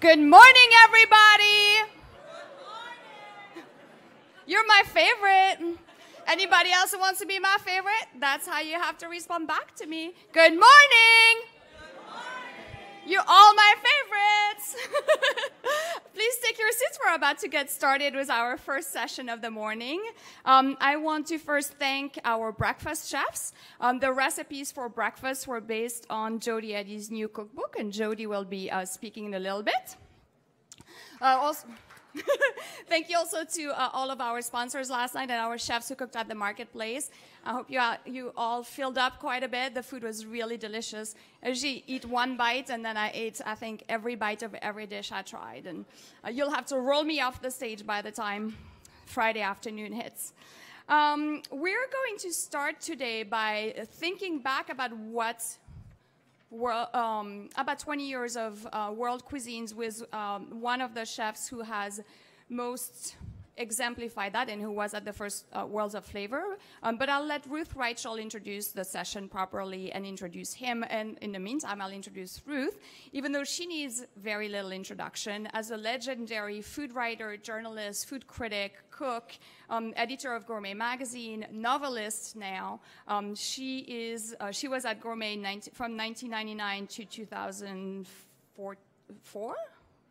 Good morning, everybody. Good morning. You're my favorite. Anybody else who wants to be my favorite? That's how you have to respond back to me. Good morning. Good morning. You're all my favorites. Please take your seats. We're about to get started with our first session of the morning. I want to first thank our breakfast chefs. The recipes for breakfast were based on Jody Eddy's new cookbook, and Jody will be speaking in a little bit. Thank you also to all of our sponsors last night and our chefs who cooked at the marketplace. I hope you all filled up quite a bit. The food was really delicious. I usually eat one bite, and then I ate, I think, every bite of every dish I tried. And you'll have to roll me off the stage by the time Friday afternoon hits. We're going to start today by thinking back about about 20 years of world cuisines with one of the chefs who has most exemplified that and who was at the first Worlds of Flavor. But I'll let Ruth Reichel introduce the session properly and introduce him. And in the meantime, I'll introduce Ruth, even though she needs very little introduction. As a legendary food writer, journalist, food critic, cook, editor of Gourmet magazine, novelist now. She was at Gourmet from 1999 to 2004.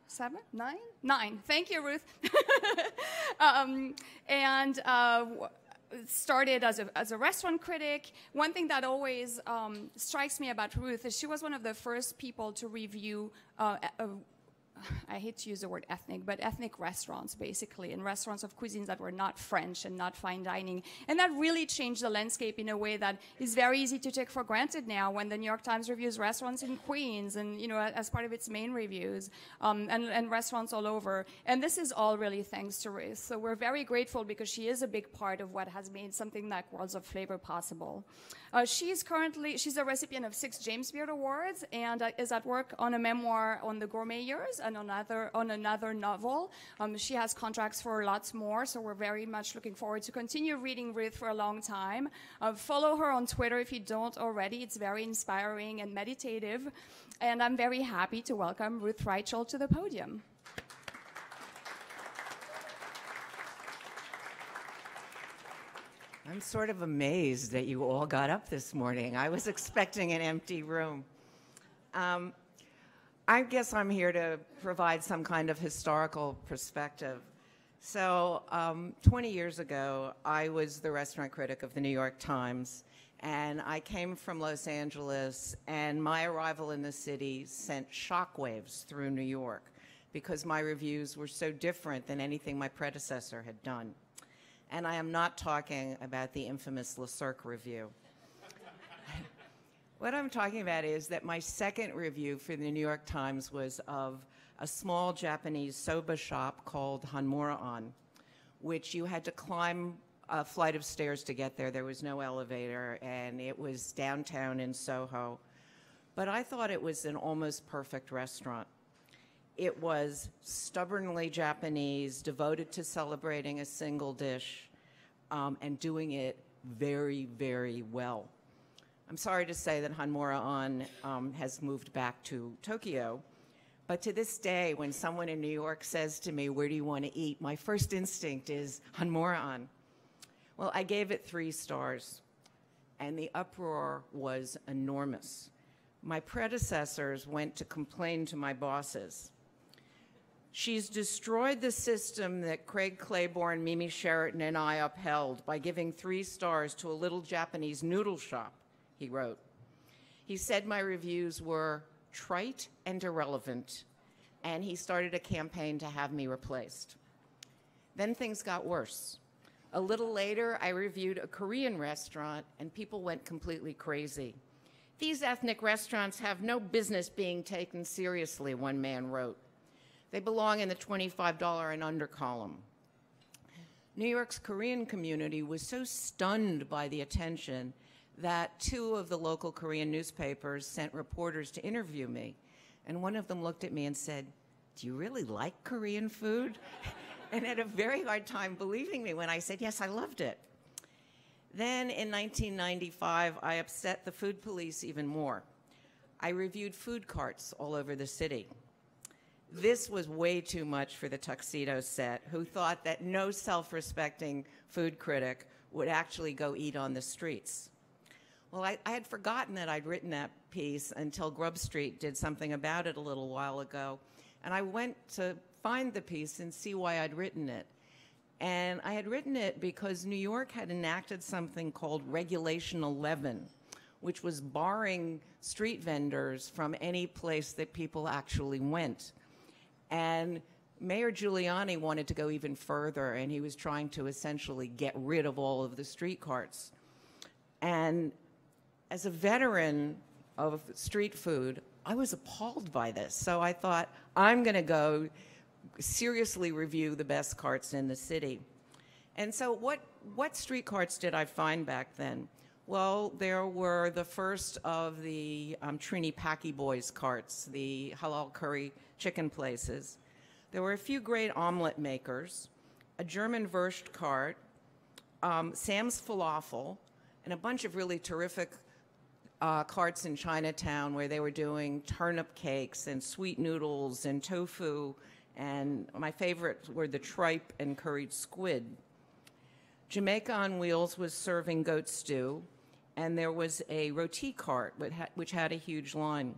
7, 9? 9. Thank you, Ruth. Started as a restaurant critic. One thing that always strikes me about Ruth is she was one of the first people to review I hate to use the word ethnic, but ethnic restaurants, basically, and restaurants of cuisines that were not French and not fine dining. And that really changed the landscape in a way that is very easy to take for granted now when the New York Times reviews restaurants in Queens and, you know, as part of its main reviews, and restaurants all over. And this is all really thanks to Ruth. So we're very grateful because she is a big part of what has made something like Worlds of Flavor possible. She's a recipient of 6 James Beard Awards and is at work on a memoir on the gourmet years and on another novel. She has contracts for lots more, so we're very much looking forward to continue reading Ruth for a long time. Follow her on Twitter if you don't already. It's very inspiring and meditative. And I'm very happy to welcome Ruth Reichel to the podium. I'm sort of amazed that you all got up this morning. I was expecting an empty room. I guess I'm here to provide some kind of historical perspective. So 20 years ago, I was the restaurant critic of the New York Times, and I came from Los Angeles, and my arrival in the city sent shockwaves through New York because my reviews were so different than anything my predecessor had done. And I am not talking about the infamous Le Cirque review. What I'm talking about is that my second review for the New York Times was of a small Japanese soba shop called Hanmura-an, which you had to climb a flight of stairs to get there. There was no elevator, and it was downtown in Soho. But I thought it was an almost perfect restaurant. It was stubbornly Japanese, devoted to celebrating a single dish, and doing it very, very well. I'm sorry to say that Hanmura-an has moved back to Tokyo, but to this day, when someone in New York says to me, "Where do you want to eat?" my first instinct is Hanmura-an. Well, I gave it 3 stars, and the uproar was enormous. My predecessors went to complain to my bosses. She's destroyed the system that Craig Claiborne, Mimi Sheraton, and I upheld by giving 3 stars to a little Japanese noodle shop, he wrote. He said my reviews were trite and irrelevant, and he started a campaign to have me replaced. Then things got worse. A little later, I reviewed a Korean restaurant, and people went completely crazy. "These ethnic restaurants have no business being taken seriously," one man wrote. "They belong in the $25 and under column." New York's Korean community was so stunned by the attention that 2 of the local Korean newspapers sent reporters to interview me. And one of them looked at me and said, "Do you really like Korean food?" and had a very hard time believing me when I said, "Yes, I loved it." Then in 1995, I upset the food police even more. I reviewed food carts all over the city. This was way too much for the tuxedo set, who thought that no self-respecting food critic would actually go eat on the streets. Well, I had forgotten that I'd written that piece until Grub Street did something about it a little while ago. And I went to find the piece and see why I'd written it. And I had written it because New York had enacted something called Regulation 11, which was barring street vendors from any place that people actually went. And Mayor Giuliani wanted to go even further, and he was trying to essentially get rid of all of the street carts. And as a veteran of street food, I was appalled by this. So I thought, I'm going to go seriously review the best carts in the city. And so what street carts did I find back then? Well, there were the first of the Trini Packy Boys carts, the halal curry chicken places. There were a few great omelet makers, a German Wurst cart, Sam's Falafel, and a bunch of really terrific carts in Chinatown where they were doing turnip cakes and sweet noodles and tofu, and my favorites were the tripe and curried squid. Jamaica on Wheels was serving goat stew, and there was a roti cart which had a huge line.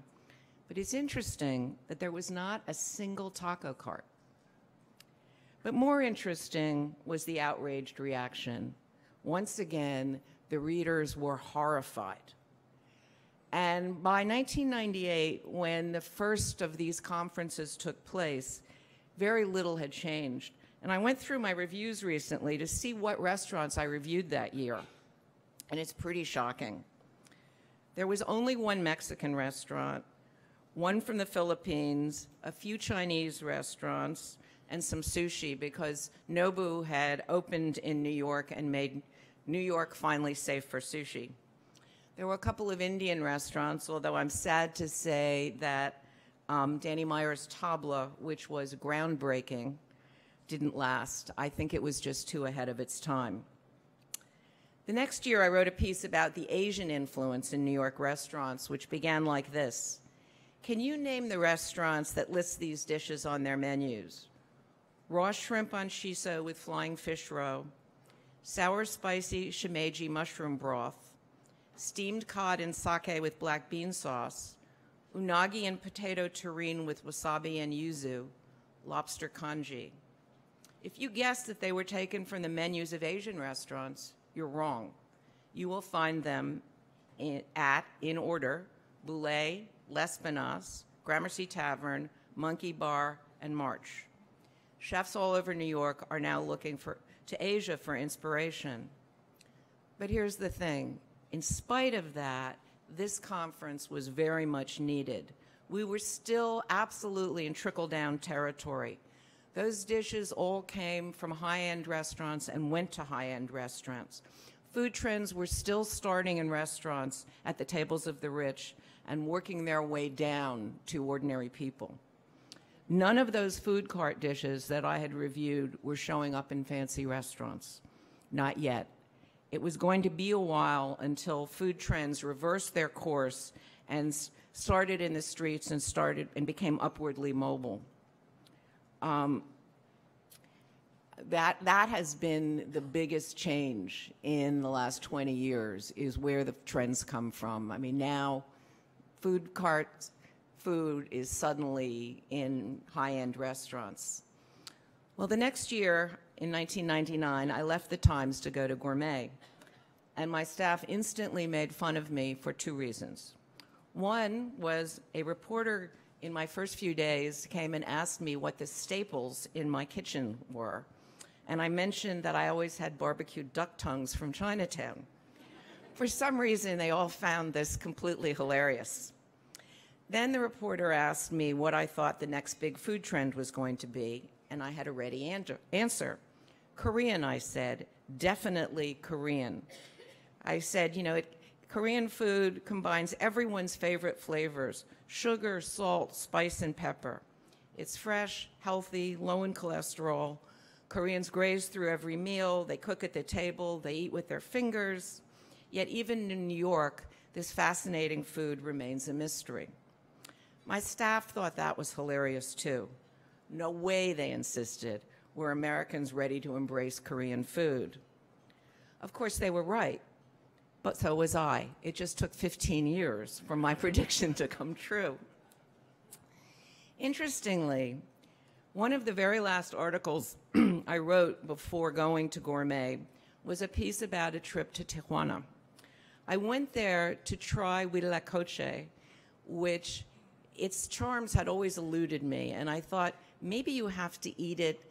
But it's interesting that there was not a single taco cart. But more interesting was the outraged reaction. Once again, the readers were horrified. And by 1998, when the first of these conferences took place, very little had changed. And I went through my reviews recently to see what restaurants I reviewed that year. And it's pretty shocking. There was only one Mexican restaurant, one from the Philippines, a few Chinese restaurants, and some sushi, because Nobu had opened in New York and made New York finally safe for sushi. There were a couple of Indian restaurants, although I'm sad to say that Danny Meyer's Tabla, which was groundbreaking, didn't last. I think it was just too ahead of its time. The next year, I wrote a piece about the Asian influence in New York restaurants, which began like this. Can you name the restaurants that list these dishes on their menus? Raw shrimp on shiso with flying fish roe, sour spicy shimeji mushroom broth, steamed cod and sake with black bean sauce, unagi and potato terrine with wasabi and yuzu, lobster congee. If you guessed that they were taken from the menus of Asian restaurants, you're wrong. You will find them in order, Boulay, L'Espinasse, Gramercy Tavern, Monkey Bar, and March. Chefs all over New York are now looking to Asia for inspiration. But here's the thing. In spite of that, this conference was very much needed. We were still absolutely in trickle-down territory. Those dishes all came from high-end restaurants and went to high-end restaurants. Food trends were still starting in restaurants at the tables of the rich and working their way down to ordinary people. None of those food cart dishes that I had reviewed were showing up in fancy restaurants. Not yet. It was going to be a while until food trends reversed their course and started in the streets and became upwardly mobile. That has been the biggest change in the last 20 years, is where the trends come from. I mean, now food cart food is suddenly in high-end restaurants. Well, the next year, in 1999, I left the Times to go to Gourmet, and my staff instantly made fun of me for two reasons. One was a reporter in my first few days came and asked me what the staples in my kitchen were. And I mentioned that I always had barbecued duck tongues from Chinatown. For some reason, they all found this completely hilarious. Then the reporter asked me what I thought the next big food trend was going to be, and I had a ready answer. Korean, I said, definitely Korean. I said, Korean food combines everyone's favorite flavors: sugar, salt, spice, and pepper. It's fresh, healthy, low in cholesterol. Koreans graze through every meal. They cook at the table. They eat with their fingers. Yet even in New York, this fascinating food remains a mystery. My staff thought that was hilarious too. No way, they insisted, were Americans ready to embrace Korean food. Of course, they were right, but so was I. It just took 15 years for my prediction to come true. Interestingly, one of the very last articles I wrote before going to Gourmet was a piece about a trip to Tijuana. I went there to try huitlacoche, which its charms had always eluded me, and I thought maybe you have to eat it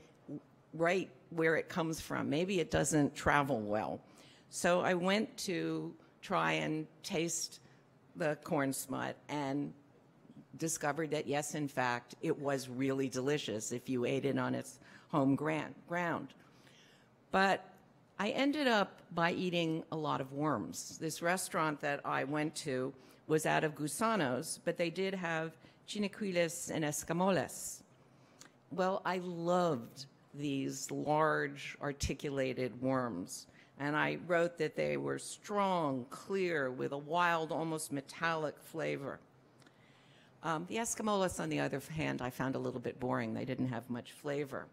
right where it comes from. Maybe it doesn't travel well. So I went to try and taste the corn smut and discovered that, yes, in fact, it was really delicious if you ate it on its home ground. But I ended up by eating a lot of worms. This restaurant that I went to was out of gusanos, but they did have chinequiles and escamoles. Well, I loved these large, articulated worms, and I wrote that they were strong, clear, with a wild, almost metallic flavor. The escamoles, on the other hand, I found a little bit boring. They didn't have much flavor.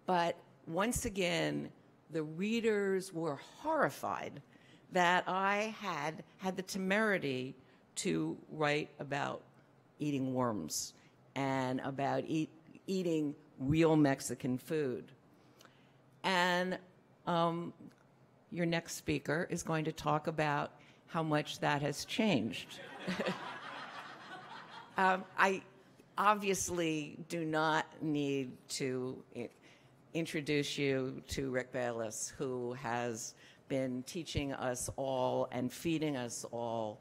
But once again, the readers were horrified that I had the temerity to write about eating worms and about eating real Mexican food. And your next speaker is going to talk about how much that has changed. I obviously do not need to introduce you to Rick Bayless, who has been teaching us all and feeding us all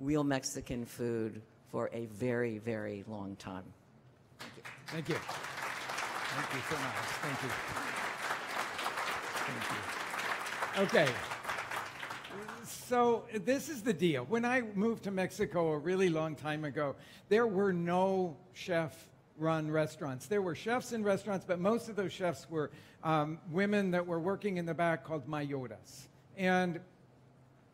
real Mexican food for a very, very long time. Thank you. Thank you so much. Thank you. Thank you. Okay. So this is the deal. When I moved to Mexico a really long time ago, there were no chef-run restaurants. There were chefs in restaurants, but most of those chefs were women that were working in the back called mayoras. And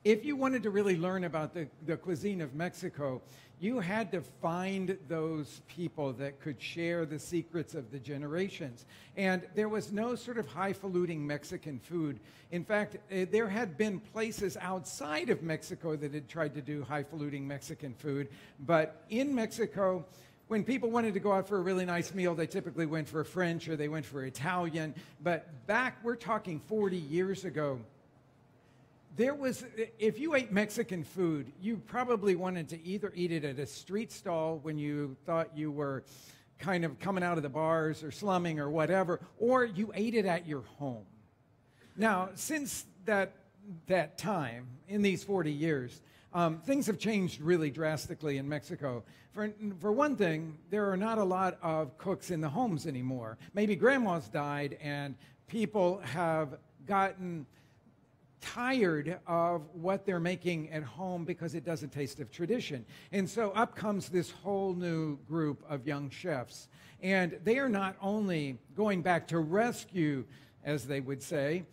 if you wanted to really learn about the cuisine of Mexico, you had to find those people that could share the secrets of the generations. And there was no sort of highfalutin Mexican food. In fact, there had been places outside of Mexico that had tried to do highfalutin Mexican food. But in Mexico, when people wanted to go out for a really nice meal, they typically went for French or they went for Italian. But back, we're talking 40 years ago, there was, if you ate Mexican food, you probably wanted to either eat it at a street stall when you thought you were kind of coming out of the bars or slumming or whatever, or you ate it at your home. Now, since that time, in these 40 years, things have changed really drastically in Mexico. For one thing, there are not a lot of cooks in the homes anymore. Maybe grandma's died and people have gotten tired of what they're making at home because it doesn't taste of tradition. And so up comes this whole new group of young chefs. And they are not only going back to rescue, as they would say,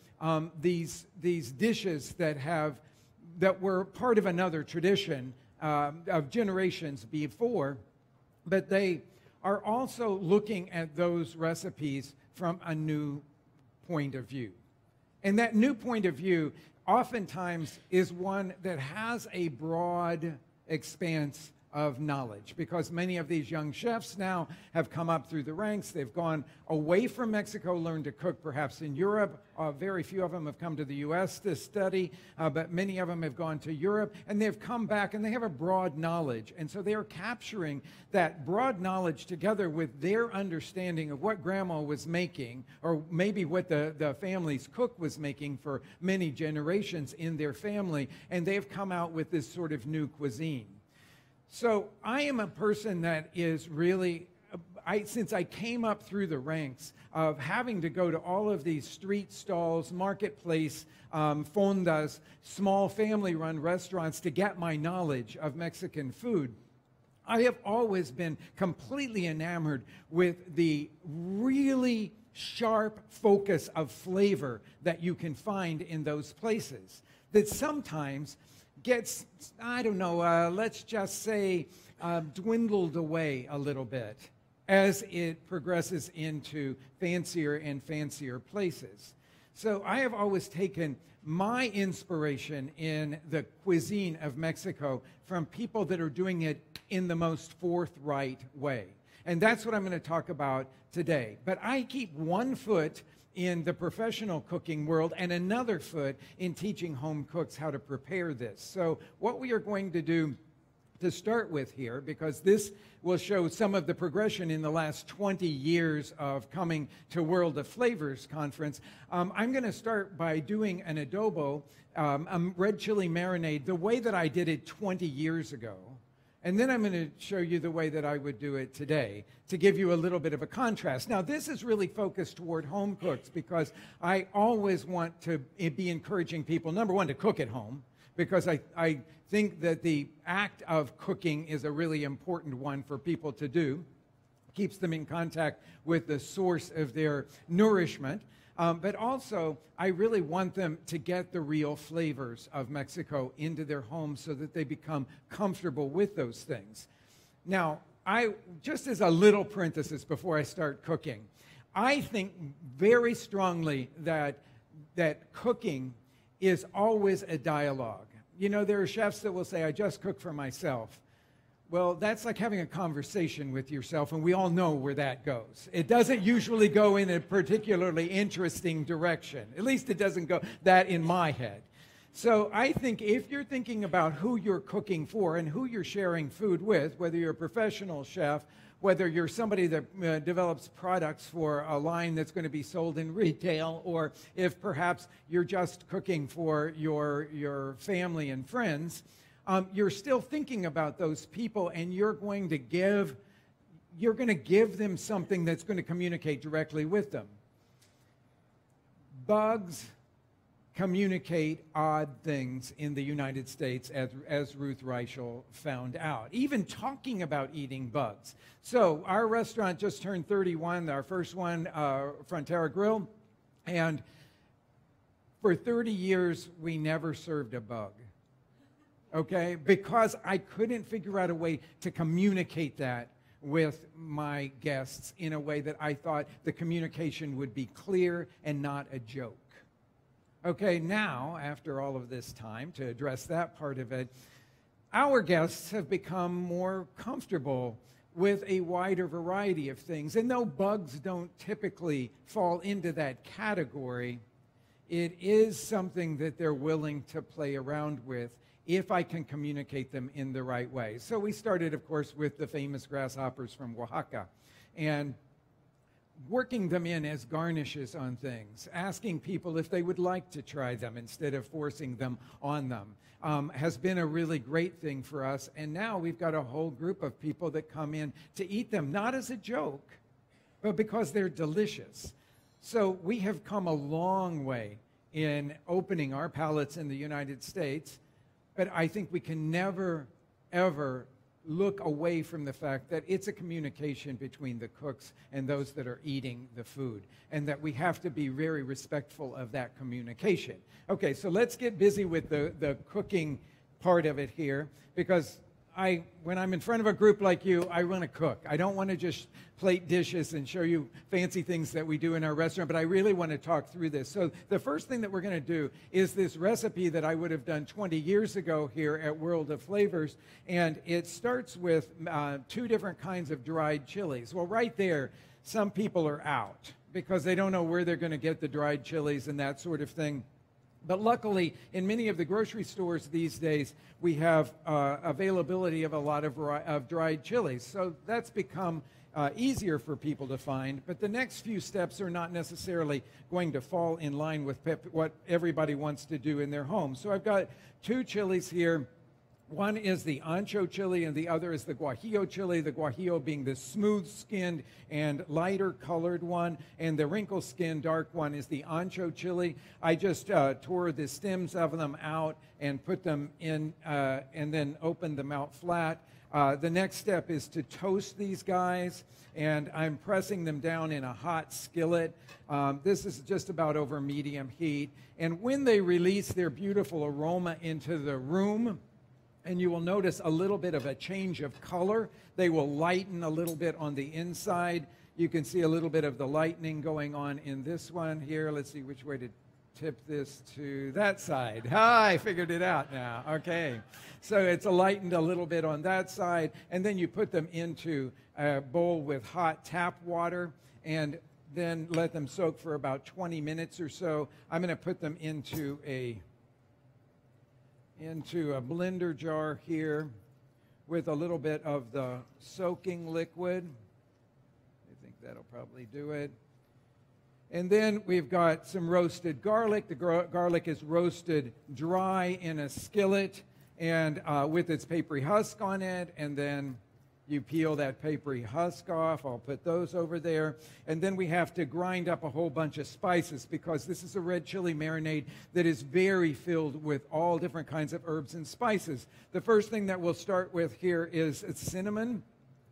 these dishes that were part of another tradition of generations before, but they are also looking at those recipes from a new point of view. And that new point of view oftentimes is one that has a broad expanse of knowledge, because many of these young chefs now have come up through the ranks. They've gone away from Mexico, learned to cook perhaps in Europe. Very few of them have come to the U.S. to study, but many of them have gone to Europe, and they've come back and they have a broad knowledge. And so they are capturing that broad knowledge together with their understanding of what grandma was making, or maybe what the family's cook was making for many generations in their family, and they've come out with this sort of new cuisine. So I am a person that is really, since I came up through the ranks of having to go to all of these street stalls, marketplace, fondas, small family-run restaurants to get my knowledge of Mexican food, I have always been completely enamored with the really sharp focus of flavor that you can find in those places that sometimes gets, I don't know, let's just say, dwindled away a little bit as it progresses into fancier and fancier places. So I have always taken my inspiration in the cuisine of Mexico from people that are doing it in the most forthright way. And that's what I'm going to talk about today. But I keep one foot in the professional cooking world and another foot in teaching home cooks how to prepare this. So what we are going to do to start with here, because this will show some of the progression in the last 20 years of coming to World of Flavors conference. I'm going to start by doing an adobo, red chili marinade, the way that I did it 20 years ago. And then I'm going to show you the way that I would do it today to give you a little bit of a contrast. Now, this is really focused toward home cooks because I always want to be encouraging people, number one, to cook at home, because I think that the act of cooking is a really important one for people to do. Keeps them in contact with the source of their nourishment. But also, I really want them to get the real flavors of Mexico into their homes so that they become comfortable with those things. Now, just as a little parenthesis before I start cooking, I think very strongly that cooking is always a dialogue. You know, there are chefs that will say, I just cook for myself. Well, that's like having a conversation with yourself, and we all know where that goes. It doesn't usually go in a particularly interesting direction. At least it doesn't go that in my head. So I think if you're thinking about who you're cooking for and who you're sharing food with, whether you're a professional chef, whether you're somebody that develops products for a line that's going to be sold in retail, or if perhaps you're just cooking for your family and friends, you're still thinking about those people, and you're going to give them something that's going to communicate directly with them. Bugs communicate odd things in the United States, as Ruth Reichel found out, even talking about eating bugs. So our restaurant just turned 31, our first one, Frontera Grill, and for 30 years, we never served a bug. Okay, because I couldn't figure out a way to communicate that with my guests in a way that I thought the communication would be clear and not a joke. Okay, now, after all of this time, to address that part of it, our guests have become more comfortable with a wider variety of things. And though bugs don't typically fall into that category, it is something that they're willing to play around with if I can communicate them in the right way. So we started, of course, with the famous grasshoppers from Oaxaca, and working them in as garnishes on things, asking people if they would like to try them instead of forcing them on them, has been a really great thing for us. And now we've got a whole group of people that come in to eat them, not as a joke, but because they're delicious. So we have come a long way in opening our palates in the United States, but I think we can never, ever look away from the fact that it's a communication between the cooks and those that are eating the food, and that we have to be very respectful of that communication. Okay, so let's get busy with the cooking part of it here, because when I'm in front of a group like you, I want to cook. I don't want to just plate dishes and show you fancy things that we do in our restaurant, but I really want to talk through this. So the first thing that we're going to do is this recipe that I would have done 20 years ago here at World of Flavors, and it starts with 2 different kinds of dried chilies. Well, right there, some people are out because they don't know where they're going to get the dried chilies and that sort of thing. But luckily, in many of the grocery stores these days, we have availability of a lot of dried chilies. So that's become easier for people to find. But the next few steps are not necessarily going to fall in line with what everybody wants to do in their home. So I've got 2 chilies here. One is the ancho chili, and the other is the guajillo chili, the guajillo being the smooth-skinned and lighter-colored one, and the wrinkle-skinned dark one is the ancho chili. I just tore the stems of them out and put them in and then opened them out flat. The next step is to toast these guys, and I'm pressing them down in a hot skillet. This is just about over medium heat. And when they release their beautiful aroma into the room, and you will notice a little bit of a change of color. They will lighten a little bit on the inside. You can see a little bit of the lightening going on in this one here. Let's see which way to tip this to that side. I figured it out now. Okay. So it's lightened a little bit on that side, and then you put them into a bowl with hot tap water and then let them soak for about 20 minutes or so. I'm going to put them into a blender jar here with a little bit of the soaking liquid. I think that'll probably do it. And then we've got some roasted garlic. The garlic is roasted dry in a skillet and with its papery husk on it, and then you peel that papery husk off. I'll put those over there. And then we have to grind up a whole bunch of spices because this is a red chili marinade that is very filled with all different kinds of herbs and spices. The first thing that we'll start with here is cinnamon.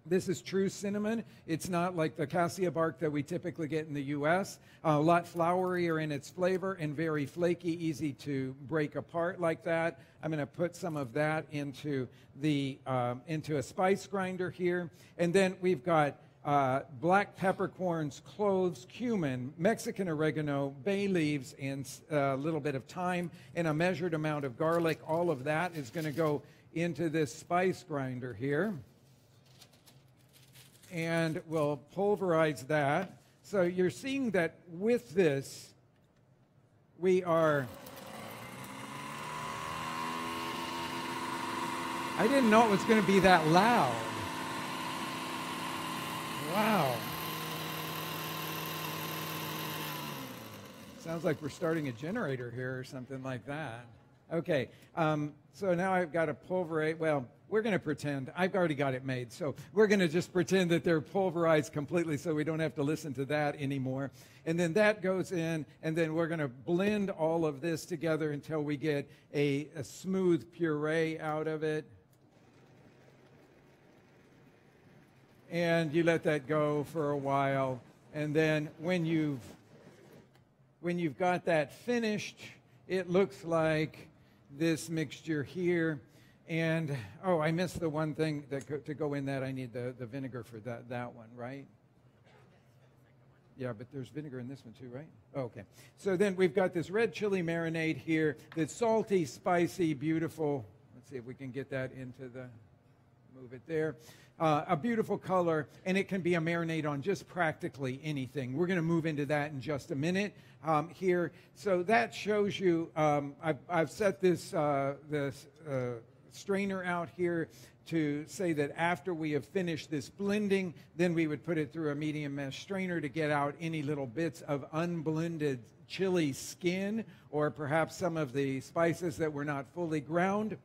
This is true cinnamon. It's not like the cassia bark that we typically get in the U.S. A lot flourier in its flavor and very flaky, easy to break apart like that. I'm going to put some of that into a spice grinder here. And then we've got black peppercorns, cloves, cumin, Mexican oregano, bay leaves, and a little bit of thyme, and a measured amount of garlic. All of that is going to go into this spice grinder here. And we'll pulverize that. So you're seeing that with this, we are... I didn't know it was going to be that loud. Wow. Sounds like we're starting a generator here or something like that. Okay, so now I've got to pulverize. Well, we're going to pretend. I've already got it made, so we're going to just pretend that they're pulverized completely so we don't have to listen to that anymore. And then that goes in, and then we're going to blend all of this together until we get a smooth puree out of it. And you let that go for a while, and then when you've got that finished, it looks like this mixture here. And, oh, I missed the one thing to go in that. I need the vinegar for that one, right? Yeah, but there's vinegar in this one too, right? Oh, okay. So then we've got this red chili marinade here that's salty, spicy, beautiful. Let's see if we can get that into move it there. A beautiful color, and it can be a marinade on just practically anything. We're going to move into that in just a minute here. So that shows you, I've set this strainer out here to say that after we have finished this blending, then we would put it through a medium mesh strainer to get out any little bits of unblended chili skin or perhaps some of the spices that were not fully ground,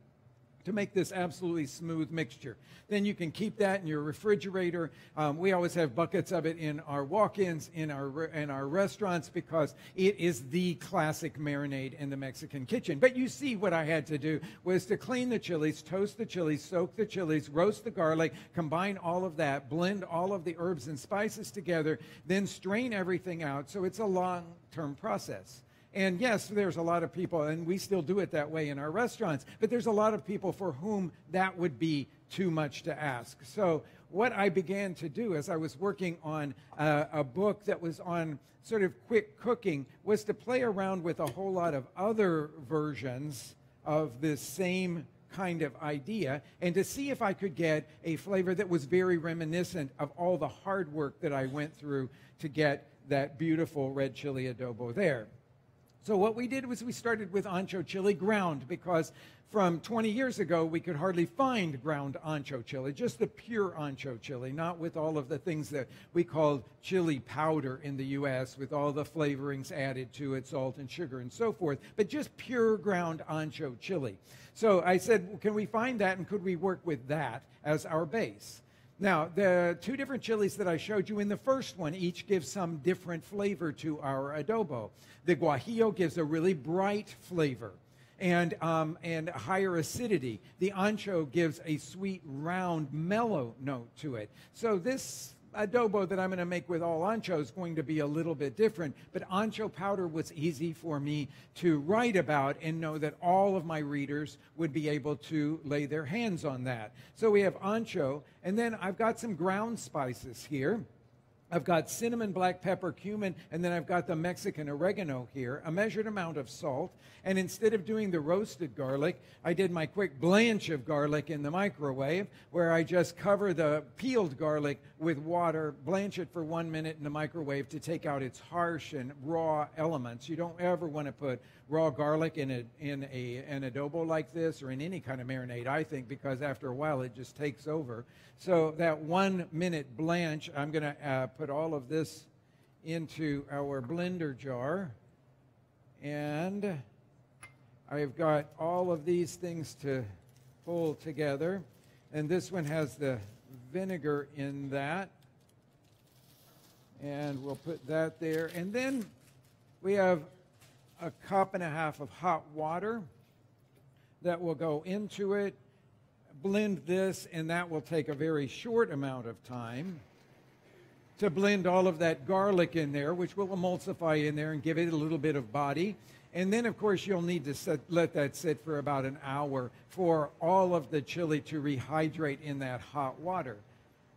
to make this absolutely smooth mixture. Then you can keep that in your refrigerator. We always have buckets of it in our walk-ins, in our restaurants, because it is the classic marinade in the Mexican kitchen. But you see what I had to do was to clean the chilies, toast the chilies, soak the chilies, roast the garlic, combine all of that, blend all of the herbs and spices together, then strain everything out. So it's a long-term process. And yes, there's a lot of people, and we still do it that way in our restaurants, but there's a lot of people for whom that would be too much to ask. So what I began to do as I was working on a book that was on sort of quick cooking was to play around with a whole lot of other versions of this same kind of idea and to see if I could get a flavor that was very reminiscent of all the hard work that I went through to get that beautiful red chili adobo there. So what we did was we started with ancho chili ground, because from 20 years ago we could hardly find ground ancho chili, just the pure ancho chili, not with all of the things that we call chili powder in the U.S. with all the flavorings added to it, salt and sugar and so forth, but just pure ground ancho chili. So I said, well, can we find that, and could we work with that as our base? Now, the two different chilies that I showed you in the first one each give some different flavor to our adobo. The guajillo gives a really bright flavor and higher acidity. The ancho gives a sweet, round, mellow note to it. So this adobo that I'm going to make with all ancho is going to be a little bit different, but ancho powder was easy for me to write about and know that all of my readers would be able to lay their hands on that. So we have ancho, and then I've got some ground spices here. I've got cinnamon, black pepper, cumin, and then I've got the Mexican oregano here, a measured amount of salt. And instead of doing the roasted garlic, I did my quick blanch of garlic in the microwave, where I just cover the peeled garlic with water, blanch it for 1 minute in the microwave to take out its harsh and raw elements. You don't ever want to put raw garlic in an adobo like this or in any kind of marinade, I think, because after a while it just takes over. So that 1 minute blanch, I'm going to put all of this into our blender jar. And I've got all of these things to pull together. And this one has the vinegar in that. And we'll put that there. And then we have a cup and a half of hot water that will go into it. Blend this, and that will take a very short amount of time to blend all of that garlic in there, which will emulsify in there and give it a little bit of body. And then, of course, you'll need to let that sit for about an hour for all of the chili to rehydrate in that hot water.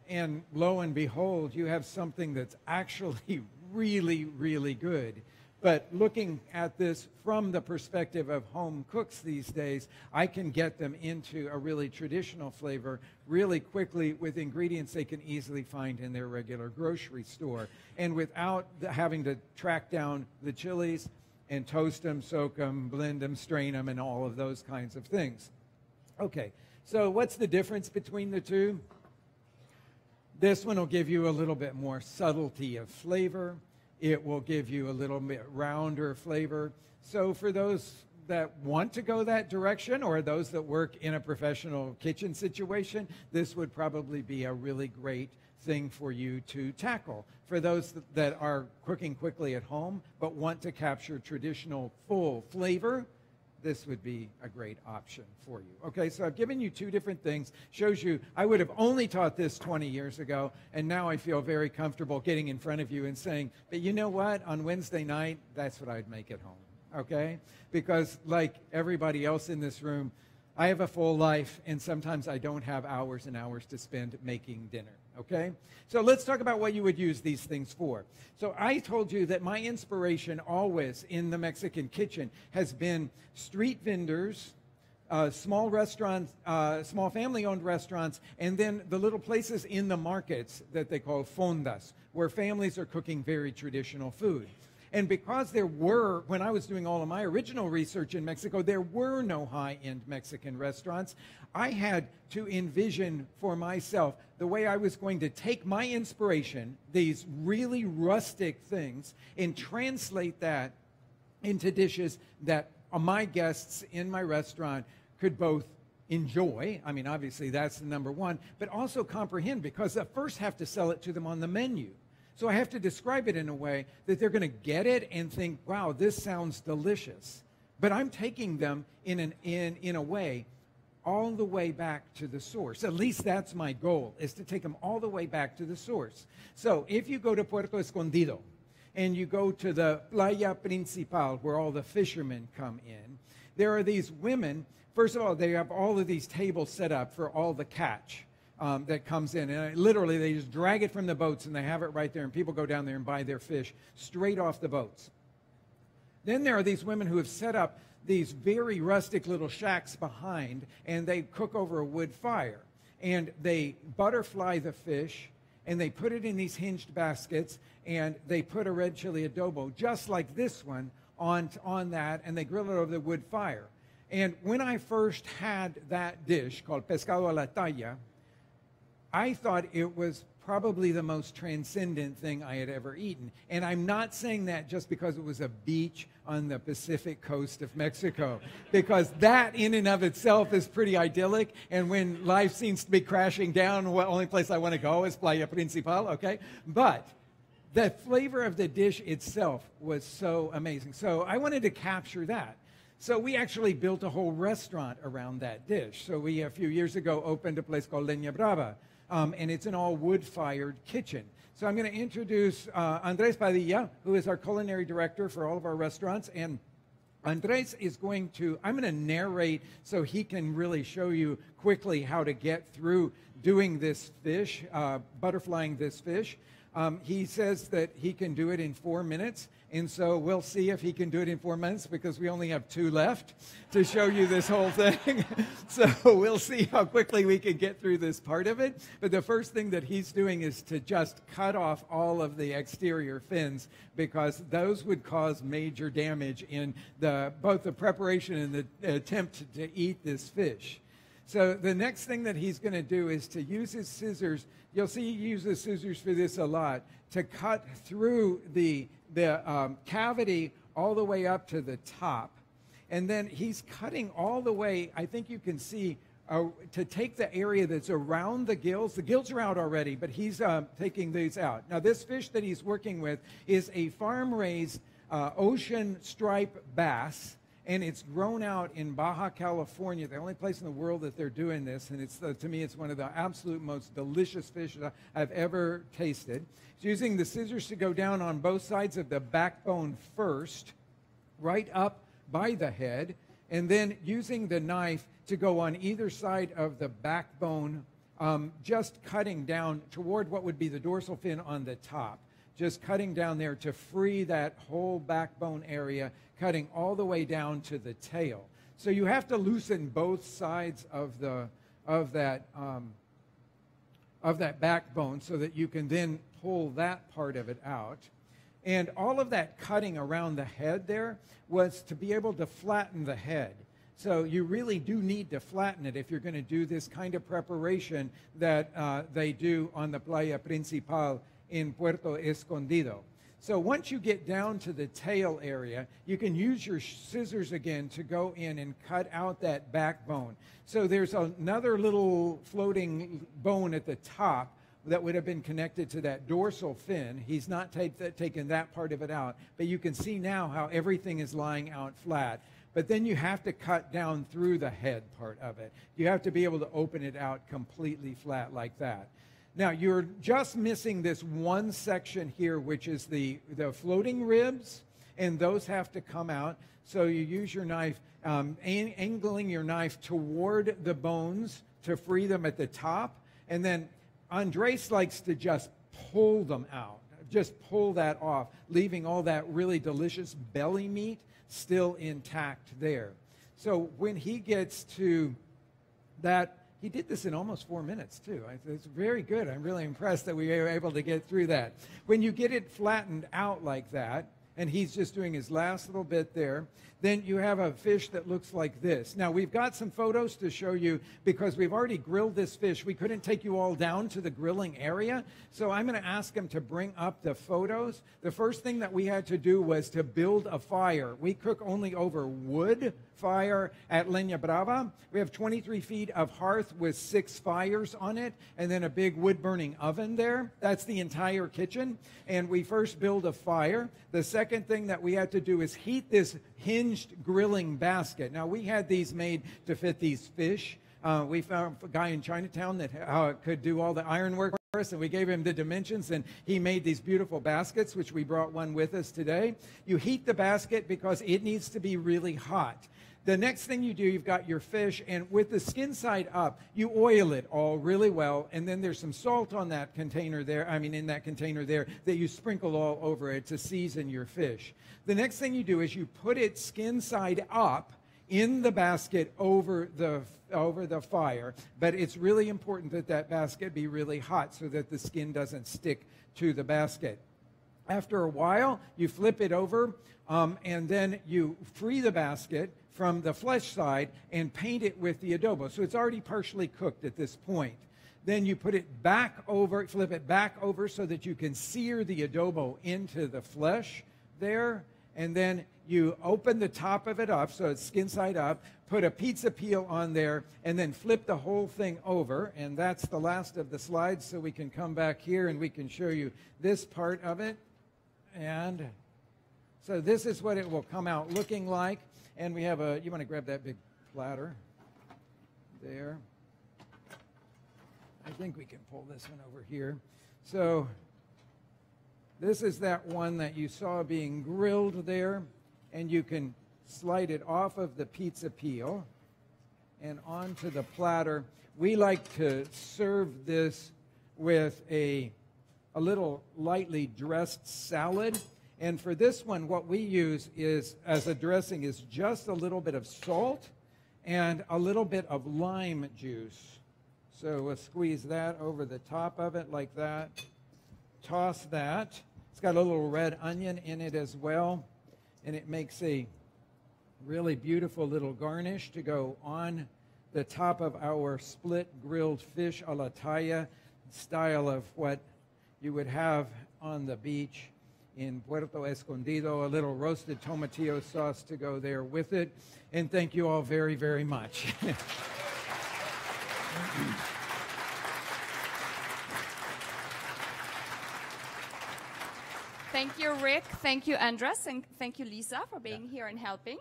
And lo and behold, you have something that's actually really, really good. But looking at this from the perspective of home cooks these days, I can get them into a really traditional flavor really quickly with ingredients they can easily find in their regular grocery store. And without having to track down the chilies and toast them, soak them, blend them, strain them, and all of those kinds of things. Okay, so what's the difference between the two? This one will give you a little bit more subtlety of flavor. It will give you a little bit rounder flavor. So for those that want to go that direction, or those that work in a professional kitchen situation, this would probably be a really great thing for you to tackle. For those that are cooking quickly at home but want to capture traditional full flavor, this would be a great option for you. Okay, so I've given you two different things. Shows you I would have only taught this 20 years ago, and now I feel very comfortable getting in front of you and saying, but you know what? On Wednesday night, that's what I'd make at home, okay? Because like everybody else in this room, I have a full life, and sometimes I don't have hours and hours to spend making dinner, okay? So let's talk about what you would use these things for. So I told you that my inspiration always in the Mexican kitchen has been street vendors, small restaurants, small family-owned restaurants, and then the little places in the markets that they call fondas, where families are cooking very traditional food. And because there were, when I was doing all of my original research in Mexico, there were no high-end Mexican restaurants, I had to envision for myself the way I was going to take my inspiration, these really rustic things, and translate that into dishes that my guests in my restaurant could both enjoy. I mean, obviously that's the number one, but also comprehend, because I first have to sell it to them on the menu. So I have to describe it in a way that they're going to get it and think, wow, this sounds delicious. But I'm taking them in a way all the way back to the source. At least that's my goal, is to take them all the way back to the source. So if you go to Puerto Escondido and you go to the Playa Principal, where all the fishermen come in, there are these women. First of all, they have all of these tables set up for all the catch that comes in. And literally, they just drag it from the boats, and they have it right there, and people go down there and buy their fish straight off the boats. Then there are these women who have set up these very rustic little shacks behind, and they cook over a wood fire. And they butterfly the fish, and they put it in these hinged baskets, and they put a red chili adobo, just like this one, on that, and they grill it over the wood fire. And when I first had that dish called pescado a la talla, I thought it was probably the most transcendent thing I had ever eaten. And I'm not saying that just because it was a beach on the Pacific coast of Mexico, because that in and of itself is pretty idyllic. And when life seems to be crashing down, the only place I want to go is Playa Principal, okay? But the flavor of the dish itself was so amazing. So I wanted to capture that. So we actually built a whole restaurant around that dish. So we, a few years ago, opened a place called Leña Brava, and it's an all wood-fired kitchen. So I'm going to introduce Andres Padilla, who is our culinary director for all of our restaurants, and Andres is going to, I'm going to narrate so he can really show you quickly how to get through doing this fish, butterflying this fish. He says that he can do it in 4 minutes, and so we'll see if he can do it in 4 minutes because we only have 2 left to show you this whole thing. So we'll see how quickly we can get through this part of it. But the first thing that he's doing is to just cut off all of the exterior fins because those would cause major damage in both the preparation and the attempt to eat this fish. So the next thing that he's going to do is to use his scissors. You'll see he uses scissors for this a lot, to cut through the cavity all the way up to the top. And then he's cutting all the way, I think you can see, to take the area that's around the gills. The gills are out already, but he's taking these out. Now this fish that he's working with is a farm-raised ocean stripe bass. And it's grown out in Baja California, the only place in the world that they're doing this. And it's to me, it's one of the absolute most delicious fish that I've ever tasted. It's using the scissors to go down on both sides of the backbone first, right up by the head, and then using the knife to go on either side of the backbone, just cutting down toward what would be the dorsal fin on the top. Just cutting down there to free that whole backbone area, cutting all the way down to the tail. So you have to loosen both sides of that backbone so that you can then pull that part of it out. And all of that cutting around the head there was to be able to flatten the head. So you really do need to flatten it if you're going to do this kind of preparation that they do on the Playa Principal in Puerto Escondido. So once you get down to the tail area, you can use your scissors again to go in and cut out that backbone. So there's another little floating bone at the top that would have been connected to that dorsal fin. He's not taken that part of it out, but you can see now how everything is lying out flat. But then you have to cut down through the head part of it. You have to be able to open it out completely flat like that. Now, you're just missing this one section here, which is the floating ribs, and those have to come out. So you use your knife, angling your knife toward the bones to free them at the top. And then Andres likes to just pull them out, just pull that off, leaving all that really delicious belly meat still intact there. So when he gets to that, he did this in almost 4 minutes, too. It's very good. I'm really impressed that we were able to get through that. When you get it flattened out like that, and he's just doing his last little bit there, then you have a fish that looks like this. Now, we've got some photos to show you because we've already grilled this fish. We couldn't take you all down to the grilling area, so I'm going to ask him to bring up the photos. The first thing that we had to do was to build a fire. We cook only over wood fire at Leña Brava. We have 23 feet of hearth with 6 fires on it, and then a big wood-burning oven there. That's the entire kitchen, and we first build a fire. The second thing that we had to do is heat this hinged grilling basket. Now, we had these made to fit these fish. We found a guy in Chinatown that could do all the ironwork for us, and we gave him the dimensions, and he made these beautiful baskets, which we brought one with us today. You heat the basket because it needs to be really hot. The next thing you do, you've got your fish, and with the skin side up, you oil it all really well, and then there's some salt on that container there, in that container there, that you sprinkle all over it to season your fish. The next thing you do is you put it skin side up in the basket over the fire, but it's really important that that basket be really hot so that the skin doesn't stick to the basket. After a while, you flip it over, and then you free the basket from the flesh side and paint it with the adobo. So it's already partially cooked at this point. Then you put it back over, flip it back over so that you can sear the adobo into the flesh there. And then you open the top of it up so it's skin side up, put a pizza peel on there, and then flip the whole thing over. And that's the last of the slides, so we can come back here and we can show you this part of it. And so this is what it will come out looking like. And we have you want to grab that big platter there. I think we can pull this one over here. So this is that one that you saw being grilled there, and you can slide it off of the pizza peel and onto the platter. We like to serve this with a little lightly dressed salad. And for this one, what we use is, as a dressing, is just a little bit of salt and a little bit of lime juice. So we'll squeeze that over the top of it like that. Toss that. It's got a little red onion in it as well. And it makes a really beautiful little garnish to go on the top of our split grilled fish a la talla, style of what you would have on the beach in Puerto Escondido, a little roasted tomatillo sauce to go there with it. And thank you all very, very much. Thank you, Rick. Thank you, Andres. And thank you, Lisa, for being here and helping.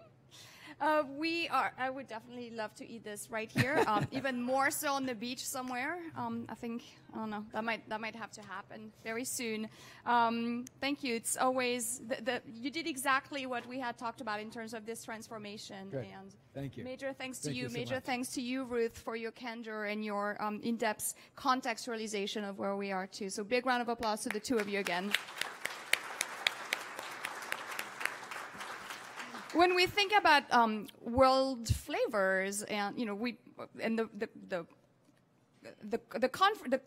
I would definitely love to eat this right here, even more so on the beach somewhere. I don't know, that might have to happen very soon. Thank you. It's always, you did exactly what we had talked about in terms of this transformation. Good. And thank you. Major thanks to you. So Major much. thanks to you, Ruth, for your candor and your in-depth contextualization of where we are too. So big round of applause to the two of you again. When we think about world flavors, and the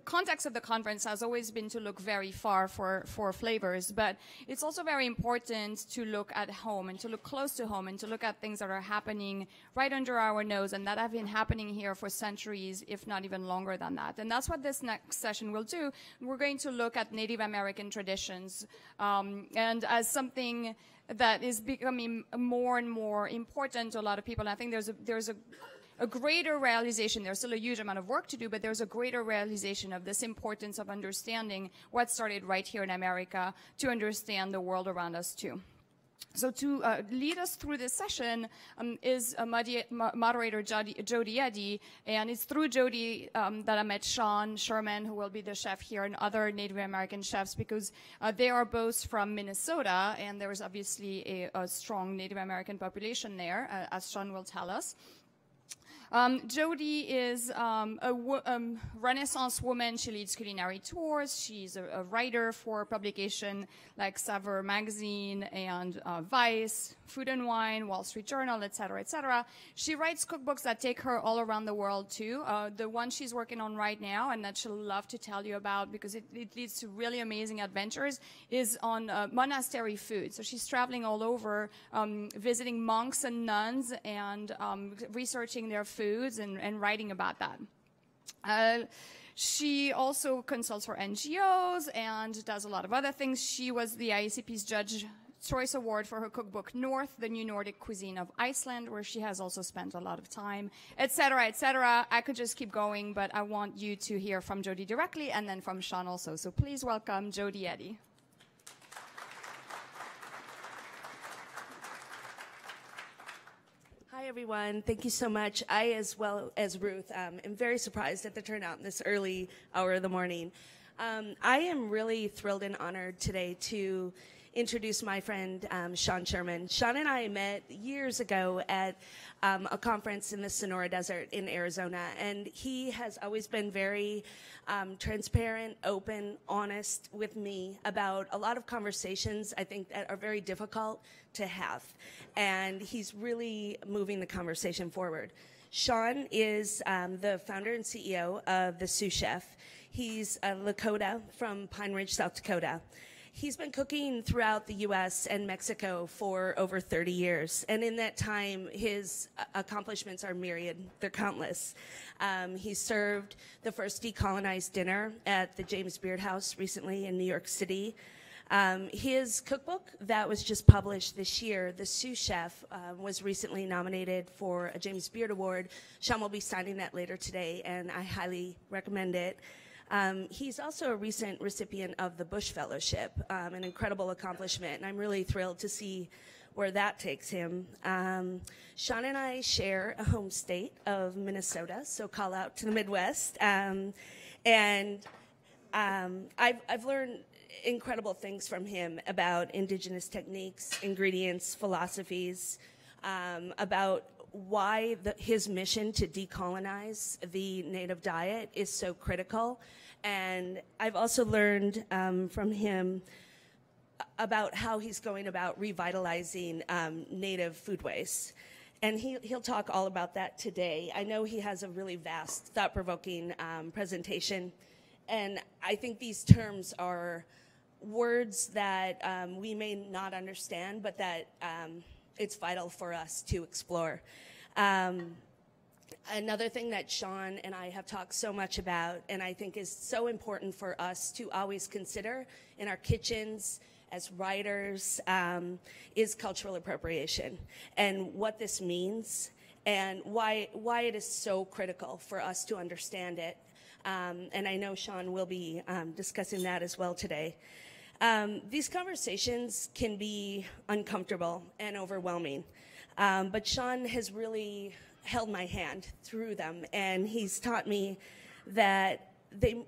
context of the conference has always been to look very far for flavors, but it's also very important to look at home and to look close to home and to look at things that are happening right under our nose and that have been happening here for centuries, if not even longer than that. And that's what this next session will do. We're going to look at Native American traditions, and as something that is becoming more and more important to a lot of people. And I think there's a greater realization. There's still a huge amount of work to do, but there's a greater realization of this importance of understanding what started right here in America to understand the world around us too. So to lead us through this session is moderator Jody Eddy, and it's through Jody that I met Sean Sherman, who will be the chef here, and other Native American chefs, because they are both from Minnesota, and there is obviously a strong Native American population there, as Sean will tell us. Jody is a Renaissance woman. She leads culinary tours. She's a writer for publication like Saveur Magazine and Vice, Food and Wine, Wall Street Journal, et cetera, et cetera. She writes cookbooks that take her all around the world, too. The one she's working on right now, and that she'll love to tell you about because it leads to really amazing adventures, is on monastery food. So she's traveling all over, visiting monks and nuns and researching their foods and writing about that. She also consults for NGOs and does a lot of other things. She was the IACP's Judge Choice Award for her cookbook North, the New Nordic Cuisine of Iceland, where she has also spent a lot of time, et cetera, et cetera. I could just keep going, but I want you to hear from Jody directly and then from Sean also. So please welcome Jody Eddy. Hi, everyone. Thank you so much. I, as well as Ruth, am very surprised at the turnout in this early hour of the morning. I am really thrilled and honored today to introduce my friend, Sean Sherman. Sean and I met years ago at a conference in the Sonora Desert in Arizona, and he has always been very transparent, open, honest with me about a lot of conversations I think that are very difficult to have, and he's really moving the conversation forward. Sean is the founder and CEO of The Sous Chef. He's a Lakota from Pine Ridge, South Dakota. He's been cooking throughout the U.S. and Mexico for over 30 years. And in that time, his accomplishments are myriad. They're countless. He served the first decolonized dinner at the James Beard House recently in New York City. His cookbook that was just published this year, The Sous Chef, was recently nominated for a James Beard Award. Sean will be signing that later today, and I highly recommend it. He's also a recent recipient of the Bush Fellowship, an incredible accomplishment, and I'm really thrilled to see where that takes him. Sean and I share a home state of Minnesota, so call out to the Midwest. And I've learned incredible things from him about indigenous techniques, ingredients, philosophies, about why his mission to decolonize the native diet is so critical. And I've also learned from him about how he's going about revitalizing native foodways. And he'll talk all about that today. I know he has a really vast, thought-provoking presentation. And I think these terms are words that we may not understand, but that it's vital for us to explore. Another thing that Sean and I have talked so much about, and I think is so important for us to always consider in our kitchens as writers, is cultural appropriation, and what this means, and why it is so critical for us to understand it. And I know Sean will be discussing that as well today. These conversations can be uncomfortable and overwhelming, but Sean has really held my hand through them, and he's taught me that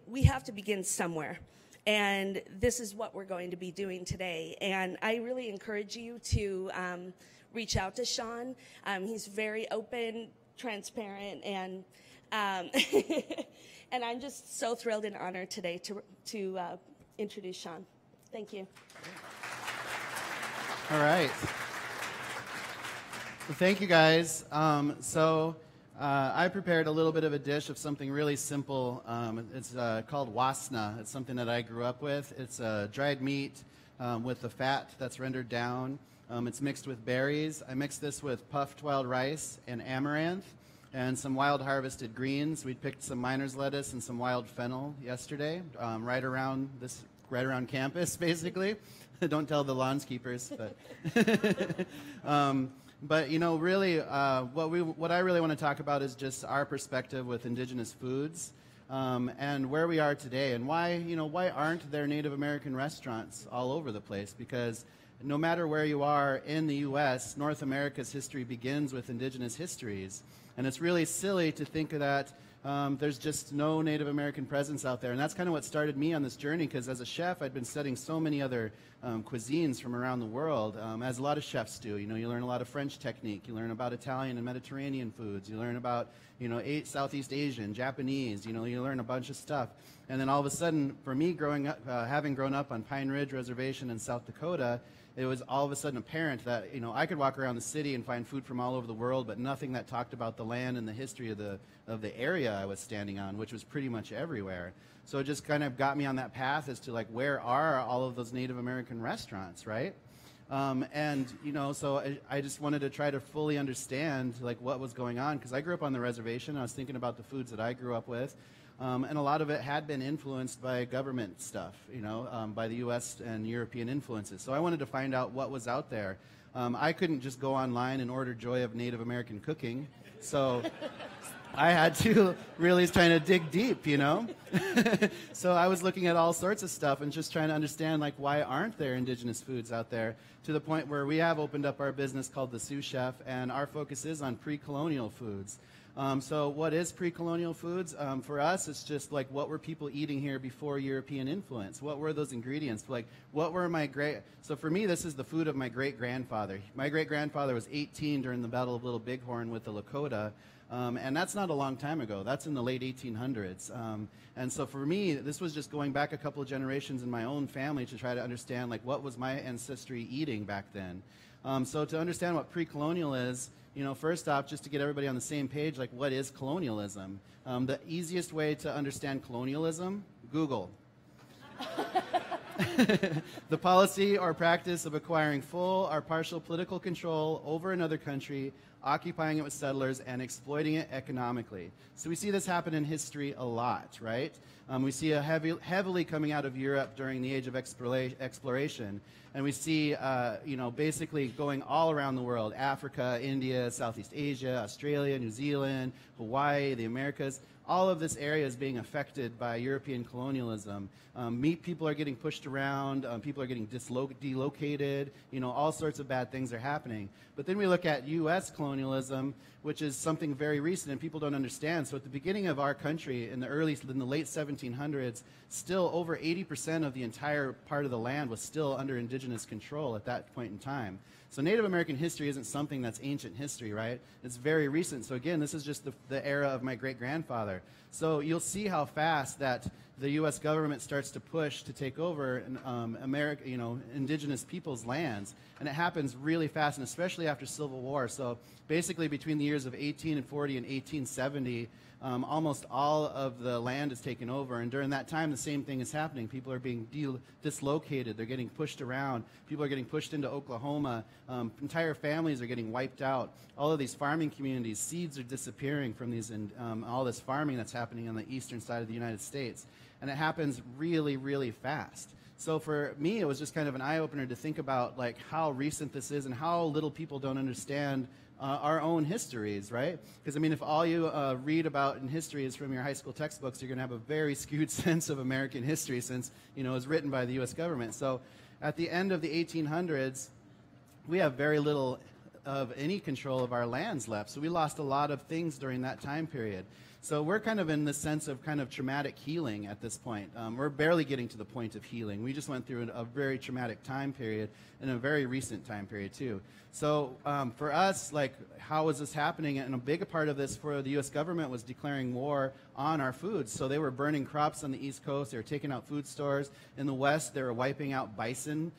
we have to begin somewhere. And this is what we're going to be doing today. And I really encourage you to reach out to Sean. He's very open, transparent, and and I'm just so thrilled and honored today to introduce Sean. Thank you. All right. Well, thank you, guys. I prepared a little bit of a dish of something really simple. It's called wasna. It's something that I grew up with. It's dried meat with the fat that's rendered down. It's mixed with berries. I mixed this with puffed wild rice and amaranth and some wild harvested greens. We picked some miner's lettuce and some wild fennel yesterday, right around campus, basically. Don't tell the lawnskeepers, but. But you know, really, what I really want to talk about is just our perspective with indigenous foods, and where we are today, and why aren't there Native American restaurants all over the place? Because no matter where you are in the U.S., North America's history begins with indigenous histories, and it's really silly to think of that. There's just no Native American presence out there, and that's kind of what started me on this journey, because as a chef I'd been studying so many other cuisines from around the world, as a lot of chefs do. You know, you learn a lot of French technique, you learn about Italian and Mediterranean foods, you learn about, Southeast Asian, Japanese, you learn a bunch of stuff. And then all of a sudden, for me growing up, having grown up on Pine Ridge Reservation in South Dakota, it was all of a sudden apparent that, I could walk around the city and find food from all over the world, but nothing that talked about the land and the history of the area I was standing on, which was pretty much everywhere. So it just kind of got me on that path as to where are all of those Native American restaurants, right? So I just wanted to try to fully understand what was going on, because I grew up on the reservation. I was thinking about the foods that I grew up with. And a lot of it had been influenced by government stuff, by the U.S. and European influences. So I wanted to find out what was out there. I couldn't just go online and order Joy of Native American Cooking. So I had to really trying to dig deep, So I was looking at all sorts of stuff and just trying to understand, why aren't there indigenous foods out there, to the point where we have opened up our business called The Sous Chef, and our focus is on pre-colonial foods. So what is pre-colonial foods? For us, it's just what were people eating here before European influence? What were those ingredients? What were so for me, this is the food of my great-grandfather. My great-grandfather was 18 during the Battle of Little Bighorn with the Lakota, and that's not a long time ago. That's in the late 1800s. And so for me, this was just going back a couple of generations in my own family to try to understand, what was my ancestry eating back then? So to understand what pre-colonial is, first off, just to get everybody on the same page, what is colonialism? The easiest way to understand colonialism, Google. The policy or practice of acquiring full or partial political control over another country, occupying it with settlers, and exploiting it economically. So we see this happen in history a lot, right? We see it heavily coming out of Europe during the age of exploration. And we see, basically going all around the world, Africa, India, Southeast Asia, Australia, New Zealand, Hawaii, the Americas. All of this area is being affected by European colonialism. People are getting pushed around, people are getting delocated, all sorts of bad things are happening. But then we look at U.S. colonialism, which is something very recent and people don't understand. So at the beginning of our country, in the late 1700s, still over 80% of the entire part of the land was still under indigenous control at that point in time. So Native American history isn't something that's ancient history, right? It's very recent. So again, this is just the era of my great-grandfather. So you'll see how fast that the U.S. government starts to push to take over indigenous people's lands. And it happens really fast, and especially after Civil War. So basically between the years of 1840 and 1870, almost all of the land is taken over, and during that time the same thing is happening. People are being dislocated, they're getting pushed around, people are getting pushed into Oklahoma, entire families are getting wiped out. All of these farming communities, seeds are disappearing from these, all this farming that's happening on the eastern side of the United States, and it happens really, really fast. So for me, it was just kind of an eye-opener to think about like how recent this is and how little people don't understand our own histories, right? Because, I mean, if all you read about in history is from your high school textbooks, you're going to have a very skewed sense of American history since, it was written by the U.S. government. So at the end of the 1800s, we have very little of any control of our lands left. So we lost a lot of things during that time period. So we're kind of in the sense of kind of traumatic healing at this point. We're barely getting to the point of healing. We just went through a very traumatic time period and a very recent time period too. So for us, like, how is this happening? And a big part of this for the U.S. government was declaring war on our foods. So they were burning crops on the East Coast. They were taking out food stores. In the West, they were wiping out bison,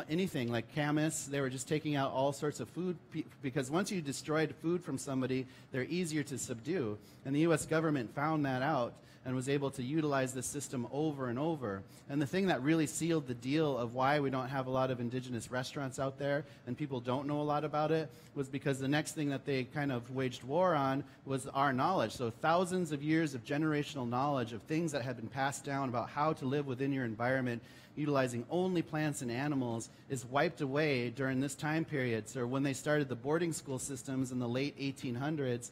anything like camas. They were just taking out all sorts of food because once you destroyed food from somebody, they're easier to subdue. And the U.S. government found that out and was able to utilize this system over and over. And the thing that really sealed the deal of why we don't have a lot of indigenous restaurants out there and people don't know a lot about it was because the next thing that they kind of waged war on was our knowledge. So thousands of years of generational knowledge of things that had been passed down about how to live within your environment utilizing only plants and animals is wiped away during this time period. So when they started the boarding school systems in the late 1800s,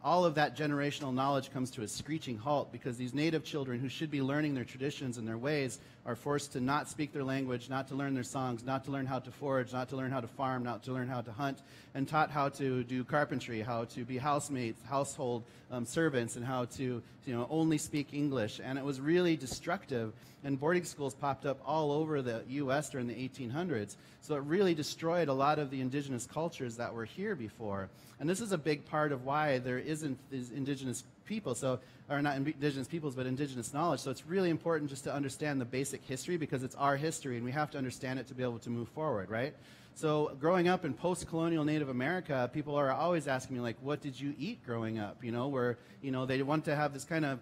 all of that generational knowledge comes to a screeching halt because these native children who should be learning their traditions and their ways are forced to not speak their language, not to learn their songs, not to learn how to forage, not to learn how to farm, not to learn how to hunt, and taught how to do carpentry, how to be housemates, household servants, and how to only speak English. And it was really destructive. And boarding schools popped up all over the U.S. during the 1800s. So it really destroyed a lot of the indigenous cultures that were here before. And this is a big part of why there isn't these indigenous people, or not indigenous peoples, but indigenous knowledge. So it's really important just to understand the basic history because it's our history and we have to understand it to be able to move forward, right? So growing up in post-colonial Native America, people are always asking me, like, what did you eat growing up? Where, they want to have this kind of,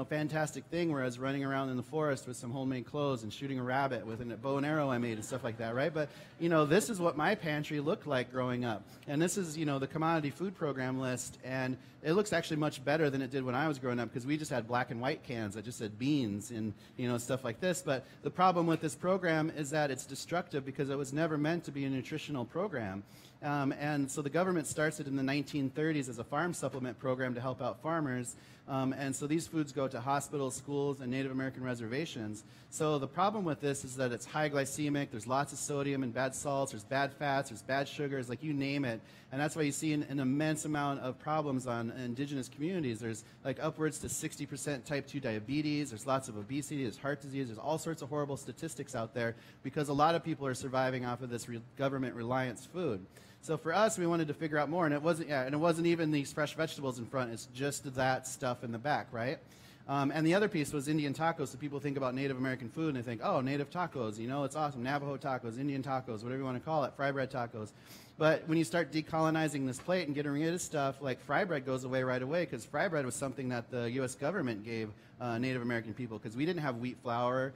fantastic thing where I was running around in the forest with some homemade clothes and shooting a rabbit with a bow and arrow I made and stuff like that, right? But, this is what my pantry looked like growing up. And this is, the commodity food program list, and it looks actually much better than it did when I was growing up because we just had black and white cans that just said beans and, stuff like this. But the problem with this program is that it's destructive because it was never meant to be a nutritional program. And so the government starts it in the 1930s as a farm supplement program to help out farmers. And so these foods go to hospitals, schools, and Native American reservations. So the problem with this is that it's high glycemic, there's lots of sodium and bad salts, there's bad fats, there's bad sugars, like you name it. And that's why you see an immense amount of problems on indigenous communities. There's like upwards to 60% type 2 diabetes, there's lots of obesity, there's heart disease, there's all sorts of horrible statistics out there because a lot of people are surviving off of this government reliance food. So for us, we wanted to figure out more, and it wasn't even these fresh vegetables in front. It's just that stuff in the back, right? And the other piece was Indian tacos. So people think about Native American food, and they think, oh, native tacos, it's awesome. Navajo tacos, Indian tacos, whatever you want to call it, fry bread tacos. But when you start decolonizing this plate and getting rid of stuff, like fry bread goes away right away because fry bread was something that the U.S. government gave Native American people because we didn't have wheat flour.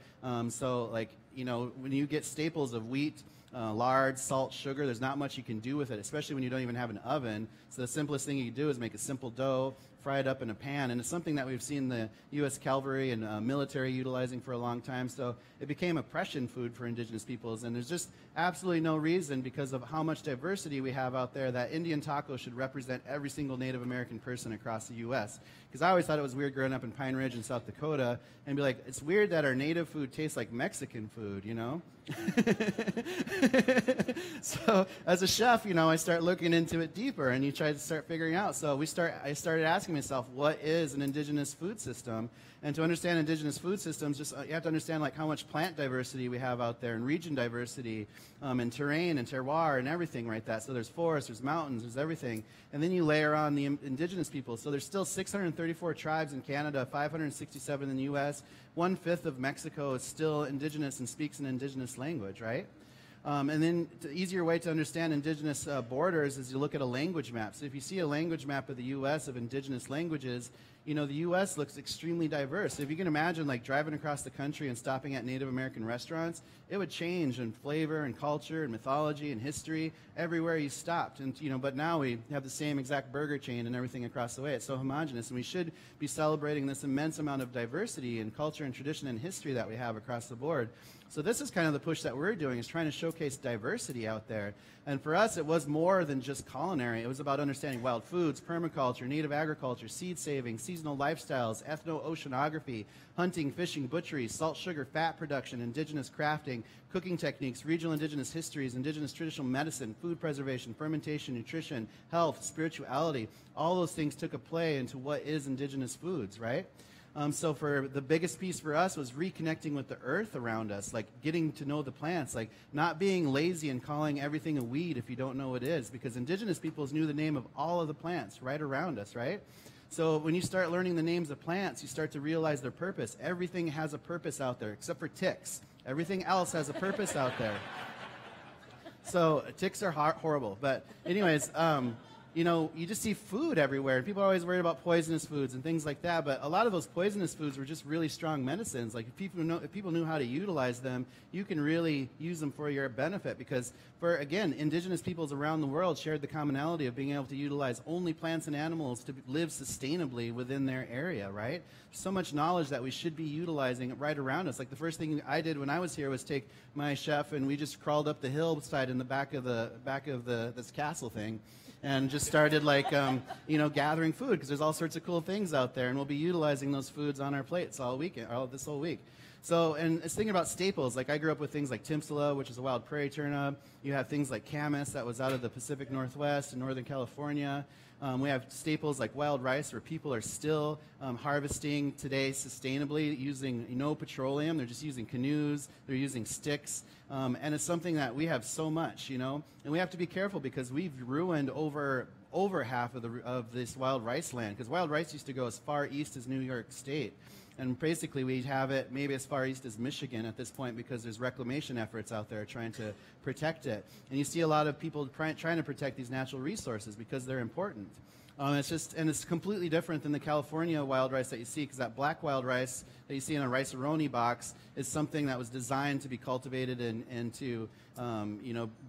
So like when you get staples of wheat, lard, salt, sugar, there's not much you can do with it, especially when you don't even have an oven. So the simplest thing you can do is make a simple dough, fry it up in a pan, and it's something that we've seen the U.S. cavalry and military utilizing for a long time. So it became oppression food for indigenous peoples, and there's just absolutely no reason, because of how much diversity we have out there, that Indian taco should represent every single Native American person across the U.S. Because I always thought it was weird growing up in Pine Ridge in South Dakota and be like, it's weird that our native food tastes like Mexican food, you know? So as a chef, I start looking into it deeper, and you try to start figuring out. So I started asking myself, what is an indigenous food system? And to understand indigenous food systems, you have to understand how much plant diversity we have out there, and region diversity, and terrain and terroir and everything like that. So there's forests, there's mountains, there's everything. And then you layer on the indigenous people. So there's still 634 tribes in Canada, 567 in the U.S. 1/5 of Mexico is still indigenous and speaks an indigenous language, right? And then the easier way to understand indigenous borders is you look at a language map. So if you see a language map of the U.S. of indigenous languages, the U.S. looks extremely diverse. So if you can imagine driving across the country and stopping at Native American restaurants, it would change in flavor and culture and mythology and history everywhere you stopped. And but now we have the same exact burger chain and everything across the way. It's so homogenous, and we should be celebrating this immense amount of diversity in culture and tradition and history that we have across the board. So this is kind of the push that we're doing, is trying to showcase diversity out there. And for us, it was more than just culinary. It was about understanding wild foods, permaculture, native agriculture, seed saving, seasonal lifestyles, ethno-oceanography, hunting, fishing, butchery, salt, sugar, fat production, indigenous crafting, cooking techniques, regional indigenous histories, indigenous traditional medicine, food preservation, fermentation, nutrition, health, spirituality. All those things took a play into what is indigenous foods, right? So for the biggest piece for us was reconnecting with the earth around us, getting to know the plants, not being lazy and calling everything a weed if you don't know what it is, because indigenous peoples knew the name of all of the plants right around us, right? So when you start learning the names of plants, you start to realize their purpose. Everything has a purpose out there, except for ticks. Everything else has a purpose out there. So ticks are horrible. But anyways, you just see food everywhere, and people are always worried about poisonous foods and things like that, but a lot of those poisonous foods were just really strong medicines. If people knew how to utilize them, you can really use them for your benefit, because again, indigenous peoples around the world shared the commonality of being able to utilize only plants and animals to live sustainably within their area, right? There's so much knowledge that we should be utilizing right around us. The first thing I did when I was here was take my chef, and we just crawled up the hillside in the back of this castle thing, and just started gathering food, because there's all sorts of cool things out there, and we'll be utilizing those foods on our plates this whole week. So, and it's thinking about staples. I grew up with things like timsala, which is a wild prairie turnip. You have things like camas, that was out of the Pacific Northwest and Northern California. We have staples like wild rice, where people are still harvesting today sustainably using no petroleum. They're just using canoes. They're using sticks. And it's something that we have so much, and we have to be careful, because we've ruined over half of this wild rice land, because wild rice used to go as far east as New York State. And basically we have it maybe as far east as Michigan at this point, because there's reclamation efforts out there trying to protect it. And you see a lot of people trying to protect these natural resources because they're important. It's completely different than the California wild rice that you see, because that black wild rice that you see in a rice-a-roni box is something that was designed to be cultivated into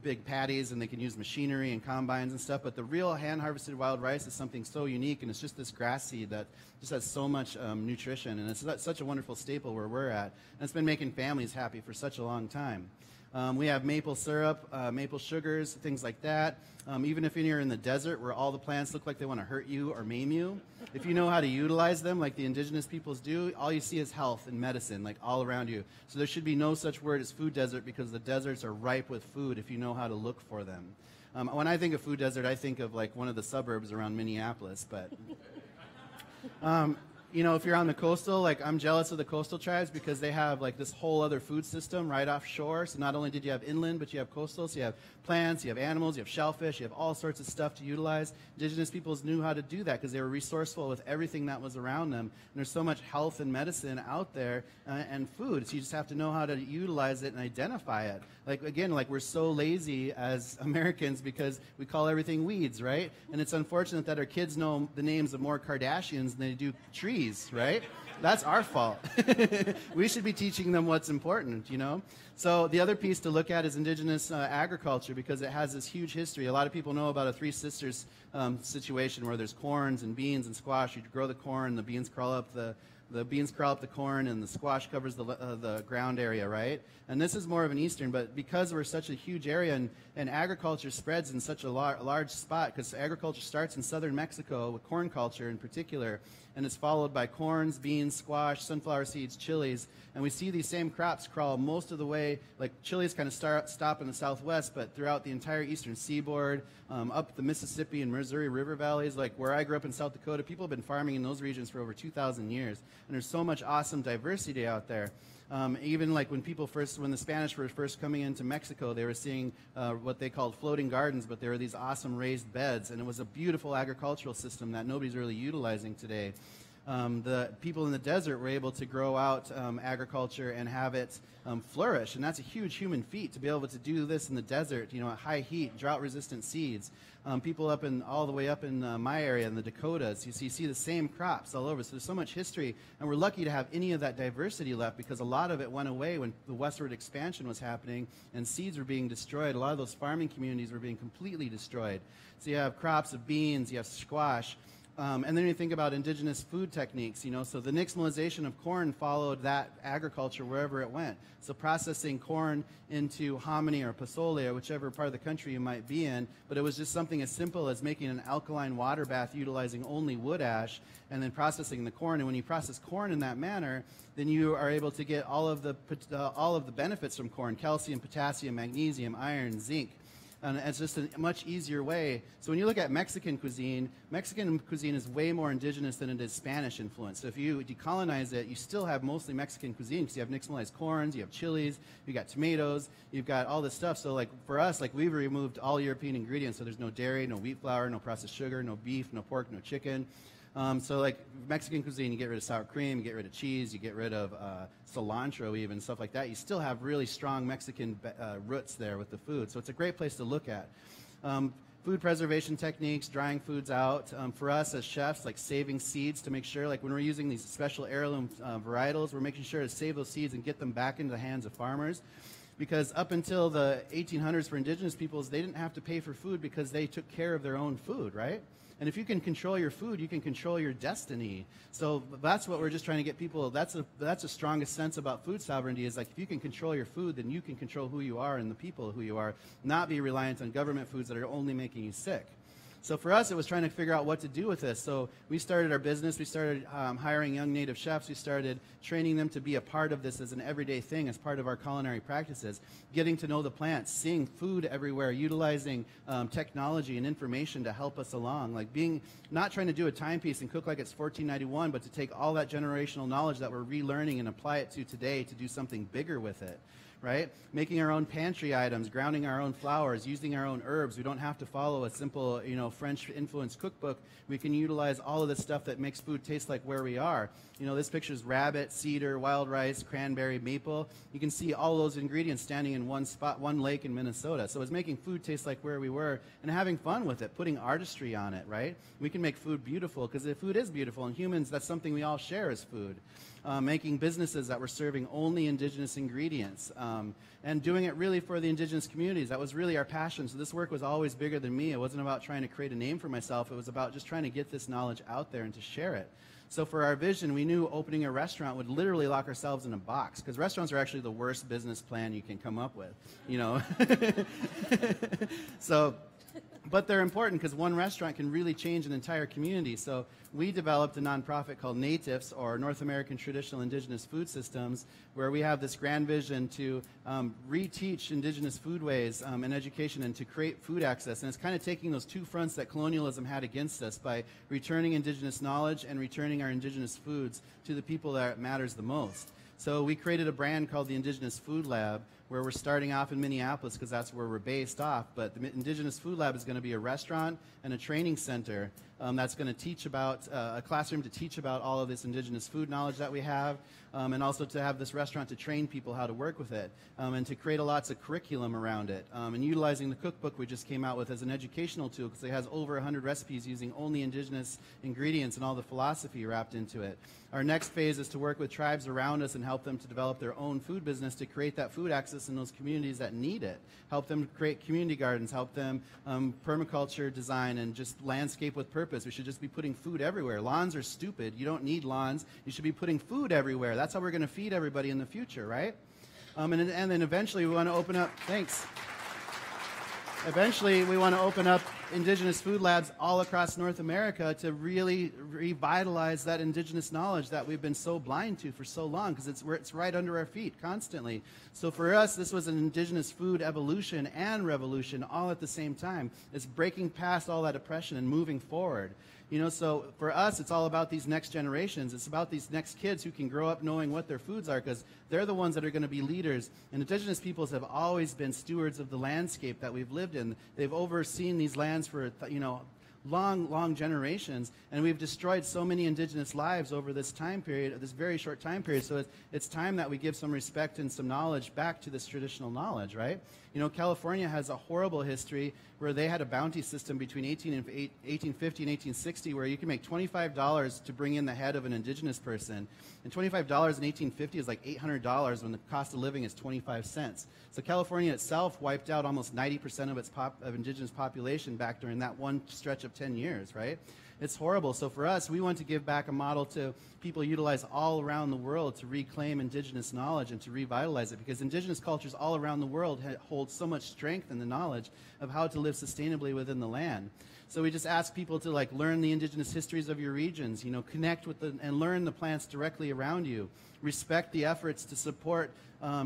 big patties, and they can use machinery and combines and stuff. But the real hand-harvested wild rice is something so unique, and it's just this grass seed that just has so much nutrition, and it's such a wonderful staple where we're at. And it's been making families happy for such a long time. We have maple syrup, maple sugars, things like that. Even if you're in the desert where all the plants look like they want to hurt you or maim you, if you know how to utilize them like the indigenous peoples do, all you see is health and medicine, all around you. So there should be no such word as food desert, because the deserts are ripe with food if you know how to look for them. When I think of food desert, I think of one of the suburbs around Minneapolis, but... if you're on the coastal, I'm jealous of the coastal tribes, because they have this whole other food system right offshore. So not only did you have inland, but you have coastal. So you have plants, you have animals, you have shellfish, you have all sorts of stuff to utilize. Indigenous peoples knew how to do that, because they were resourceful with everything that was around them. And there's so much health and medicine out there and food. So you just have to know how to utilize it and identify it. We're so lazy as Americans, because we call everything weeds, right? And it's unfortunate that our kids know the names of more Kardashians than they do trees. cheese, right? That's our fault. We should be teaching them what's important, you know? So the other piece to look at is indigenous agriculture, because it has this huge history. A lot of people know about a Three Sisters situation where there's corns and beans and squash. You grow the corn, the beans crawl up the corn, and the squash covers the ground area, right? And this is more of an eastern, but because we're such a huge area and agriculture spreads in such a large spot, because agriculture starts in southern Mexico with corn culture in particular, and it's followed by corns, beans, squash, sunflower seeds, chilies, and we see these same crops crawl most of the way, like chilies kind of stop in the southwest, but throughout the entire eastern seaboard, up the Mississippi and Missouri River valleys, like where I grew up in South Dakota, people have been farming in those regions for over 2,000 years, and there's so much awesome diversity out there. Even like when the Spanish were first coming into Mexico, they were seeing what they called floating gardens, but they were these awesome raised beds, and it was a beautiful agricultural system that nobody's really utilizing today. The people in the desert were able to grow out agriculture and have it flourish, and that's a huge human feat to be able to do this in the desert, you know, at high heat, drought-resistant seeds. People all the way up in my area in the Dakotas, you see the same crops all over. So there's so much history, and we're lucky to have any of that diversity left, because a lot of it went away when the westward expansion was happening and seeds were being destroyed. A lot of those farming communities were being completely destroyed. So you have crops of beans, you have squash. And then you think about indigenous food techniques, you know, so the nixtamalization of corn followed that agriculture wherever it went. So processing corn into hominy or pozole or whichever part of the country you might be in, but it was just something as simple as making an alkaline water bath utilizing only wood ash and then processing the corn. And when you process corn in that manner, then you are able to get all of the benefits from corn: calcium, potassium, magnesium, iron, zinc. And it's just a much easier way. So when you look at Mexican cuisine is way more indigenous than it is Spanish influence. So if you decolonize it, you still have mostly Mexican cuisine, because you have nixtamalized corns, you have chilies, you got tomatoes, you've got all this stuff. So like for us, like we've removed all European ingredients. So there's no dairy, no wheat flour, no processed sugar, no beef, no pork, no chicken. So like Mexican cuisine, you get rid of sour cream, you get rid of cheese, you get rid of cilantro even, stuff like that. You still have really strong Mexican roots there with the food. So it's a great place to look at. Food preservation techniques, drying foods out. For us as chefs, like saving seeds to make sure, like when we're using these special heirloom varietals, we're making sure to save those seeds and get them back into the hands of farmers. Because up until the 1800s for indigenous peoples, they didn't have to pay for food because they took care of their own food, right? And if you can control your food, you can control your destiny. So that's what we're just trying to get people. That's the strongest sense about food sovereignty, is like if you can control your food, then you can control who you are and the people who you are, not be reliant on government foods that are only making you sick. So for us, it was trying to figure out what to do with this. So we started our business. We started hiring young native chefs. We started training them to be a part of this as an everyday thing, as part of our culinary practices, getting to know the plants, seeing food everywhere, utilizing technology and information to help us along, like not trying to do a timepiece and cook like it's 1491, but to take all that generational knowledge that we're relearning and apply it to today to do something bigger with it. Right? Making our own pantry items, grounding our own flours, using our own herbs. We don't have to follow a simple, you know, French-influenced cookbook. We can utilize all of the stuff that makes food taste like where we are. You know, this picture is rabbit, cedar, wild rice, cranberry, maple. You can see all those ingredients standing in one spot, one lake in Minnesota. So it's making food taste like where we were and having fun with it, putting artistry on it, right? We can make food beautiful, because the food is beautiful, and humans, that's something we all share as food. Making businesses that were serving only indigenous ingredients, and doing it really for the indigenous communities. That was really our passion. So this work was always bigger than me. It wasn't about trying to create a name for myself. It was about just trying to get this knowledge out there and to share it. So for our vision, we knew opening a restaurant would literally lock ourselves in a box, because restaurants are actually the worst business plan you can come up with, you know. But they're important, because one restaurant can really change an entire community. So we developed a nonprofit called NATIFS, or North American Traditional Indigenous Food Systems, where we have this grand vision to reteach indigenous foodways and education, and to create food access. And it's kind of taking those two fronts that colonialism had against us by returning indigenous knowledge and returning our indigenous foods to the people that it matters the most. So we created a brand called the Indigenous Food Lab, where we're starting off in Minneapolis because that's where we're based off. But the Indigenous Food Lab is going to be a restaurant and a training center that's going to teach about, a classroom to teach about all of this indigenous food knowledge that we have, and also to have this restaurant to train people how to work with it, and to create lots of curriculum around it, and utilizing the cookbook we just came out with as an educational tool because it has over 100 recipes using only indigenous ingredients and all the philosophy wrapped into it. Our next phase is to work with tribes around us and help them to develop their own food business to create that food access in those communities that need it. Help them create community gardens, help them permaculture design and just landscape with purpose. We should just be putting food everywhere. Lawns are stupid. You don't need lawns. You should be putting food everywhere. That's how we're going to feed everybody in the future, right? And then eventually we want to open up, thanks. Eventually, we want to open up indigenous food labs all across North America to really revitalize that indigenous knowledge that we've been so blind to for so long because it's right under our feet constantly. So for us, this was an indigenous food evolution and revolution all at the same time. It's breaking past all that oppression and moving forward. You know, so for us, it's all about these next generations. It's about these next kids who can grow up knowing what their foods are because they're the ones that are going to be leaders. And indigenous peoples have always been stewards of the landscape that we've lived in. They've overseen these lands for, you know, long generations, and we've destroyed so many indigenous lives over this time period, this very short time period. So it's time that we give some respect and some knowledge back to this traditional knowledge, right? You know, California has a horrible history where they had a bounty system between 1850 and 1860 where you can make $25 to bring in the head of an indigenous person. And $25 in 1850 is like $800 when the cost of living is 25 cents. So California itself wiped out almost 90% of its indigenous population back during that one stretch of 10 years, right? It's horrible. So for us, we want to give back a model to people utilize all around the world to reclaim indigenous knowledge and to revitalize it because indigenous cultures all around the world hold so much strength in the knowledge of how to live sustainably within the land. So we just ask people to like learn the indigenous histories of your regions, you know, connect with and learn the plants directly around you, respect the efforts to support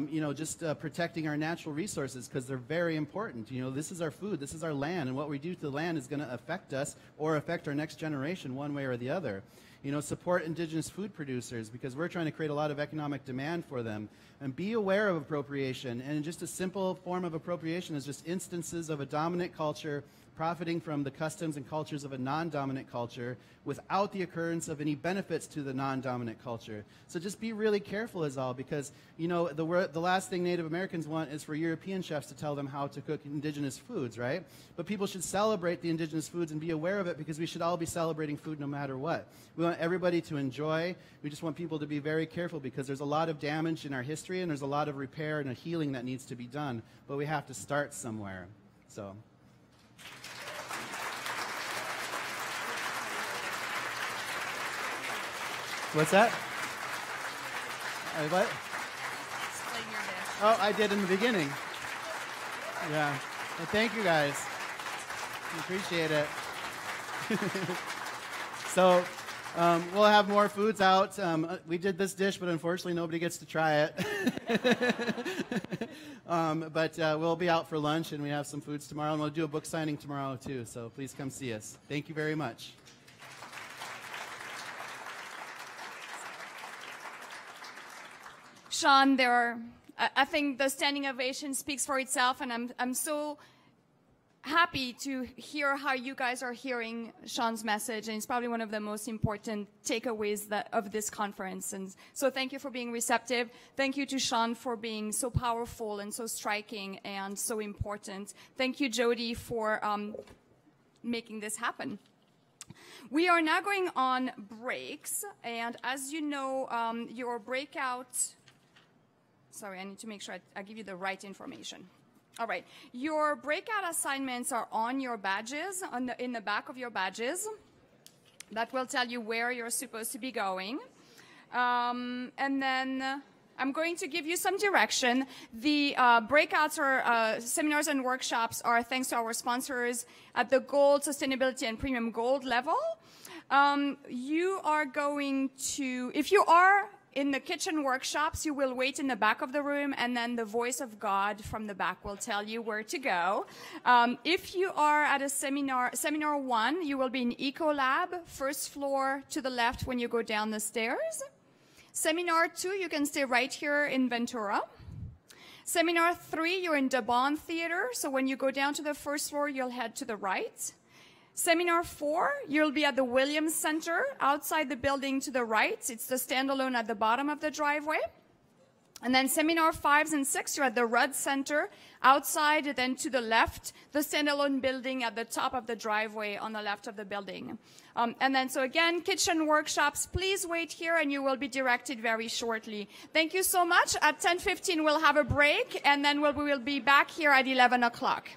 you know, just protecting our natural resources because they're very important. You know, this is our food, this is our land, and what we do to the land is going to affect us or affect our next generation one way or the other. You know, support indigenous food producers because we're trying to create a lot of economic demand for them. And be aware of appropriation. And just a simple form of appropriation is just instances of a dominant culture profiting from the customs and cultures of a non-dominant culture without the occurrence of any benefits to the non-dominant culture. So just be really careful is all because, you know, the last thing Native Americans want is for European chefs to tell them how to cook indigenous foods, right? But people should celebrate the indigenous foods and be aware of it because we should all be celebrating food no matter what. We want everybody to enjoy. We just want people to be very careful because there's a lot of damage in our history and there's a lot of repair and a healing that needs to be done. But we have to start somewhere. So. What's that? What? Explain your dish. Oh, I did in the beginning. Yeah. Well, thank you guys. Appreciate it. So we'll have more foods out. We did this dish, but unfortunately nobody gets to try it. But we'll be out for lunch, and we have some foods tomorrow, and we'll do a book signing tomorrow too. So please come see us. Thank you very much. Sean, I think the standing ovation speaks for itself, and I'm so happy to hear how you guys are hearing Sean's message, and it's probably one of the most important takeaways of this conference. And so thank you for being receptive. Thank you to Sean for being so powerful and so striking and so important. Thank you, Jody, for making this happen. We are now going on breaks, and as you know, your breakout... Sorry, I need to make sure I give you the right information. All right. Your breakout assignments are on your badges, in the back of your badges. That will tell you where you're supposed to be going. And then I'm going to give you some direction. The breakouts or seminars and workshops are thanks to our sponsors at the Gold, Sustainability, and Premium Gold level. You are going to, if you are in the kitchen workshops, you will wait in the back of the room, and then the voice of God from the back will tell you where to go. If you are at a seminar 1, you will be in Eco Lab, first floor to the left when you go down the stairs. Seminar 2, you can stay right here in Ventura. Seminar 3, you're in Debon Theater. So when you go down to the first floor, you'll head to the right. Seminar 4, you'll be at the Williams Center outside the building to the right. It's the standalone at the bottom of the driveway. And then seminar 5 and 6, you're at the Rudd Center outside, and then to the left, the standalone building at the top of the driveway on the left of the building. And then, so again, kitchen workshops, please wait here and you will be directed very shortly. Thank you so much. At 10:15, we'll have a break, and then we will be back here at 11 o'clock.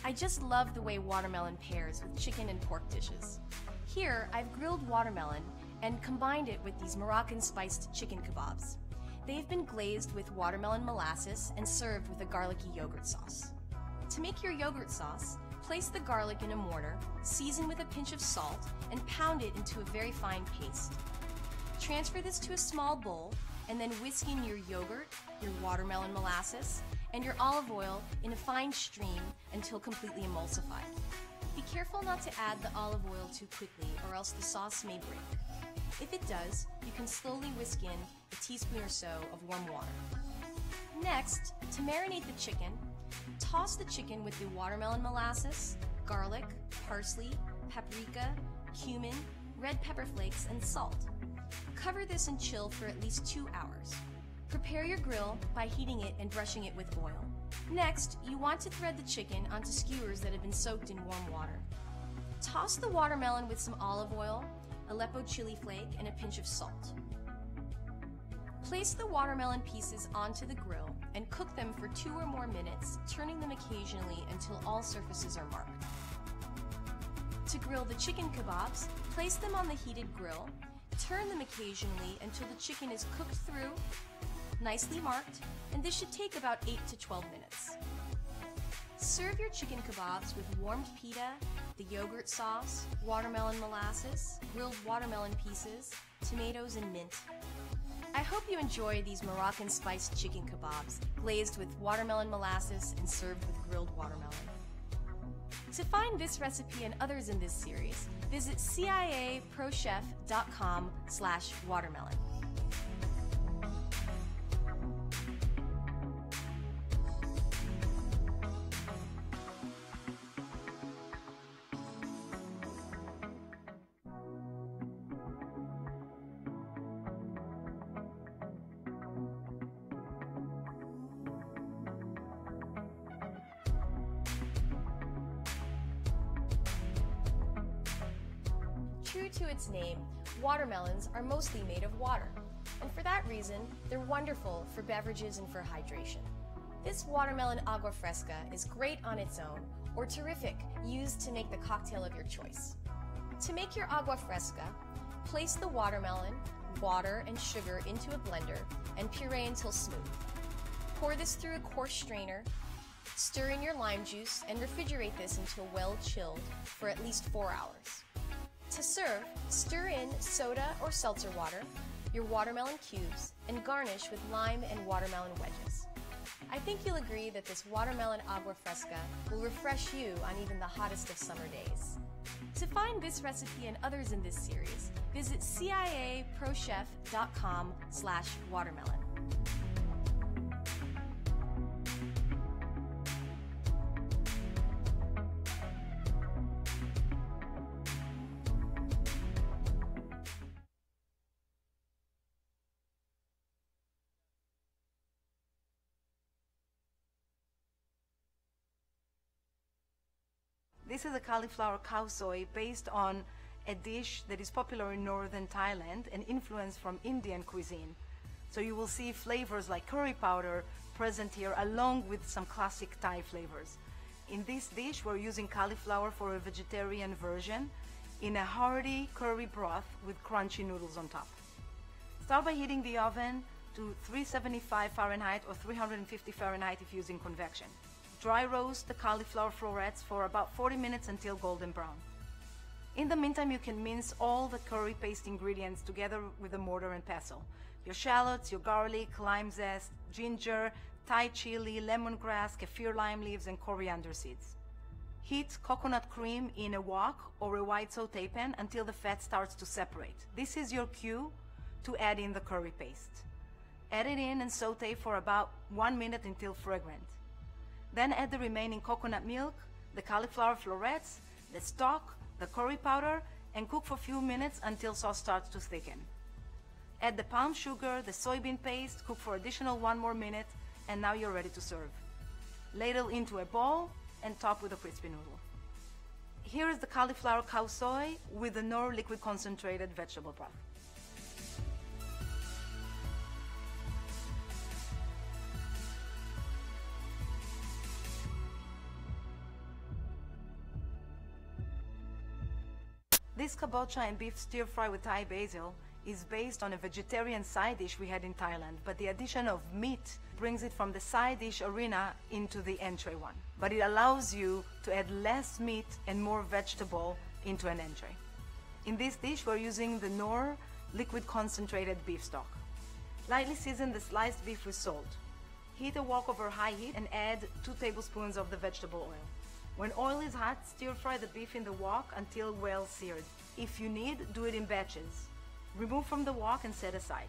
I just love the way watermelon pairs with chicken and pork dishes. Here, I've grilled watermelon and combined it with these Moroccan spiced chicken kebabs. They've been glazed with watermelon molasses and served with a garlicky yogurt sauce. To make your yogurt sauce, place the garlic in a mortar, season with a pinch of salt, and pound it into a very fine paste. Transfer this to a small bowl, and then whisk in your yogurt, your watermelon molasses, and your olive oil in a fine stream until completely emulsified. Be careful not to add the olive oil too quickly, or else the sauce may break. If it does, you can slowly whisk in a teaspoon or so of warm water. Next, to marinate the chicken, toss the chicken with the watermelon molasses, garlic, parsley, paprika, cumin, red pepper flakes, and salt. Cover this and chill for at least 2 hours. Prepare your grill by heating it and brushing it with oil. Next, you want to thread the chicken onto skewers that have been soaked in warm water. Toss the watermelon with some olive oil, Aleppo chili flake, and a pinch of salt. Place the watermelon pieces onto the grill and cook them for 2 or more minutes, turning them occasionally until all surfaces are marked. To grill the chicken kebabs, place them on the heated grill, turn them occasionally until the chicken is cooked through, nicely marked, and this should take about 8 to 12 minutes. Serve your chicken kebabs with warmed pita, the yogurt sauce, watermelon molasses, grilled watermelon pieces, tomatoes, and mint. I hope you enjoy these Moroccan spiced chicken kebabs, glazed with watermelon molasses and served with grilled watermelon. To find this recipe and others in this series, visit ciaprochef.com/watermelon. True to its name, watermelons are mostly made of water, and for that reason, they're wonderful for beverages and for hydration. This watermelon agua fresca is great on its own, or terrific used to make the cocktail of your choice. To make your agua fresca, place the watermelon, water, and sugar into a blender and puree until smooth. Pour this through a coarse strainer, stir in your lime juice, and refrigerate this until well chilled for at least 4 hours. To serve, stir in soda or seltzer water, your watermelon cubes, and garnish with lime and watermelon wedges. I think you'll agree that this watermelon agua fresca will refresh you on even the hottest of summer days. To find this recipe and others in this series, visit ciaprochef.com/watermelon. This is a cauliflower khao soi based on a dish that is popular in northern Thailand and influenced from Indian cuisine. So you will see flavors like curry powder present here along with some classic Thai flavors. In this dish, we're using cauliflower for a vegetarian version in a hearty curry broth with crunchy noodles on top. Start by heating the oven to 375 Fahrenheit or 350 Fahrenheit if using convection. Dry roast the cauliflower florets for about 40 minutes until golden brown. In the meantime, you can mince all the curry paste ingredients together with a mortar and pestle. Your shallots, your garlic, lime zest, ginger, Thai chili, lemongrass, kaffir lime leaves, and coriander seeds. Heat coconut cream in a wok or a wide saute pan until the fat starts to separate. This is your cue to add in the curry paste. Add it in and saute for about 1 minute until fragrant. Then add the remaining coconut milk, the cauliflower florets, the stock, the curry powder, and cook for a few minutes until sauce starts to thicken. Add the palm sugar, the soybean paste, cook for additional 1 more minute, and now you're ready to serve. Ladle into a bowl and top with a crispy noodle. Here is the cauliflower khao soi with the Knorr liquid concentrated vegetable broth. This kabocha and beef stir fry with Thai basil is based on a vegetarian side dish we had in Thailand, but the addition of meat brings it from the side dish arena into the entree one. But it allows you to add less meat and more vegetable into an entree. In this dish, we're using the Knorr liquid concentrated beef stock. Lightly season the sliced beef with salt. Heat a wok over high heat and add 2 tablespoons of the vegetable oil. When oil is hot, stir fry the beef in the wok until well seared. If you need, do it in batches. Remove from the wok and set aside.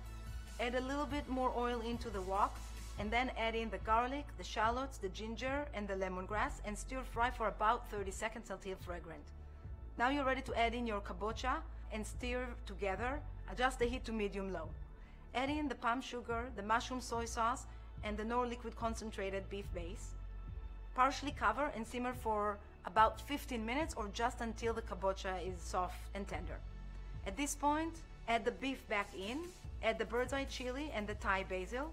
Add a little bit more oil into the wok and then add in the garlic, the shallots, the ginger, and the lemongrass and stir fry for about 30 seconds until fragrant. Now you're ready to add in your kabocha and stir together. Adjust the heat to medium-low. Add in the palm sugar, the mushroom soy sauce, and the Knorr liquid concentrated beef base. Partially cover and simmer for about 15 minutes or just until the kabocha is soft and tender. At this point, add the beef back in, add the bird's eye chili and the Thai basil,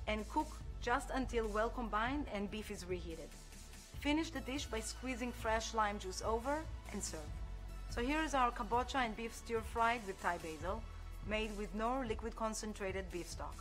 and cook just until well combined and beef is reheated. Finish the dish by squeezing fresh lime juice over and serve. So here is our kabocha and beef stir fried with Thai basil, made with Knorr liquid concentrated beef stock.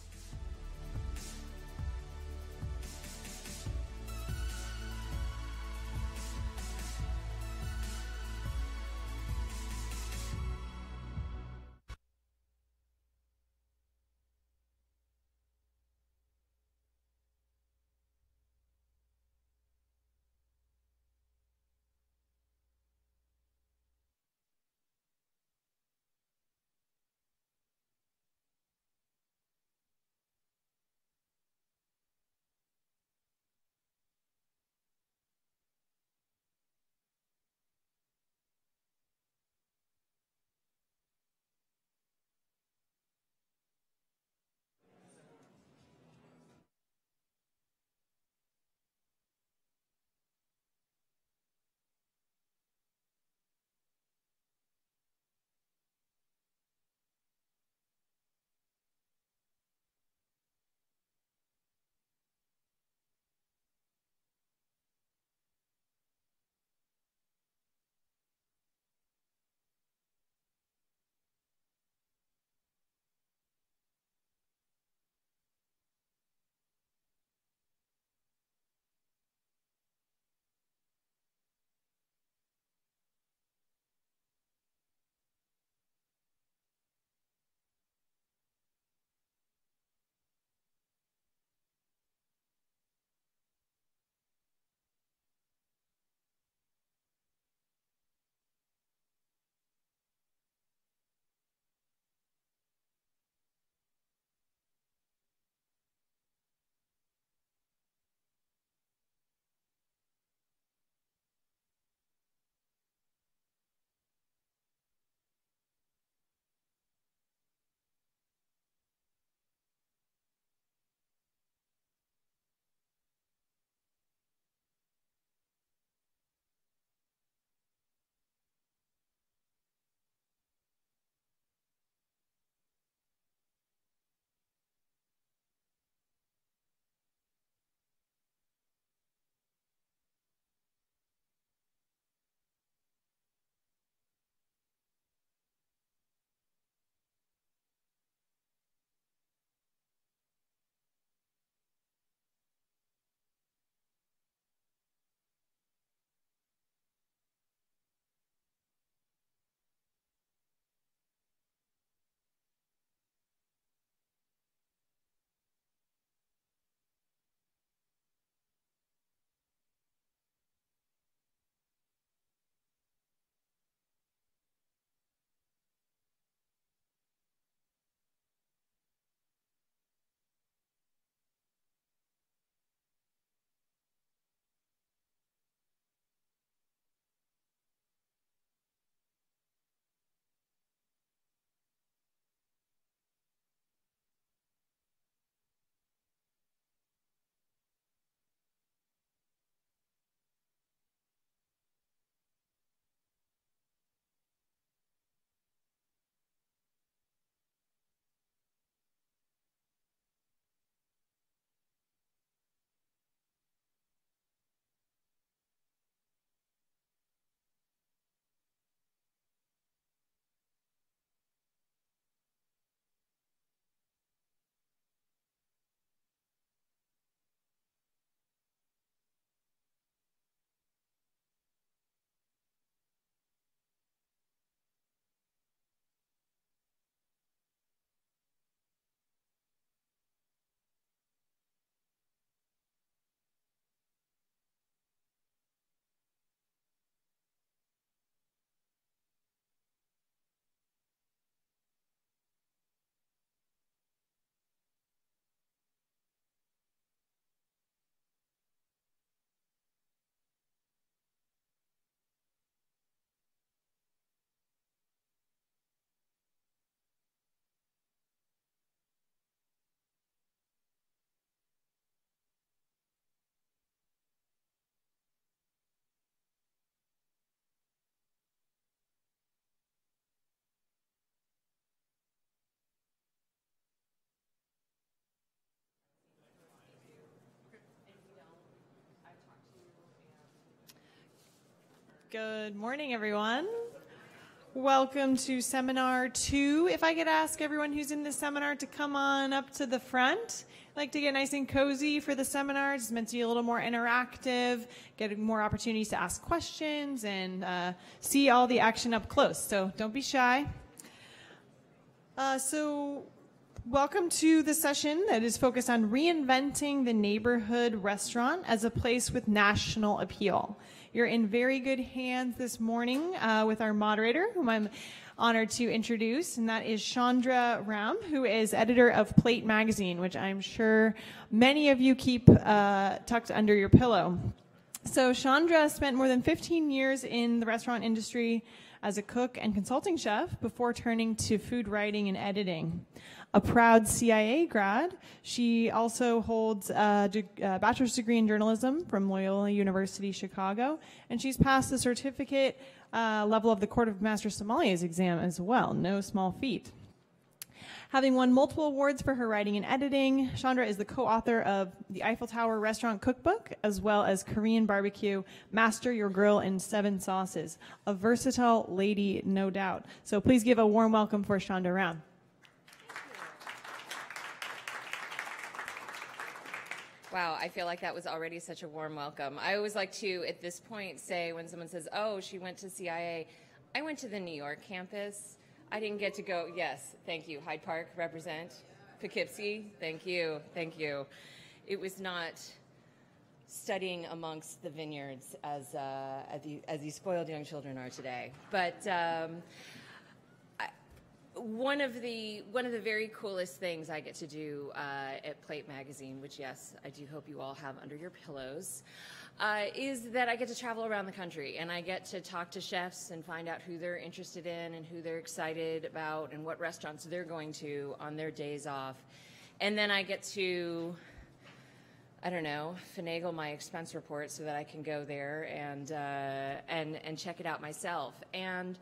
Good morning, everyone. Welcome to Seminar 2. If I could ask everyone who's in this seminar to come on up to the front. I'd like to get nice and cozy for the seminar. It's meant to be a little more interactive, get more opportunities to ask questions, and see all the action up close. So don't be shy. Welcome to the session that is focused on reinventing the neighborhood restaurant as a place with national appeal. You're in very good hands this morning with our moderator, whom I'm honored to introduce, and that is Chandra Ram, who is editor of Plate Magazine, which I'm sure many of you keep tucked under your pillow. So Chandra spent more than 15 years in the restaurant industry as a cook and consulting chef before turning to food writing and editing. A proud CIA grad, she also holds a bachelor's degree in journalism from Loyola University, Chicago, and she's passed the certificate level of the Court of Master Sommeliers exam as well. No small feat. Having won multiple awards for her writing and editing, Chandra is the co-author of the Eiffel Tower Restaurant Cookbook, as well as Korean Barbecue, Master Your Grill in 7 Sauces. A versatile lady, no doubt. So please give a warm welcome for Chandra Ram. Wow, I feel like that was already such a warm welcome. I always like to, at this point, say when someone says, oh, she went to CIA, I went to the New York campus. I didn't get to go, yes, thank you. Hyde Park, represent. Poughkeepsie, thank you, thank you. It was not studying amongst the vineyards as these spoiled young children are today. But one of the very coolest things I get to do at Plate Magazine, which yes, I do hope you all have under your pillows, is that I get to travel around the country and I get to talk to chefs and find out who they're interested in and who they're excited about and what restaurants they're going to on their days off. And then I get to, I don't know, finagle my expense report so that I can go there and check it out myself. And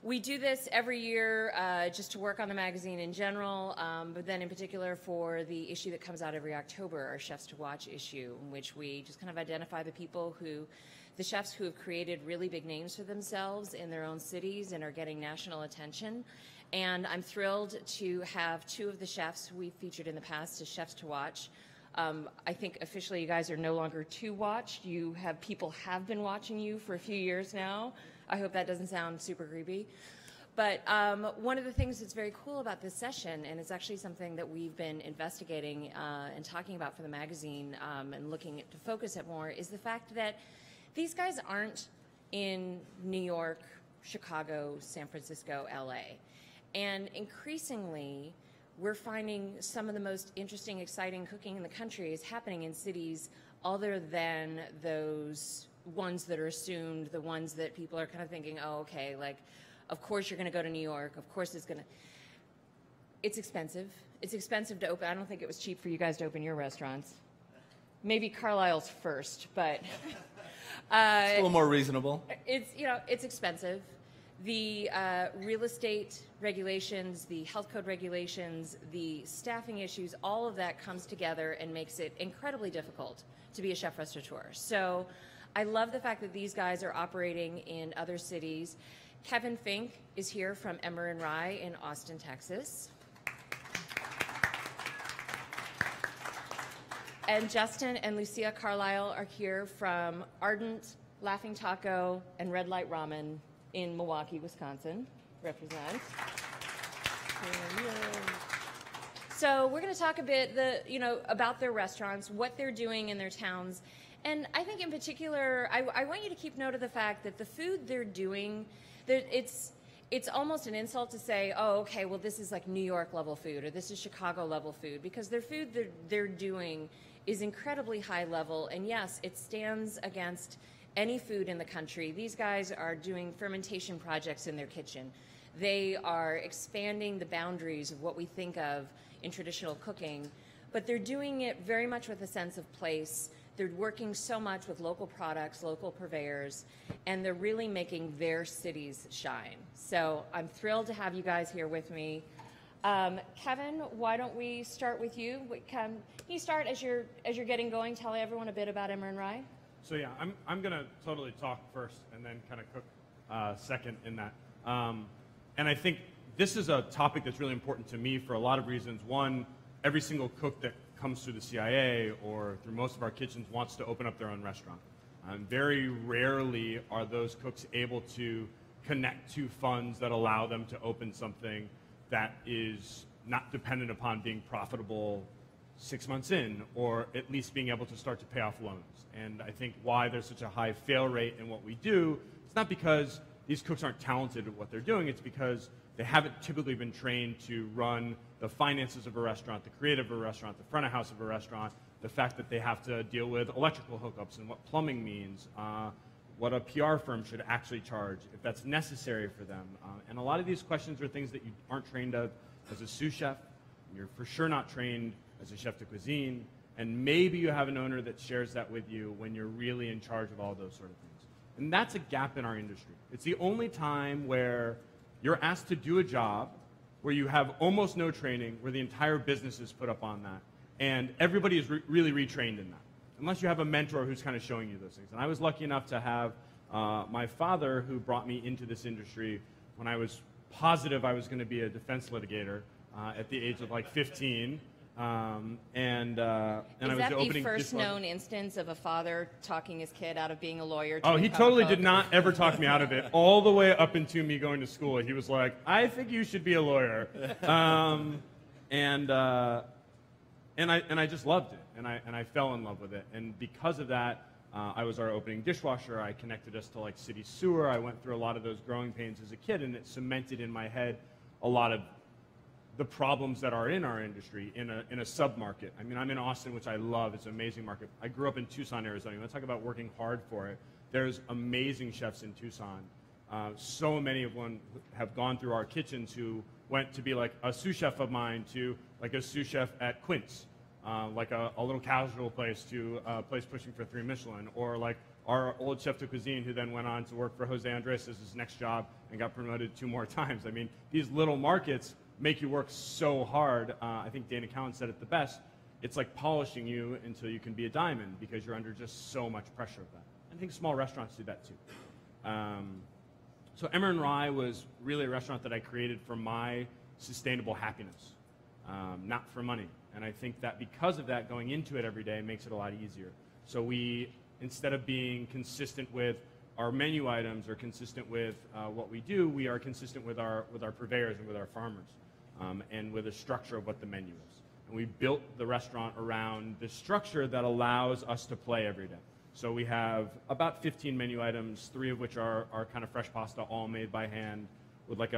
we do this every year just to work on the magazine in general, but then in particular for the issue that comes out every October, our Chefs to Watch issue, in which we just kind of identify the chefs who have created really big names for themselves in their own cities and are getting national attention. And I'm thrilled to have 2 of the chefs we've featured in the past as Chefs to Watch. I think officially you guys are no longer to watch. People have been watching you for a few years now. I hope that doesn't sound super creepy. But one of the things that's very cool about this session, and it's actually something that we've been investigating and talking about for the magazine and looking to focus it more, is the fact that these guys aren't in New York, Chicago, San Francisco, LA. And increasingly, we're finding some of the most interesting, exciting cooking in the country is happening in cities other than those ones that are assumed, the ones that people are kind of thinking, oh, okay, like, of course you're going to go to New York. Of course it's expensive. It's expensive to open. I don't think it was cheap for you guys to open your restaurants. Maybe Carlisle's first, but it's a little more reasonable. It's expensive. The real estate regulations, the health code regulations, the staffing issues, all of that comes together and makes it incredibly difficult to be a chef restaurateur. So I love the fact that these guys are operating in other cities. Kevin Fink is here from Emmer and Rye in Austin, Texas. And Justin and Lucia Carlisle are here from Ardent, Laughing Taco, and Red Light Ramen in Milwaukee, Wisconsin. Represent. So we're going to talk a bit about their restaurants, what they're doing in their towns. And I think in particular, I want you to keep note of the fact that the food they're doing, it's almost an insult to say, oh, okay, well, this is like New York level food or this is Chicago level food, because their food they're doing is incredibly high level. And yes, it stands against any food in the country. These guys are doing fermentation projects in their kitchen. They are expanding the boundaries of what we think of in traditional cooking, but they're doing it very much with a sense of place. They're working so much with local products, local purveyors, and they're really making their cities shine. So I'm thrilled to have you guys here with me. Kevin, why don't we start with you? Can you start as you're getting going? Tell everyone a bit about Emmer and Rye. So yeah, I'm gonna totally talk first and then kind of cook second in that. And I think this is a topic that's really important to me for a lot of reasons. One, every single cook that comes through the CIA or through most of our kitchens wants to open up their own restaurant. Very rarely are those cooks able to connect to funds that allow them to open something that is not dependent upon being profitable 6 months in, or at least being able to start to pay off loans. And I think why there's such a high fail rate in what we do, it's not because these cooks aren't talented at what they're doing, it's because they haven't typically been trained to run the finances of a restaurant, the creative of a restaurant, the front of house of a restaurant, the fact that they have to deal with electrical hookups and what plumbing means, what a PR firm should actually charge, if that's necessary for them. And a lot of these questions are things that you aren't trained of as a sous chef. You're for sure not trained as a chef de cuisine. And maybe you have an owner that shares that with you when you're really in charge of all those sort of things. And that's a gap in our industry. It's the only time where you're asked to do a job where you have almost no training, where the entire business is put up on that. And everybody is really retrained in that, unless you have a mentor who's kind of showing you those things. And I was lucky enough to have my father, who brought me into this industry when I was positive I was going to be a defense litigator at the age of like 15. Is I was that opening the first dishwasher. known instance of a father talking his kid out of being a lawyer? Oh, he totally did not ever talk me out of it. All the way up into me going to school, he was like, "I think you should be a lawyer," and I just loved it, and I fell in love with it, and because of that, I was our opening dishwasher. I connected us to like city sewer. I went through a lot of those growing pains as a kid, and it cemented in my head a lot of the problems that are in our industry in a sub-market. I mean, I'm in Austin, which I love. It's an amazing market. I grew up in Tucson, Arizona. You want to talk about working hard for it. There's amazing chefs in Tucson. So many of them have gone through our kitchens who went to be like a sous chef of mine to like a sous chef at Quince, like a little casual place to a place pushing for 3 Michelin, or like our old chef de cuisine who then went on to work for Jose Andres as his next job and got promoted 2 more times. I mean, these little markets make you work so hard. I think Dana Cowan said it the best. It's like polishing you until you can be a diamond because you're under just so much pressure of that. I think small restaurants do that too. So Emmer and Rye was really a restaurant that I created for my sustainable happiness, not for money. And I think that because of that, going into it every day makes it a lot easier. So we, instead of being consistent with our menu items or consistent with what we do, we are consistent with our purveyors and with our farmers. And with a structure of what the menu is. And we built the restaurant around this structure that allows us to play every day. So we have about 15 menu items, 3 of which are kind of fresh pasta, all made by hand, with like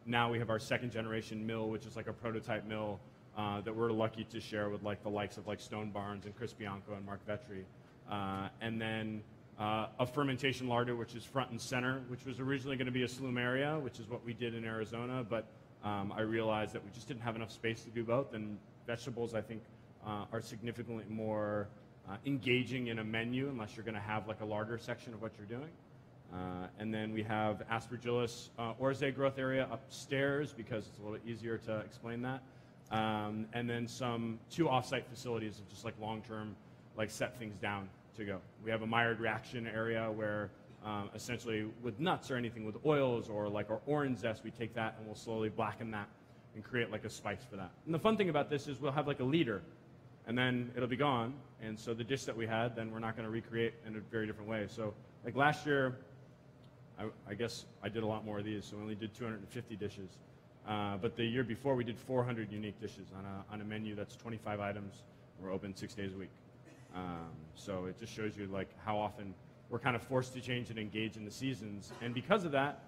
now we have our 2nd generation mill, which is like a prototype mill that we're lucky to share with like the likes of like Stone Barns and Chris Bianco and Mark Vetri. And then a fermentation larder, which is front and center, which was originally going to be a slumeria, which is what we did in Arizona, but I realized that we just didn't have enough space to do both, and vegetables, I think, are significantly more engaging in a menu unless you're going to have like a larger section of what you're doing. And then we have Aspergillus orzae growth area upstairs because it's a little bit easier to explain that. And then 2 off-site facilities of just like long-term, like set things down to go. We have a Maillard reaction area where essentially with nuts or anything with oils or like our orange zest, we take that and we'll slowly blacken that and create like a spice for that. And the fun thing about this is we'll have like a liter and then it'll be gone. And so the dish that we had, then we're not going to recreate in a very different way. So like last year, I guess I did a lot more of these, so we only did 250 dishes. But the year before, we did 400 unique dishes on a menu that's 25 items. We're open 6 days a week. So it just shows you like how often we're kind of forced to change and engage in the seasons. And because of that,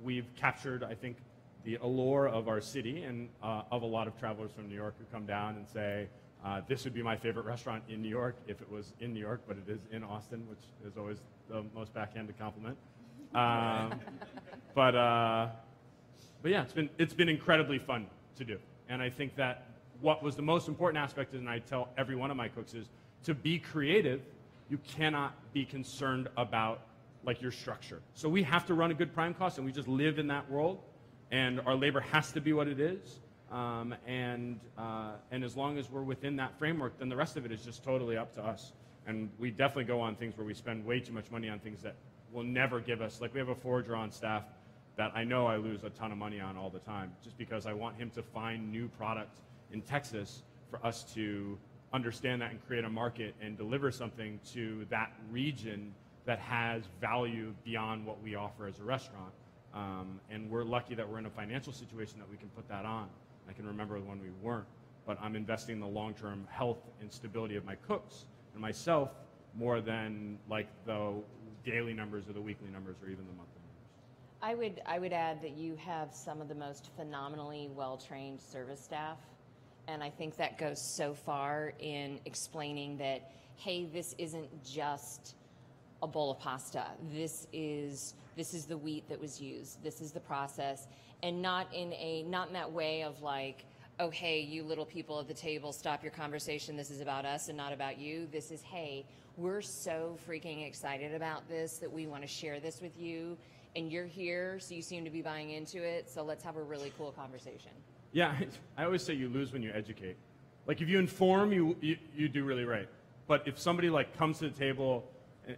we've captured, I think, the allure of our city and of a lot of travelers from New York who come down and say, this would be my favorite restaurant in New York if it was in New York, but it is in Austin, which is always the most backhanded compliment. But yeah, it's been incredibly fun to do. And I think that what was the most important aspect, and I tell every one of my cooks, is to be creative. You cannot be concerned about like your structure. So we have to run a good prime cost, and we just live in that world, and our labor has to be what it is. And as long as we're within that framework, then the rest of it is just totally up to us. And we definitely go on things where we spend way too much money on things that will never give us, like we have a forager on staff that I know I lose a ton of money on all the time, just because I want him to find new product in Texas for us to understand that and create a market and deliver something to that region that has value beyond what we offer as a restaurant. And we're lucky that we're in a financial situation that we can put that on. I can remember when we weren't, but I'm investing in the long-term health and stability of my cooks and myself more than like the daily numbers or the weekly numbers or even the monthly numbers. I would add that you have some of the most phenomenally well-trained service staff, and I think that goes so far in explaining that, hey, this isn't just a bowl of pasta. This is the wheat that was used. This is the process, and not in that way of like, oh, hey, you little people at the table, stop your conversation. This is about us and not about you. This is, hey, we're so freaking excited about this that we want to share this with you, and you're here, so you seem to be buying into it, so let's have a really cool conversation. Yeah, I always say you lose when you educate. Like if you inform, you do really right. But if somebody like comes to the table,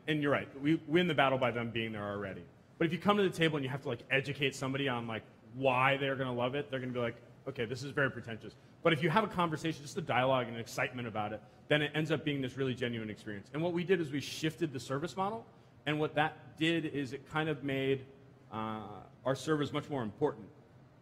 and you're right, we win the battle by them being there already. But if you come to the table and you have to like educate somebody on like why they're going to love it, they're going to be like, okay, this is very pretentious. But if you have a conversation, just a dialogue and an excitement about it, then it ends up being this really genuine experience. And what we did is we shifted the service model, and what that did is it kind of made our servers much more important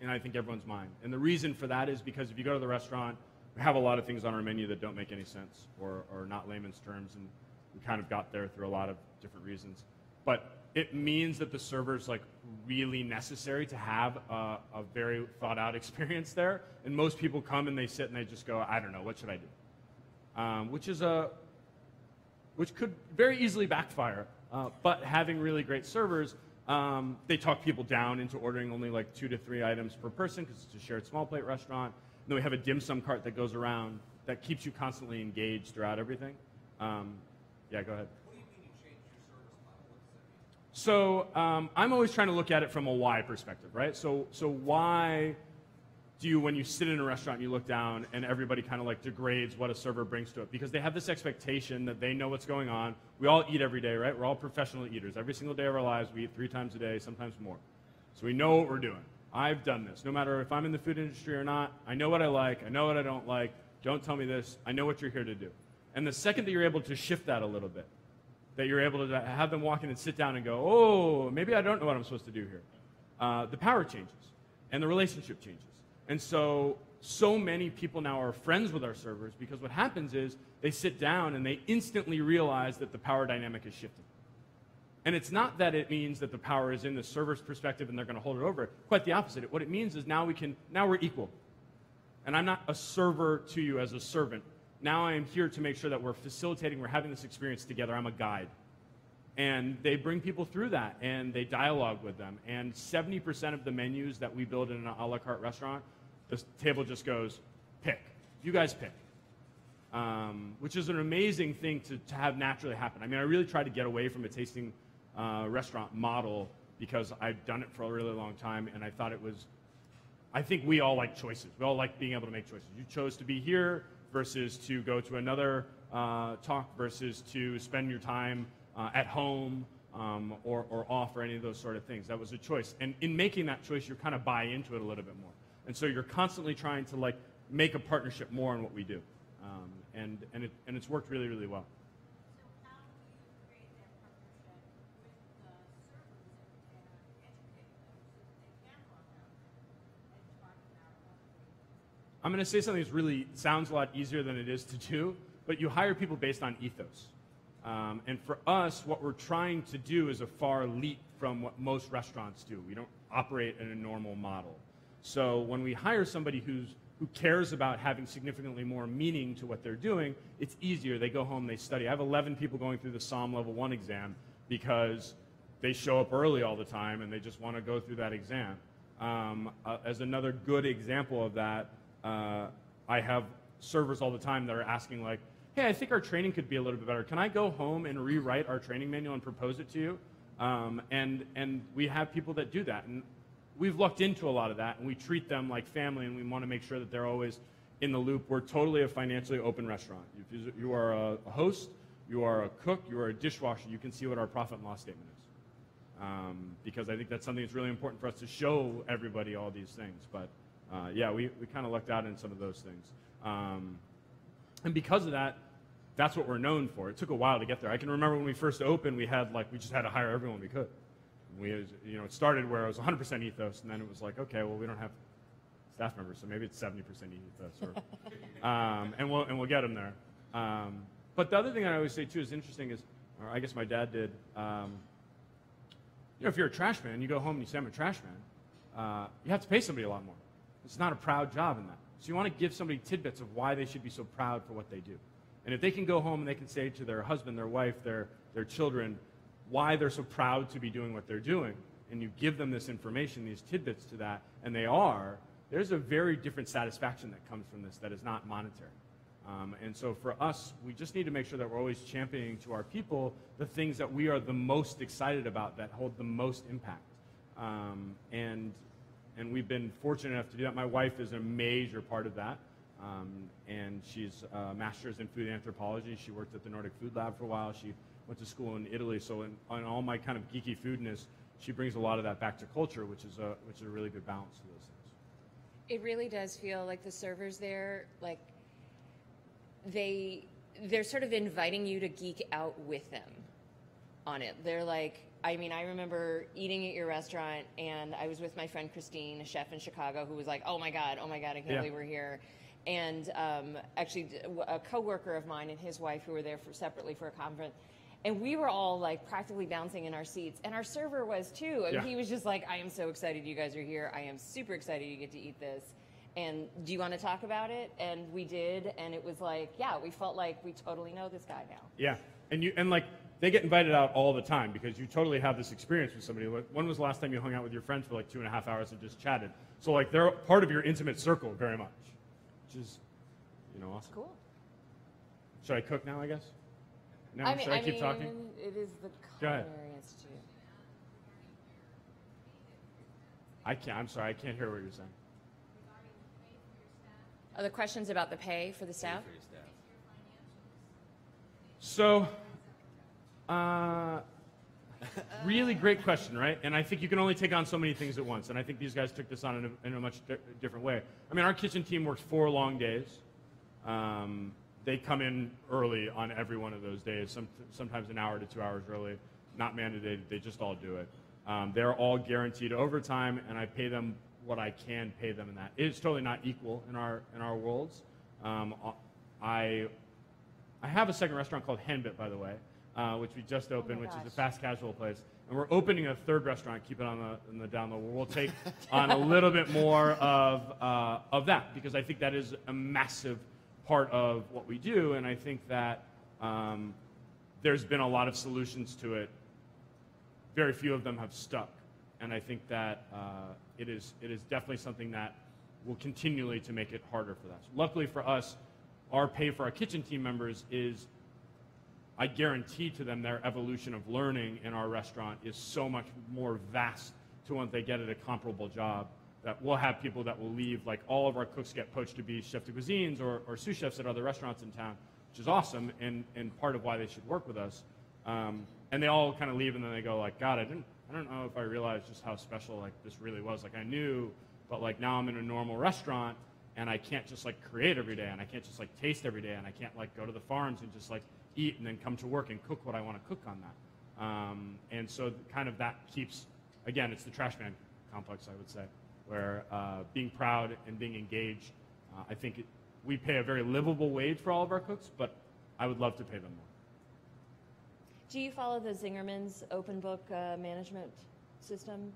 in, I think, everyone's mind. And the reason for that is because if you go to the restaurant, we have a lot of things on our menu that don't make any sense or not layman's terms, and we kind of got there through a lot of different reasons. But it means that the server's like really necessary to have a very thought out experience there. And most people come and they sit and they just go, I don't know, what should I do? Which could very easily backfire. But having really great servers, they talk people down into ordering only like 2 to 3 items per person because it's a shared small plate restaurant. And then we have a dim sum cart that goes around that keeps you constantly engaged throughout everything. Yeah, go ahead. So I'm always trying to look at it from a why perspective, right? So why do you, when you sit in a restaurant, you look down and everybody kind of like degrades what a server brings to it? Because they have this expectation that they know what's going on. We all eat every day, right? We're all professional eaters. Every single day of our lives, we eat 3 times a day, sometimes more. So we know what we're doing. I've done this. No matter if I'm in the food industry or not, I know what I like. I know what I don't like. Don't tell me this. I know what you're here to do. And the second that you're able to shift that a little bit, that you're able to have them walk in and sit down and go, oh, maybe I don't know what I'm supposed to do here. The power changes and the relationship changes. And so many people now are friends with our servers because what happens is they sit down and they instantly realize that the power dynamic is shifting. And it's not that it means that the power is in the server's perspective and they're going to hold it over. Quite the opposite. What it means is now we're equal. And I'm not a server to you as a servant. Now I am here to make sure that we're facilitating, we're having this experience together. I'm a guide. And they bring people through that, and they dialogue with them. And 70% of the menus that we build in an a la carte restaurant, the table just goes, pick. You guys pick. Which is an amazing thing to have naturally happen. I mean, I really try to get away from a tasting restaurant model because I've done it for a really long time, and I think we all like choices. We all like being able to make choices. You chose to be here versus to go to another talk versus to spend your time at home or off or any of those sort of things. That was a choice. And in making that choice, you kind of buy into it a little bit more. And so you're constantly trying to like make a partnership more in what we do. And it's worked really, really well. So how do you create that partnership with the servers and educate them so that they can walk out and talk about what I'm going to say something that really sounds a lot easier than it is to do, but you hire people based on ethos. And for us, what we're trying to do is a far leap from what most restaurants do. We don't operate in a normal model. So when we hire somebody who cares about having significantly more meaning to what they're doing, it's easier. They go home, they study. I have 11 people going through the SOM Level 1 exam because they show up early all the time and they just want to go through that exam. As another good example of that, I have servers all the time that are asking like, hey, I think our training could be a little bit better. Can I go home and rewrite our training manual and propose it to you? And we have people that do that. And we've looked into a lot of that, and we treat them like family, and we want to make sure that they're always in the loop. We're totally a financially open restaurant. If you are a host, you are a cook, you are a dishwasher, you can see what our profit and loss statement is. Because I think that's something that's really important for us to show everybody all these things. But yeah, we kind of lucked out in some of those things. And because of that, that's what we're known for. It took a while to get there. I can remember when we first opened, we just had to hire everyone we could. It started where it was 100% ethos, and then it was like, okay, well, we don't have staff members, so maybe it's 70% ethos, and we'll get them there. But the other thing I always say too is interesting is, or I guess my dad did. If you're a trash man, you go home and you say I'm a trash man. You have to pay somebody a lot more. It's not a proud job in that. So you want to give somebody tidbits of why they should be so proud for what they do. And if they can go home and they can say to their husband, their wife, their children, why they're so proud to be doing what they're doing, and you give them this information, these tidbits to that, and there's a very different satisfaction that comes from this that is not monetary. And so for us, we just need to make sure that we're always championing to our people the things that we are the most excited about, that hold the most impact. And we've been fortunate enough to do that. My wife is a major part of that. And she's a master's in food anthropology. She worked at the Nordic Food Lab for a while. She went to school in Italy. So on all my kind of geeky foodness, she brings a lot of that back to culture, which is a really good balance to those things. It really does feel like the servers there, like they're sort of inviting you to geek out with them on it. They're like, I mean, I remember eating at your restaurant, and I was with my friend Christine, a chef in Chicago, who was like, oh my God, I can't believe we're here. And actually, a coworker of mine and his wife, who were there separately for a conference, and we were all like practically bouncing in our seats, and our server was too. I mean, he was just like, I am so excited you guys are here. I am super excited you get to eat this. And do you want to talk about it? And we did, and it was like, yeah, we felt like we totally know this guy now. Yeah, and like they get invited out all the time because you totally have this experience with somebody. When was the last time you hung out with your friends for like 2.5 hours and just chatted? So like they're part of your intimate circle very much, which is, awesome. Cool. Should I cook now? I guess. No, should I keep talking? It is the Culinary Institute. I'm sorry, I can't hear what you're saying. Are the questions about the pay for the staff? So, really great question, right? And I think you can only take on so many things at once. And I think these guys took this on in a much different way. I mean, our kitchen team works 4 long days. They come in early on every one of those days, sometimes an hour to 2 hours early. Not mandated, they just all do it. They're all guaranteed overtime, and I pay them what I can pay them in that. It's totally not equal in our worlds. I have a second restaurant called Henbit, by the way, which we just opened, which is a fast casual place. And we're opening a 3rd restaurant, keep it on the down low, where we'll take on a little bit more of that, because I think that is a massive part of what we do, and I think that there's been a lot of solutions to it. Very few of them have stuck, and I think that it is definitely something that will continually to make it harder for us. Luckily for us, our pay for our kitchen team members is, I guarantee to them, their evolution of learning in our restaurant is so much more vast to when they get at a comparable job, that we'll have people that will leave, like all of our cooks get poached to be chef de cuisines or sous chefs at other restaurants in town, which is awesome, and part of why they should work with us. And they all kind of leave, and then they go like, God, I don't know if I realized just how special like this really was. Like I knew, but like now I'm in a normal restaurant, and I can't just like create every day, and I can't just like taste every day, and I can't like go to the farms and just like eat and then come to work and cook what I want to cook on that. And so kind of that keeps, again, it's the trash man complex, I would say, where being proud and being engaged, I think we pay a very livable wage for all of our cooks, but I would love to pay them more. Do you follow the Zingerman's open book management system?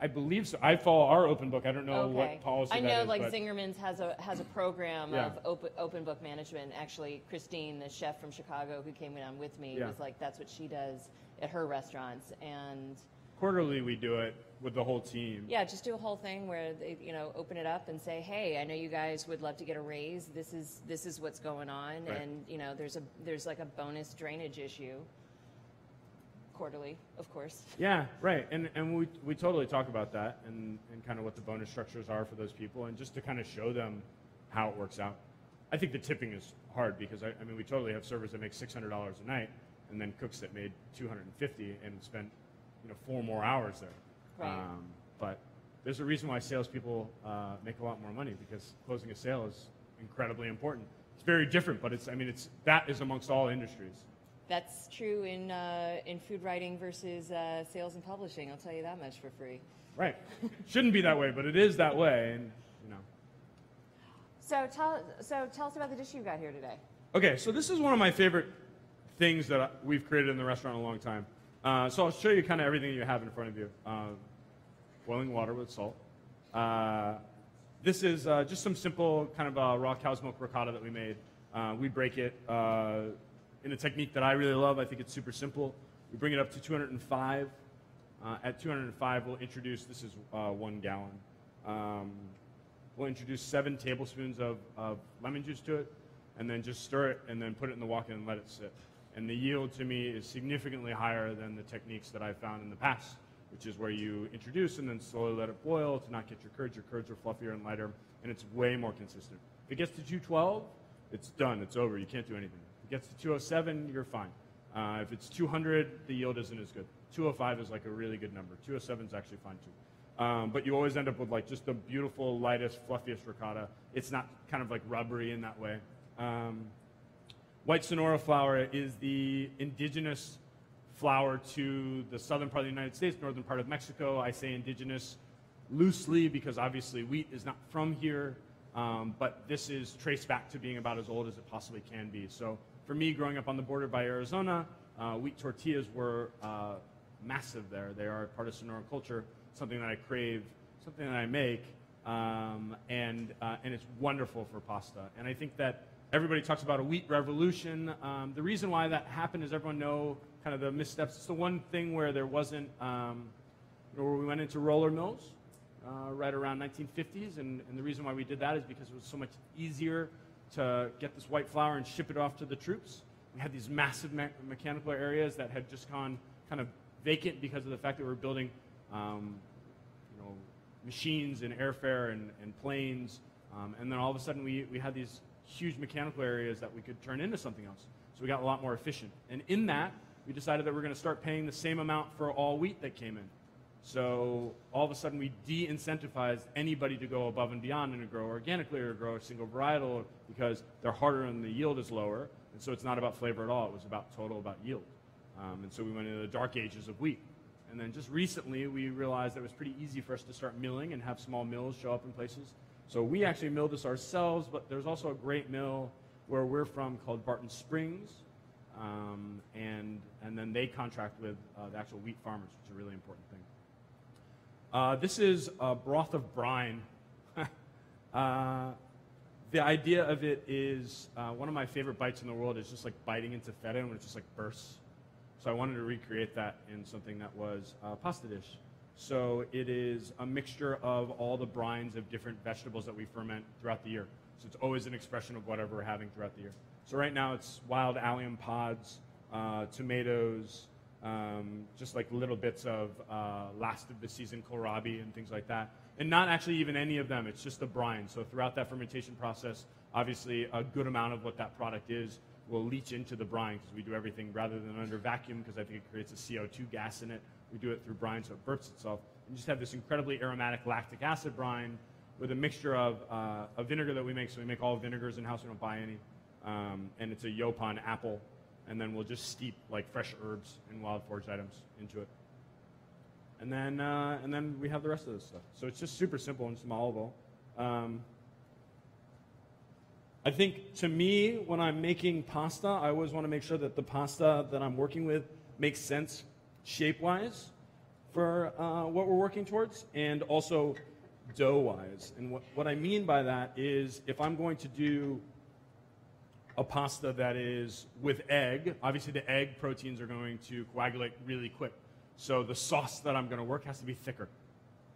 I believe so. I follow our open book. I don't know what policy I know, that is. like Zingerman's has a program of open book management. Actually, Christine, the chef from Chicago who came on with me, was like, that's what she does at her restaurants. And quarterly we do it with the whole team. Yeah, just do a whole thing where they, open it up and say, hey, I know you guys would love to get a raise. This is what's going on, and there's like a bonus drainage issue. Quarterly, of course. Yeah, right. And we totally talk about that and kind of what the bonus structures are for those people, and just to kind of show them how it works out. I think the tipping is hard because I mean we totally have servers that make $600 a night, and then cooks that made $250 and spent 4 more hours there. Right. But there's a reason why salespeople make a lot more money, because closing a sale is incredibly important. It's very different, but that is amongst all industries. That's true in food writing versus sales and publishing. I'll tell you that much for free. Right. Shouldn't be that way, but it is that way, and So tell us about the dish you've got here today. Okay, so this is one of my favorite things that we've created in the restaurant in a long time. So I'll show you kind of everything you have in front of you. Boiling water with salt. This is just some simple kind of raw cow's milk ricotta that we made. We break it in a technique that I really love. I think it's super simple. We bring it up to 205. At 205, we'll introduce, this is 1 gallon. We'll introduce 7 tablespoons of lemon juice to it, and then just stir it, and then put it in the wok and let it sit. And the yield to me is significantly higher than the techniques that I've found in the past, which is where you introduce and then slowly let it boil to not get your curds. Your curds are fluffier and lighter, and it's way more consistent. If it gets to 212, it's done. It's over. You can't do anything. If it gets to 207, you're fine. If it's 200, the yield isn't as good. 205 is like a really good number. 207 is actually fine too. But you always end up with like just the beautiful, lightest, fluffiest ricotta. It's not kind of like rubbery in that way. White Sonora flour is the indigenous flour to the southern part of the United States, northern part of Mexico. I say indigenous loosely because obviously wheat is not from here, but this is traced back to being about as old as it possibly can be. So for me, growing up on the border by Arizona, wheat tortillas were massive there. They are part of Sonora culture, something that I crave, something that I make, and it's wonderful for pasta. And I think that everybody talks about a wheat revolution. The reason why that happened is everyone know kind of the missteps. It's the one thing where there wasn't, where we went into roller mills right around 1950s, and the reason why we did that is because it was so much easier to get this white flour and ship it off to the troops. We had these massive mechanical areas that had just gone kind of vacant because of the fact that we were building machines and airfare and planes, and then all of a sudden we had these huge mechanical areas that we could turn into something else. So we got a lot more efficient. And in that, we decided that we're going to start paying the same amount for all wheat that came in. So all of a sudden we de-incentivized anybody to go above and beyond and to grow organically or grow a single varietal because they're harder and the yield is lower. And so it's not about flavor at all. It was about yield. And so we went into the dark ages of wheat. And then just recently we realized that it was pretty easy for us to start milling and have small mills show up in places. So we actually mill this ourselves, but there's also a great mill where we're from called Barton Springs. And then they contract with the actual wheat farmers, which is a really important thing. This is Broth of Brine. The idea of it is one of my favorite bites in the world is just like biting into feta when it just like bursts. So I wanted to recreate that in something that was a pasta dish. So it is a mixture of all the brines of different vegetables that we ferment throughout the year. So it's always an expression of whatever we're having throughout the year. So right now it's wild allium pods, tomatoes, just like little bits of last of the season kohlrabi and things like that. And not actually even any of them, it's just the brine. So throughout that fermentation process, obviously a good amount of what that product is will leach into the brine because we do everything rather than under vacuum because I think it creates a CO2 gas in it. We do it through brine so it bursts itself. And just have this incredibly aromatic lactic acid brine with a mixture of a vinegar that we make. So we make all vinegars in-house, we don't buy any. And it's a Yopon apple. And then we'll just steep like fresh herbs and wild foraged items into it. And then we have the rest of this stuff. So it's just super simple and some olive oil. I think to me, when I'm making pasta, I always want to make sure that the pasta that I'm working with makes sense shape-wise for what we're working towards, and also dough-wise. And what I mean by that is if I'm going to do a pasta that is with egg, obviously the egg proteins are going to coagulate really quick. So the sauce that I'm going to work has to be thicker.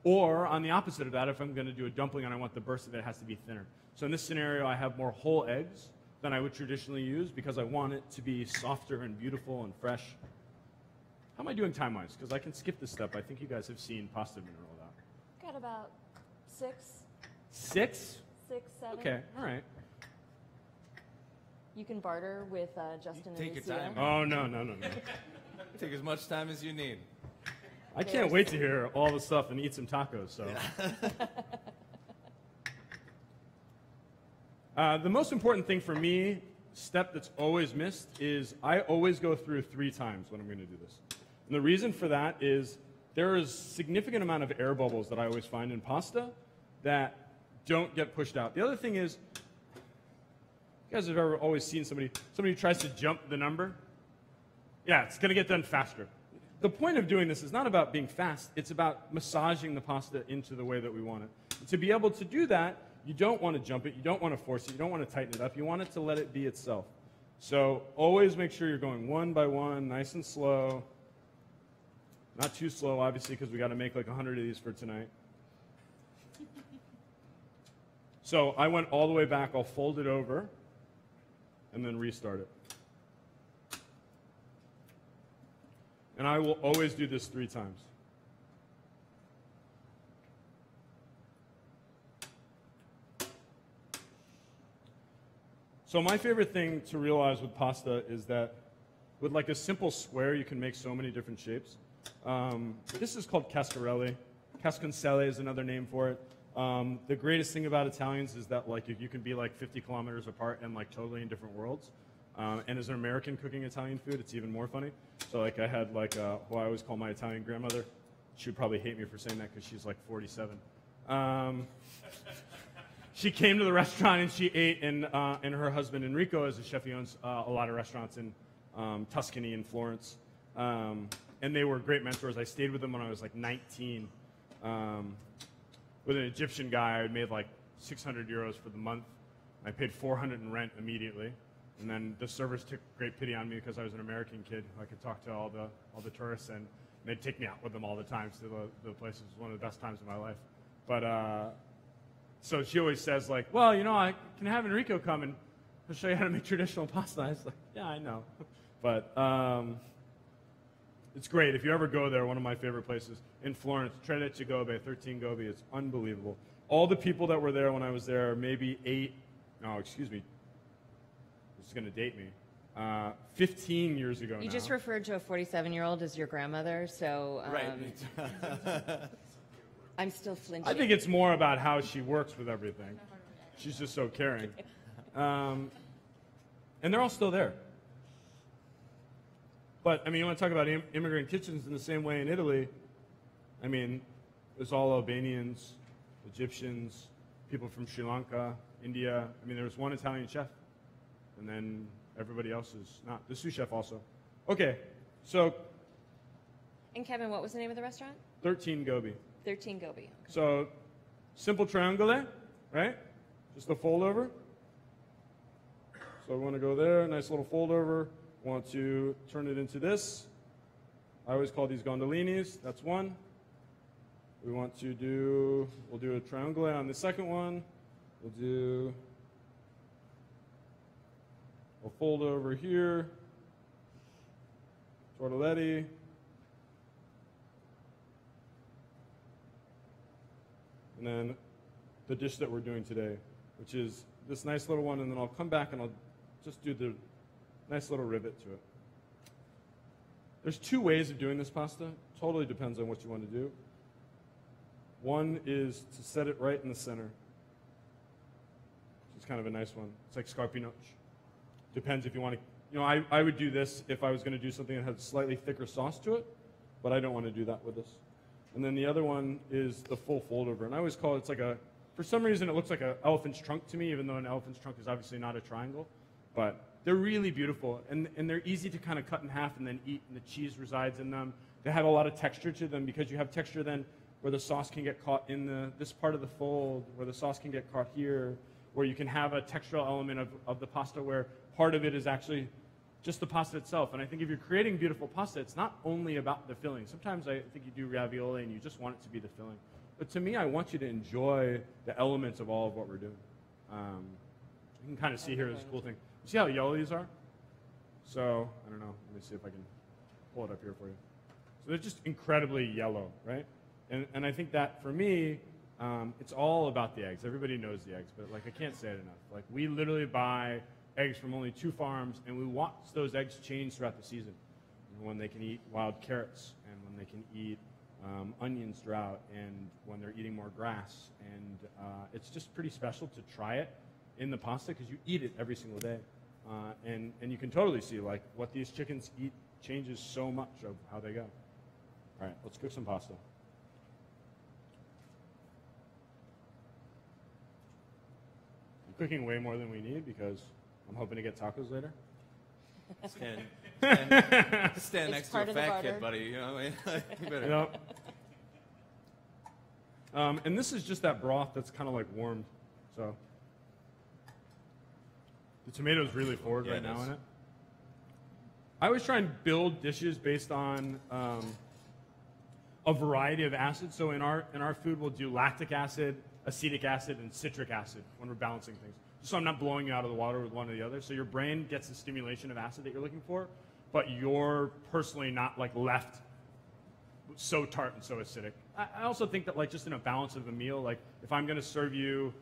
Or on the opposite of that, if I'm going to do a dumpling and I want the burst of it, it has to be thinner. So in this scenario, I have more whole eggs than I would traditionally use because I want it to be softer and beautiful and fresh. How am I doing time-wise? Because I can skip this step. I think you guys have seen pasta being rolled out. Got about 6. 6? 6, 7. Okay, all right. You can barter with Justin and Take your Lucia. time. Oh, no. Take as much time as you need. I can't wait to hear all the stuff and eat some tacos. So, the most important thing for me, step that's always missed, is I always go through 3 times when I'm going to do this. And the reason for that is there is a significant amount of air bubbles that I always find in pasta that don't get pushed out. The other thing is, you guys have ever always seen somebody who tries to jump the number? Yeah, it's going to get done faster. The point of doing this is not about being fast. It's about massaging the pasta into the way that we want it. And to be able to do that, you don't want to jump it. You don't want to force it. You don't want to tighten it up. You want it to let it be itself. So always make sure you're going one by one, nice and slow. Not too slow, obviously, because we got to make like 100 of these for tonight. So I went all the way back. I'll fold it over and then restart it. And I will always do this 3 times. So my favorite thing to realize with pasta is that with like a simple square, you can make so many different shapes. This is called cascarelle. Casconcelle is another name for it. The greatest thing about Italians is that like you can be like 50 kilometers apart and like totally in different worlds. And as an American cooking Italian food, it's even more funny. So like I had like who I always call my Italian grandmother. She would probably hate me for saying that because she's like 47. She came to the restaurant and she ate, and her husband Enrico is a chef. He owns a lot of restaurants in Tuscany and Florence. And they were great mentors. I stayed with them when I was like 19. With an Egyptian guy, I made like 600 euros for the month. I paid 400 in rent immediately. And then the servers took great pity on me because I was an American kid. I could talk to all the tourists, and they'd take me out with them all the time to the places. It was one of the best times of my life. But so she always says like, well, you know, I can have Enrico come and he'll show you how to make traditional pasta. I was like, yeah, I know. But it's great. If you ever go there, one of my favorite places in Florence, Tredici Gobe, 13 Gobe. It's unbelievable. All the people that were there when I was there, maybe 15 years ago now. You just referred to a 47-year-old as your grandmother, so Right. I'm still flinching. I think it's more about how she works with everything. She's just so caring. And they're all still there. But, I mean, you want to talk about immigrant kitchens in the same way in Italy. I mean, there's all Albanians, Egyptians, people from Sri Lanka, India. I mean, there was one Italian chef. And then everybody else is not. The sous chef also. Okay, so. And Kevin, what was the name of the restaurant? 13 Gobi. 13 Gobi. Okay. So, simple triangole, right? Just a fold over. So I want to go there, nice little fold over. Want to turn it into this. I always call these gondolinis. That's one. We want to do, we'll do a triangole on the second one. We'll do a fold over here. Tortelletti. And then the dish that we're doing today, which is this nice little one, and then I'll come back and I'll just do the nice little rivet to it. There's 2 ways of doing this pasta. Totally depends on what you want to do. One is to set it right in the center. It's kind of a nice one. It's like scarpinoche. Depends if you want to, you know, I would do this if I was going to do something that had slightly thicker sauce to it, but I don't want to do that with this. And then the other one is the full fold over. And I always call it, it's like a, for some reason it looks like an elephant's trunk to me, even though an elephant's trunk is obviously not a triangle. But they're really beautiful, and they're easy to kind of cut in half and then eat, and the cheese resides in them. They have a lot of texture to them because you have texture then where the sauce can get caught in this part of the fold, where the sauce can get caught here, where you can have a textural element of the pasta where part of it is actually just the pasta itself. And I think if you're creating beautiful pasta, it's not only about the filling. Sometimes I think you do ravioli and you just want it to be the filling. But to me, I want you to enjoy the elements of all of what we're doing. You can kind of see here this cool thing. You see how yellow these are? So, I don't know. Let me see if I can pull it up here for you. So they're just incredibly yellow, right? And I think that, for me, it's all about the eggs. Everybody knows the eggs, but, like, I can't say it enough. Like, we literally buy eggs from only 2 farms, and we watch those eggs change throughout the season. When they can eat wild carrots, and when they can eat onions drought, and when they're eating more grass. And it's just pretty special to try it in the pasta because you eat it every single day. And you can totally see like what these chickens eat changes so much of how they go. All right, let's cook some pasta. I'm cooking way more than we need because I'm hoping to get tacos later. Stand next to a fat kid, buddy. You know what I mean? You better. Yep. And this is just that broth that's kind of like warmed. So the tomato's really forward right now in it. I always try and build dishes based on a variety of acids. So in our food, we'll do lactic acid, acetic acid, and citric acid when we're balancing things. So I'm not blowing you out of the water with one or the other. So your brain gets the stimulation of acid that you're looking for, but you're personally not like left so tart and so acidic. I also think that like just in a balance of a meal, like if I'm going to serve you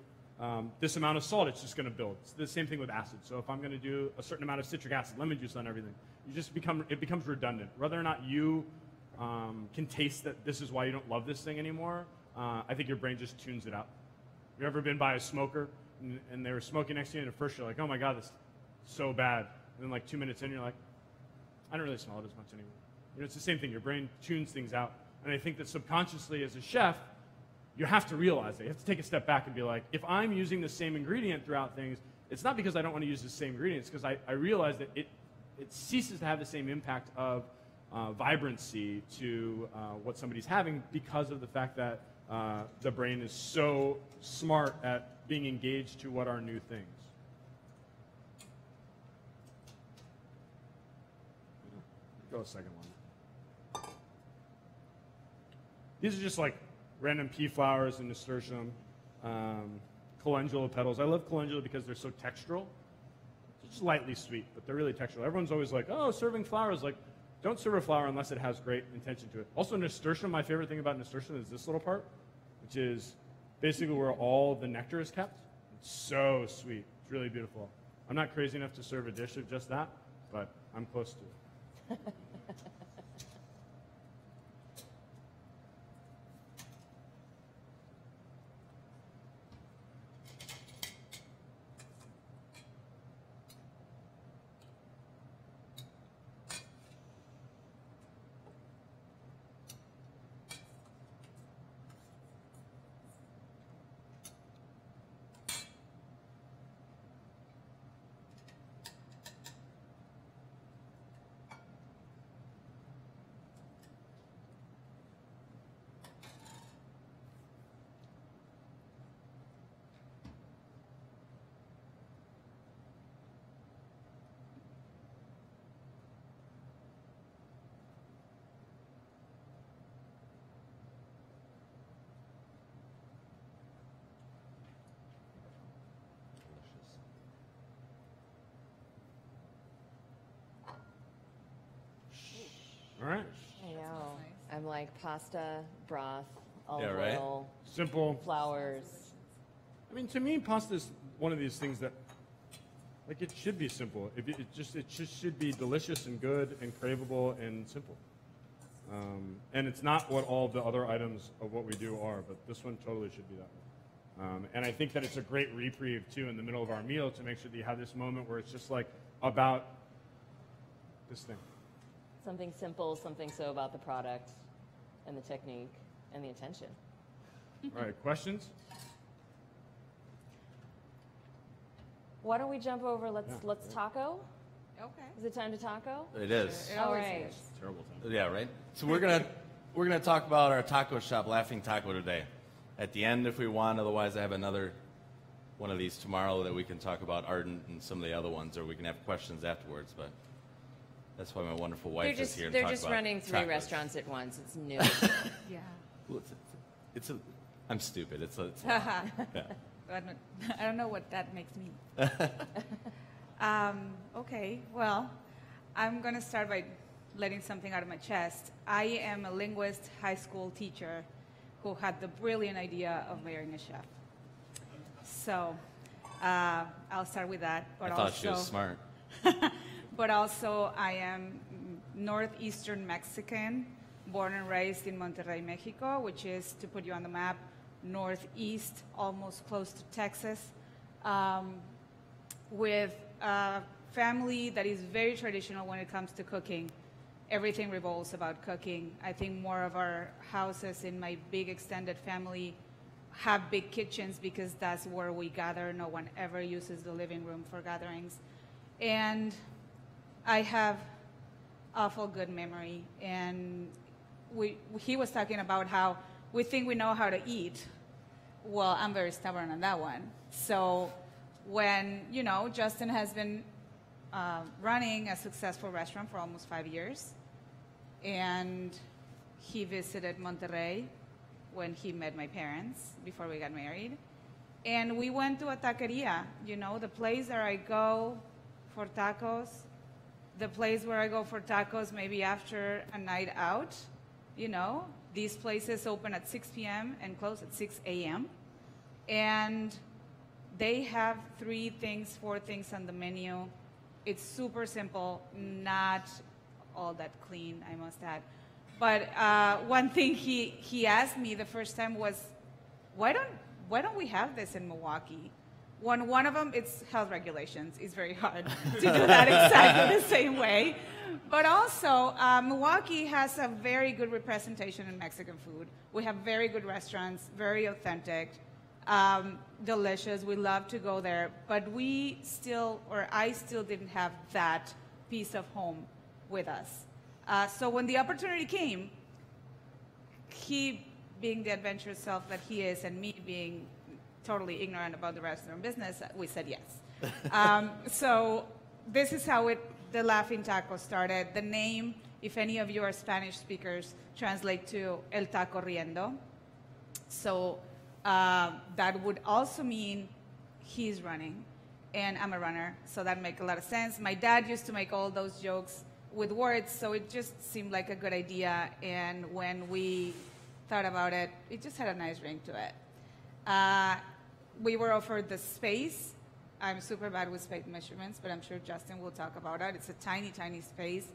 this amount of salt, it's just going to build. It's the same thing with acid. So if I'm going to do a certain amount of citric acid, lemon juice on everything, it becomes redundant. Whether or not you can taste that this is why you don't love this thing anymore, I think your brain just tunes it out. You ever been by a smoker and they were smoking next to you, and at first you're like, oh my God, this is so bad. And then like 2 minutes in, you're like, I don't really smell it as much anymore. You know, it's the same thing. Your brain tunes things out. And I think that subconsciously as a chef, you have to realize that. You have to take a step back and be like, if I'm using the same ingredient throughout things, it's not because I don't want to use the same ingredients, because I realize that it ceases to have the same impact of vibrancy to what somebody's having because of the fact that the brain is so smart at being engaged to what are new things. Go a second one. These are just like random pea flowers and nasturtium, calendula petals. I love calendula because they're so textural. It's lightly sweet, but they're really textural. Everyone's always like, oh, serving flowers. Like, don't serve a flower unless it has great intention to it. Also, nasturtium, my favorite thing about nasturtium is this little part, which is basically where all the nectar is kept. It's so sweet. It's really beautiful. I'm not crazy enough to serve a dish of just that, but I'm close to it. All right. I know. I'm like pasta, broth, olive right? oil, Simple. flowers. I mean, to me, pasta is one of these things that, like, it should be simple. It just should be delicious and good and craveable and simple. And it's not what all the other items of what we do are, but this one totally should be that way. And I think that it's a great reprieve, too, in the middle of our meal to make sure that you have this moment where it's just, like, about this thing. Something simple, something so about the product and the technique and the intention. All right, questions? Why don't we jump over? Let's taco. Okay. Is it time to taco? It is. All right. Terrible time. Yeah, right. So we're gonna talk about our taco shop, Laughing Taco, today. At the end, if we want. Otherwise, I have another one of these tomorrow that we can talk about Ardent and some of the other ods, or we can have questions afterwards. But that's why my wonderful wife is here. They're just running 3 restaurants at once. It's new. Yeah. Well, I'm stupid. It's a I don't know what that makes me. Okay, well, I'm going to start by letting something out of my chest. I am a linguist high school teacher who had the brilliant idea of marrying a chef. So I'll start with that. But I thought she was smart. But also, I am northeastern Mexican, born and raised in Monterrey, Mexico, which is, to put you on the map, northeast, almost close to Texas, with a family that is very traditional when it comes to cooking. Everything revolves about cooking. I think more of our houses in my big extended family have big kitchens because that's where we gather. No one ever uses the living room for gatherings. And I have awful good memory. And he was talking about how we think we know how to eat. Well, I'm very stubborn on that one. So when, Justin has been running a successful restaurant for almost 5 years, and he visited Monterrey when he met my parents before we got married. And we went to a taqueria, the place where I go for tacos, the place where I go for tacos maybe after a night out. These places open at 6 p.m. and close at 6 a.m. And they have 3 things, 4 things on the menu. It's super simple, not all that clean, I must add. But one thing he asked me the first time was, why don't we have this in Milwaukee? One of them, it's health regulations. It's very hard to do that exactly the same way. But also, Milwaukee has a very good representation in Mexican food. We have very good restaurants, very authentic, delicious. We love to go there. But I still didn't have that piece of home with us. So when the opportunity came, he being the adventurous self that he is, and me being totally ignorant about the restaurant business, we said yes. So this is how the Laughing Taco started. The name, if any of you are Spanish speakers, translate to El Taco Riendo. So that would also mean he's running, and I'm a runner, so that makes a lot of sense. My dad used to make all those jokes with words, so it just seemed like a good idea, and when we thought about it, it just had a nice ring to it. We were offered the space. I'm super bad with space measurements, but I'm sure Justin will talk about it. It's a tiny, tiny space,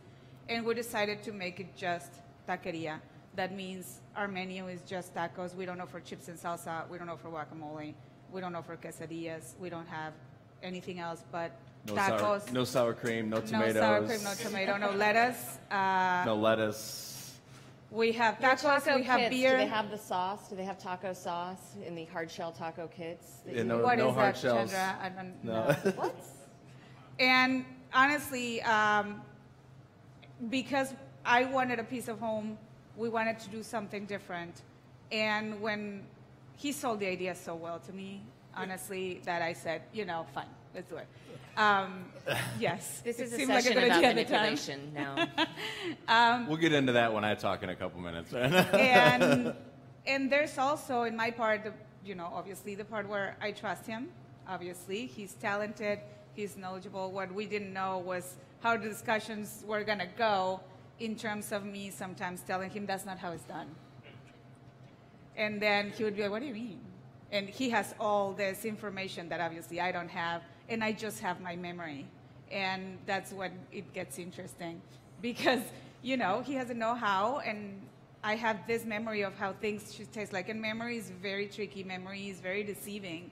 and we decided to make it just taqueria. That means our menu is just tacos. We don't offer chips and salsa. We don't offer guacamole. We don't offer quesadillas. We don't have anything else but tacos. No sour cream, no tomatoes. No sour cream, no tomato, no lettuce. No lettuce. We have tacos, we have kits, beer. Do they have the sauce? Do they have taco sauce in the hard shell taco kits? Yeah, no What is hard that, shells. Chandra? I don't No. know. What? And honestly, because I wanted a piece of home, we wanted to do something different. And when he sold the idea so well to me, honestly, that I said, fine, let's do it. Yes. This is a seemed like session good about idea at the time. manipulation now. We'll get into that when I talk in a couple minutes. And there's also, in my part, obviously the part where I trust him. Obviously, he's talented, he's knowledgeable. What we didn't know was how the discussions were going to go in terms of me sometimes telling him that's not how it's done. And then he would be like, what do you mean? And he has all this information that obviously I don't have, and I just have my memory. And that's when it gets interesting because, he has a know-how, and I have this memory of how things should taste like. And memory is very tricky. Memory is very deceiving,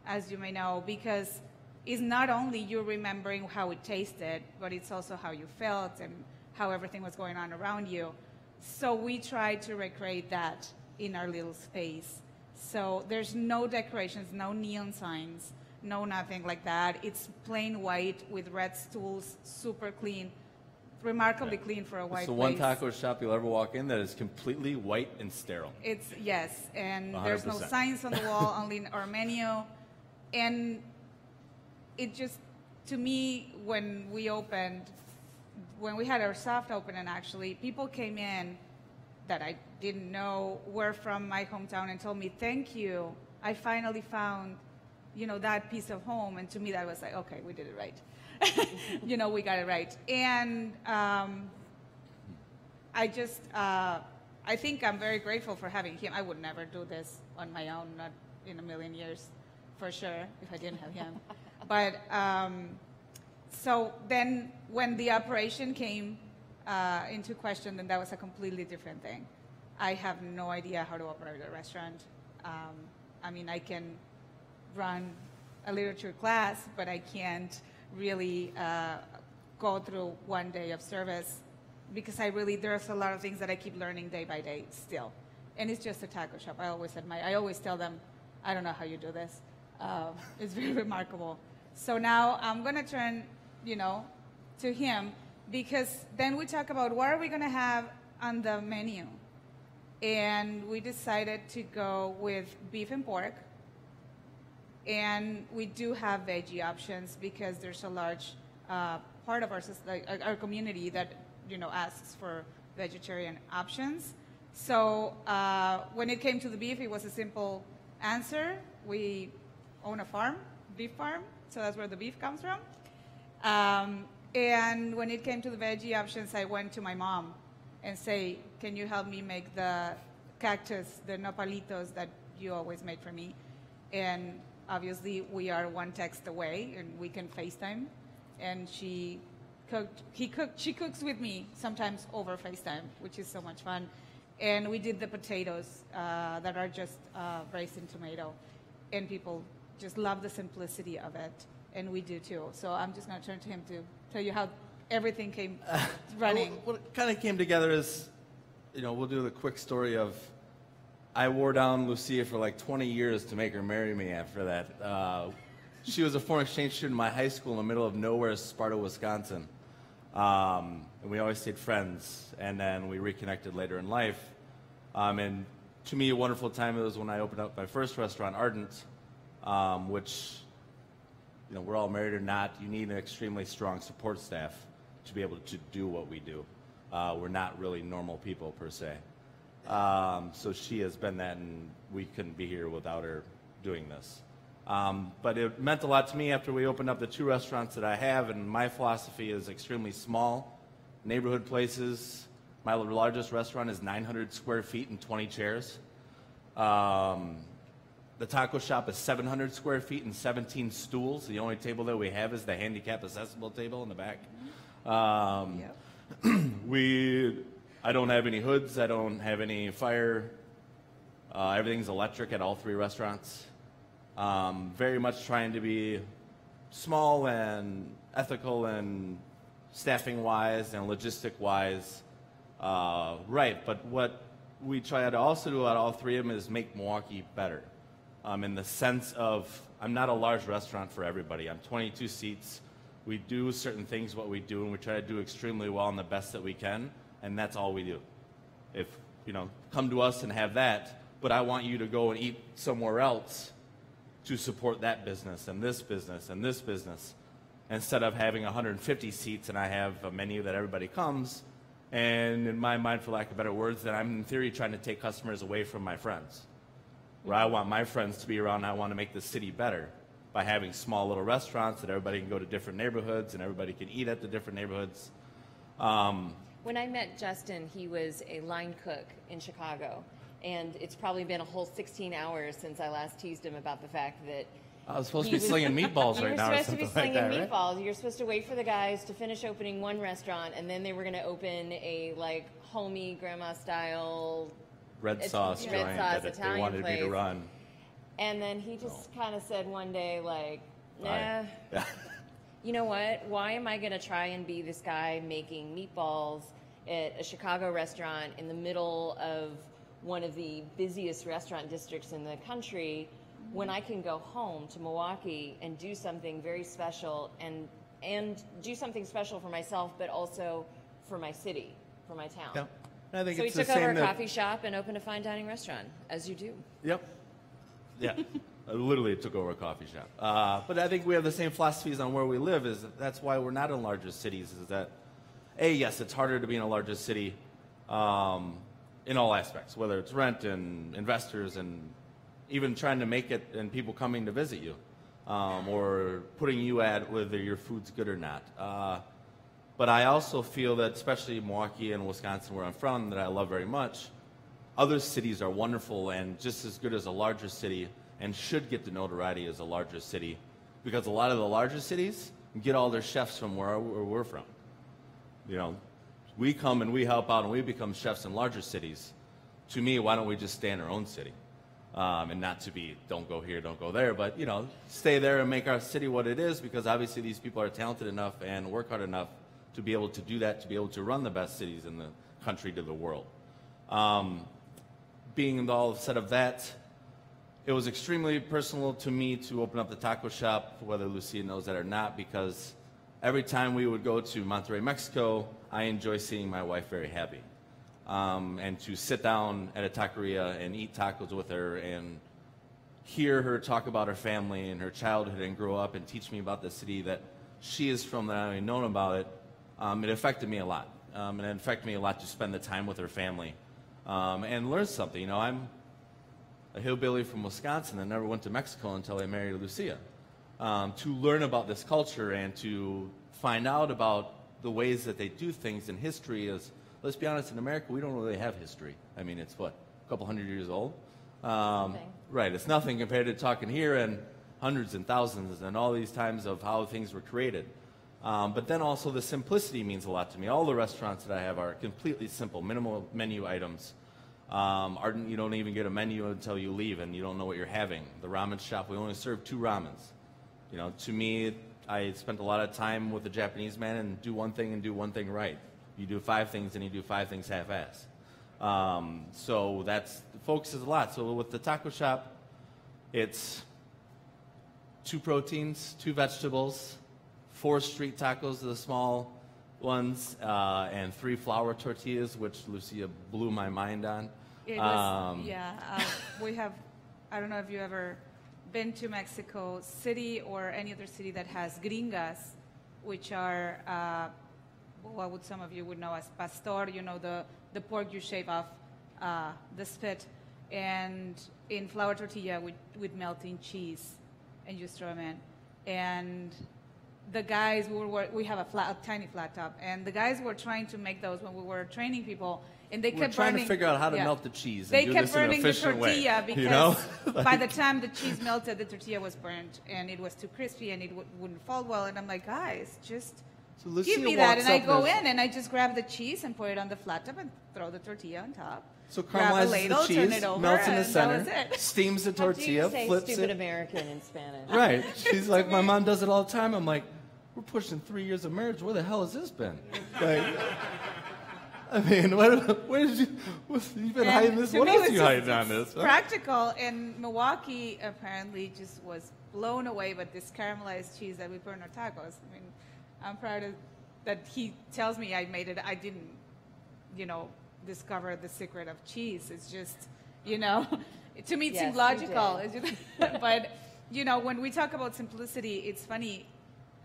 as you may know, because it's not only you remembering how it tasted, but it's also how you felt and how everything was going on around you. So we tried to recreate that in our little space. So there's no decorations, no neon signs, no nothing like that. It's plain white with red stools, super clean, remarkably clean for a white place. It's the one taco shop you'll ever walk in that is completely white and sterile. Yes, and 100%. There's no signs on the wall, only our menu. And it just, to me, when we had our soft opening, actually, people came in that I didn't know were from my hometown and told me, thank you, I finally found, that piece of home. And to me, that was like, okay, we did it right. We got it right. And I think I'm very grateful for having him. I would never do this on my own, not in a million years. for sure, if I didn't have him. But so then when the operation came into question, then that was a completely different thing. I have no idea how to operate a restaurant. I mean, I can run a literature class, but I can't really go through one day of service because there's a lot of things that I keep learning day by day still. And it's just a taco shop. I always tell them, I don't know how you do this. It's very remarkable. So now I'm going to turn, to him, because then we talk about what are we going to have on the menu. And we decided to go with beef and pork. And we do have veggie options because there's a large part of our community that asks for vegetarian options. So when it came to the beef, it was a simple answer. We own a farm, beef farm, so that's where the beef comes from. And when it came to the veggie options, I went to my mom and say, can you help me make the cactus, the nopalitos that you always make for me? And obviously, we are one text away, and we can FaceTime. And she cooks with me, sometimes over FaceTime, which is so much fun. And we did the potatoes that are just braised in tomato. And people just love the simplicity of it, and we do too. So I'm just going to turn to him to tell you how everything came running. What kind of came together is, we'll do the quick story of I wore down Lucia for like 20 years to make her marry me after that. She was a foreign exchange student in my high school in the middle of nowhere, Sparta, Wisconsin. And we always stayed friends, and then we reconnected later in life. And to me, a wonderful time was when I opened up my first restaurant, Ardent, which, we're all married or not, you need an extremely strong support staff to be able to do what we do. We're not really normal people, per se. So she has been that, and we couldn't be here without her doing this. But it meant a lot to me after we opened up the 2 restaurants that I have, and my philosophy is extremely small, neighborhood places. My largest restaurant is 900 square feet and 20 chairs. The taco shop is 700 square feet and 17 stools. The only table that we have is the handicap accessible table in the back. I don't have any hoods. I don't have any fire. Everything's electric at all 3 restaurants. Very much trying to be small and ethical and staffing-wise and logistic-wise right. But what we try to also do at all 3 of them is make Milwaukee better. In the sense of, I'm not a large restaurant for everybody. I'm 22 seats. We do certain things what we do, and we try to do extremely well and the best that we can, and that's all we do. If, come to us and have that, but I want you to go and eat somewhere else to support that business and this business and this business, instead of having 150 seats and I have a menu that everybody comes, and in my mind, for lack of better words, that I'm in theory trying to take customers away from my friends. Where I want my friends to be around, I want to make the city better by having small little restaurants that everybody can go to different neighborhoods and everybody can eat at the different neighborhoods. When I met Justin, he was a line cook in Chicago, and it's probably been a whole 16 hours since I last teased him about the fact that I was supposed to be slinging meatballs right now or something like that, right? You're supposed to be slinging meatballs. You're supposed to wait for the guys to finish opening one restaurant, and then they were going to open a, homey, grandma-style red sauce joint that Italian they wanted place. me to run. And then he just kind of said one day, nah, you know what? Why am I going to try and be this guy making meatballs at a Chicago restaurant in the middle of one of the busiest restaurant districts in the country when I can go home to Milwaukee and do something very special and do something special for myself, but also for my city, for my town. Yeah. I think So he it's the took over same a coffee shop and opened a fine dining restaurant, as you do. Yep. Yeah. I literally took over a coffee shop. But I think we have the same philosophies on where we live. That's why we're not in larger cities. Is that, yes, it's harder to be in a larger city in all aspects, whether it's rent and investors and even trying to make it and people coming to visit you, or putting you at whether your food's good or not. But I also feel that, especially Milwaukee and Wisconsin, where I'm from, that I love very much, other cities are wonderful and just as good as a larger city and should get the notoriety as a larger city, because a lot of the larger cities get all their chefs from where we're from. You know, we come and we help out and we become chefs in larger cities. To me, why don't we just stay in our own city? And not to be, don't go here, don't go there, but, you know, stay there and make our city what it is, because obviously these people are talented enough and work hard enough to be able to do that, to be able to run the best cities in the country to the world. Being all said of that, it was extremely personal to me to open up the taco shop, whether Lucia knows that or not, because every time we would go to Monterrey, Mexico, I enjoy seeing my wife very happy. And to sit down at a taqueria and eat tacos with her and hear her talk about her family and her childhood and grow up and teach me about the city that she is from, that I known about it, it affected me a lot. And it affected me a lot to spend the time with her family and learn something. You know, I'm a hillbilly from Wisconsin and never went to Mexico until I married Lucia. To learn about this culture and to find out about the ways that they do things in history is, let's be honest, in America, we don't really have history. I mean, it's what, a couple hundred years old? Right, it's nothing compared to talking here and hundreds and thousands and all these times of how things were created. But then also the simplicity means a lot to me. All the restaurants that I have are completely simple, minimal menu items. You don't even get a menu until you leave and you don't know what you're having. The ramen shop, we only serve 2 ramens. You know, to me, I spent a lot of time with a Japanese man and do one thing and do one thing right. You do 5 things and you do 5 things half-ass. So that's focuses a lot. So with the taco shop, it's 2 proteins, 2 vegetables, 4 street tacos, the small ones, and 3 flour tortillas, which Lucia blew my mind on. It was, we have, I don't know if you ever been to Mexico City or any other city that has gringas, which are, what would some of you would know as pastor, you know, the pork you shave off the spit, and in flour tortilla with melting cheese, and you throw them in. And the guys, we have a tiny flat top, and the guys were trying to make those when we were training people, and they kept burning. We're trying to figure out how to melt the cheese. They and do kept this in an burning the efficient tortilla way, because you know? by the time the cheese melted, the tortilla was burnt, and it was too crispy, and it wouldn't fall well. And I'm like, guys, just give me that. And I go in, and I just grab the cheese and put it on the flat top and throw the tortilla on top. So grab a caramelizes ladle, the turn cheese, it over, melts in the and center, that was it. steams the tortilla, How do you say flips stupid it. American in Spanish? Right. She's like, my mom does it all the time. I'm like, we're pushing 3 years of marriage. Where the hell has this been? Like, I mean, where did you've been hiding this? What else are you hiding on this? Huh? Practical, and Milwaukee apparently just was blown away by this caramelized cheese that we put in our tacos. I mean, I'm proud of that he tells me I made it. I didn't, you know, discover the secret of cheese. It's just, you know, to me it seemed logical. But, you know, when we talk about simplicity, it's funny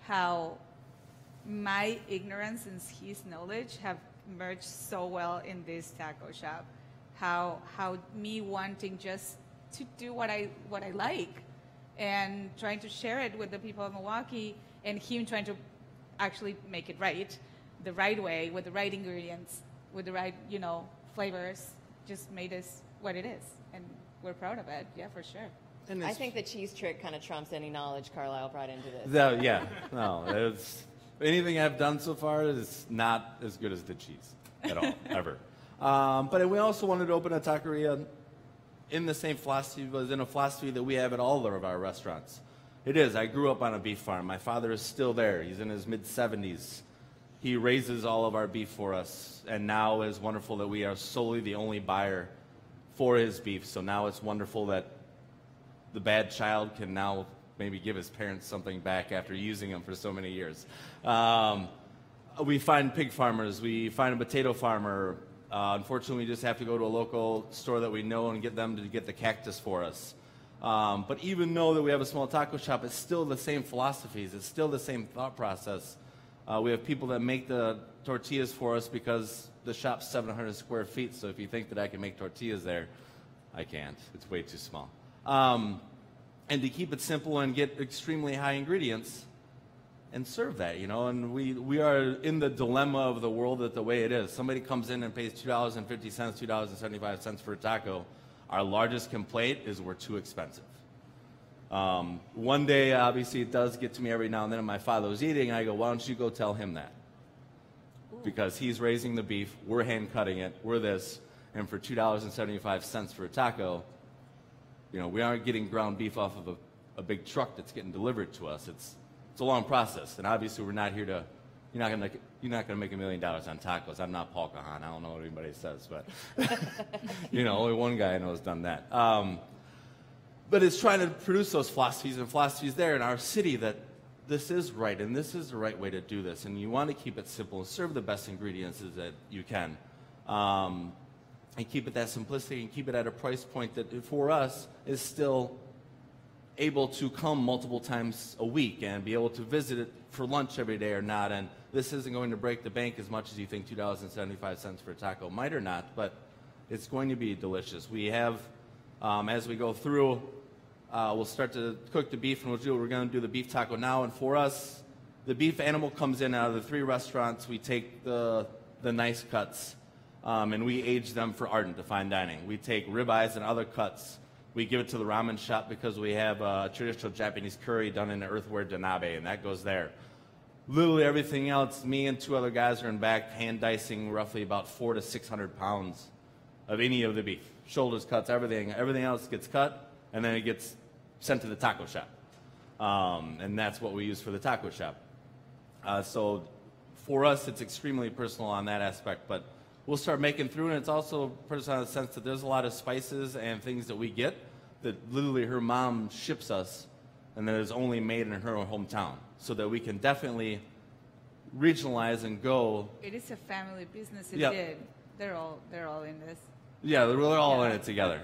how my ignorance and his knowledge have merged so well in this taco shop. How me wanting just to do what I like and trying to share it with the people of Milwaukee, and him trying to actually make it right, the right way, with the right ingredients, with the right, you know, flavors, just made us what it is. And we're proud of it, yeah, for sure. And I think the cheese trick kind of trumps any knowledge Carlisle brought into this. No, anything I've done so far is not as good as the cheese at all, ever. But we also wanted to open a taqueria in the same philosophy, but in a philosophy that we have at all of our restaurants. It is. I grew up on a beef farm. My father is still there. He's in his mid-70s. He raises all of our beef for us, and now it's wonderful that we are solely the only buyer for his beef. So now it's wonderful that the bad child can now maybe give his parents something back after using them for so many years. We find pig farmers. We find a potato farmer. Unfortunately, we just have to go to a local store that we know and get them to get the cactus for us. But even though that we have a small taco shop, it's still the same philosophies. It's still the same thought process. We have people that make the tortillas for us because the shop's 700 square feet, so if you think that I can make tortillas there, I can't. It's way too small. And to keep it simple and get extremely high ingredients and serve that, you know, and we are in the dilemma of the world that the way it is. Somebody comes in and pays $2.50, $2.75 for a taco. Our largest complaint is we're too expensive. One day, obviously, it does get to me every now and then. And my father was eating, and I go, "Why don't you go tell him that?" Because he's raising the beef, we're hand cutting it, we're this, and for $2.75 for a taco, you know, we aren't getting ground beef off of a big truck that's getting delivered to us. It's a long process, and obviously we're not here to. You're not gonna make $1 million on tacos. I'm not Paul Kahan. I don't know what anybody says, but you know, only one guy I know has done that. But it's trying to produce those philosophies and philosophies there in our city that this is right and this is the right way to do this, and you want to keep it simple and serve the best ingredients that you can, and keep it that simplicity and keep it at a price point that for us is still able to come multiple times a week and be able to visit it for lunch every day or not. And this isn't going to break the bank as much as you think $2.75 for a taco might or not, but it's going to be delicious. We have, as we go through, we'll start to cook the beef, and we're going to do the beef taco now. And for us, the beef animal comes in out of the 3 restaurants. We take the nice cuts, and we age them for ardent to fine dining. We take ribeyes and other cuts. We give it to the ramen shop because we have a traditional Japanese curry done in an earthenware danabe, and that goes there. Literally everything else, me and 2 other guys are in back hand dicing roughly about 400 to 600 pounds of any of the beef. Shoulders, cuts, everything. Everything else gets cut, and then it gets sent to the taco shop. And that's what we use for the taco shop. So for us, it's extremely personal on that aspect, but we'll start making through, and it's also personal in the sense that there's a lot of spices and things that we get that literally her mom ships us, and that is only made in her hometown, so that we can definitely regionalize and go. It is a family business. Yep. They're all in this. Yeah, they're all in it together.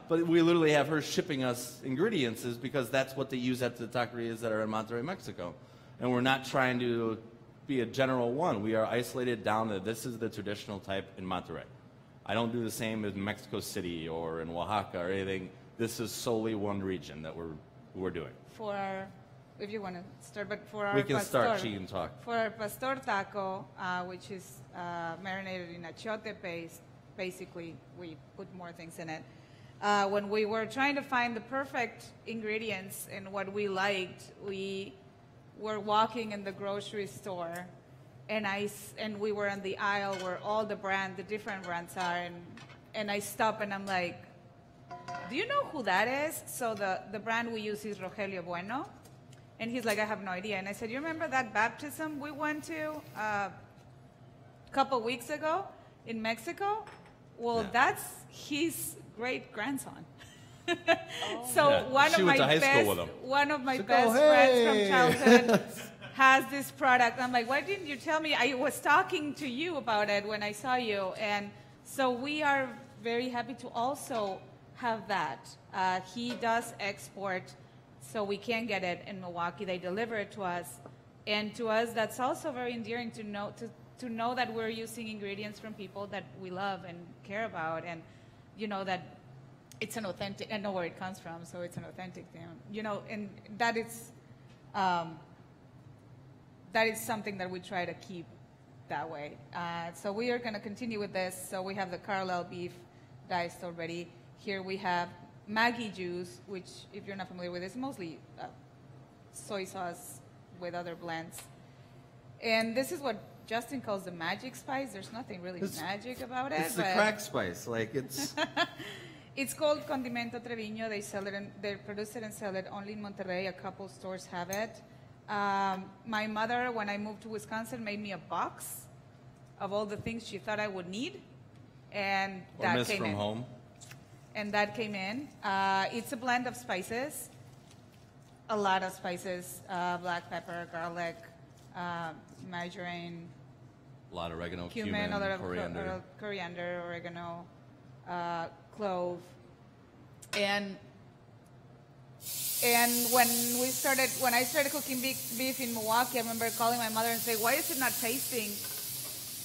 But we literally have her shipping us ingredients is because that's what they use at the taquerias that are in Monterrey, Mexico. And we're not trying to be a general one. We are isolated down to this is the traditional type in Monterrey. I don't do the same in Mexico City or in Oaxaca or anything. This is solely one region that we're doing. For our, if you want to start, but for our we can pastor, start. She can talk. For our pastor taco, which is marinated in achiote paste, basically we put more things in it. When we were trying to find the perfect ingredients and what we liked, we were walking in the grocery store, and we were on the aisle where all the different brands are, and I stop and I'm like, do you know who that is? So the brand we use is Rogelio Bueno. And he's like, I have no idea. And I said, you remember that baptism we went to a couple weeks ago in Mexico? Well, yeah. That's his great-grandson. So yeah. One of my best friends from childhood has this product. I'm like, why didn't you tell me? I was talking to you about it when I saw you. And so we are very happy to also have that. He does export, so we can get it in Milwaukee. They deliver it to us. And to us, that's also very endearing to know that we're using ingredients from people that we love and care about, and you know that it's an authentic, I know where it comes from, so it's an authentic thing, you know, and that is something that we try to keep that way. So we are going to continue with this. So we have the Carlisle beef diced already. Here we have Maggi juice, which, if you're not familiar with, is mostly soy sauce with other blends. And this is what Justin calls the magic spice. There's nothing really magic about it. It's the crack spice. Like it's... It's called Condimento Treviño. They sell it, they produce it and sell it only in Monterrey. A couple stores have it. My mother, when I moved to Wisconsin, made me a box of all the things she thought I would need. And that came in. Home. And that came in. It's a blend of spices, a lot of spices, black pepper, garlic, margarine, a lot of oregano, cumin, a lot of coriander, oregano, clove, and when I started cooking beef in Milwaukee, I remember calling my mother and saying, "Why is it not tasting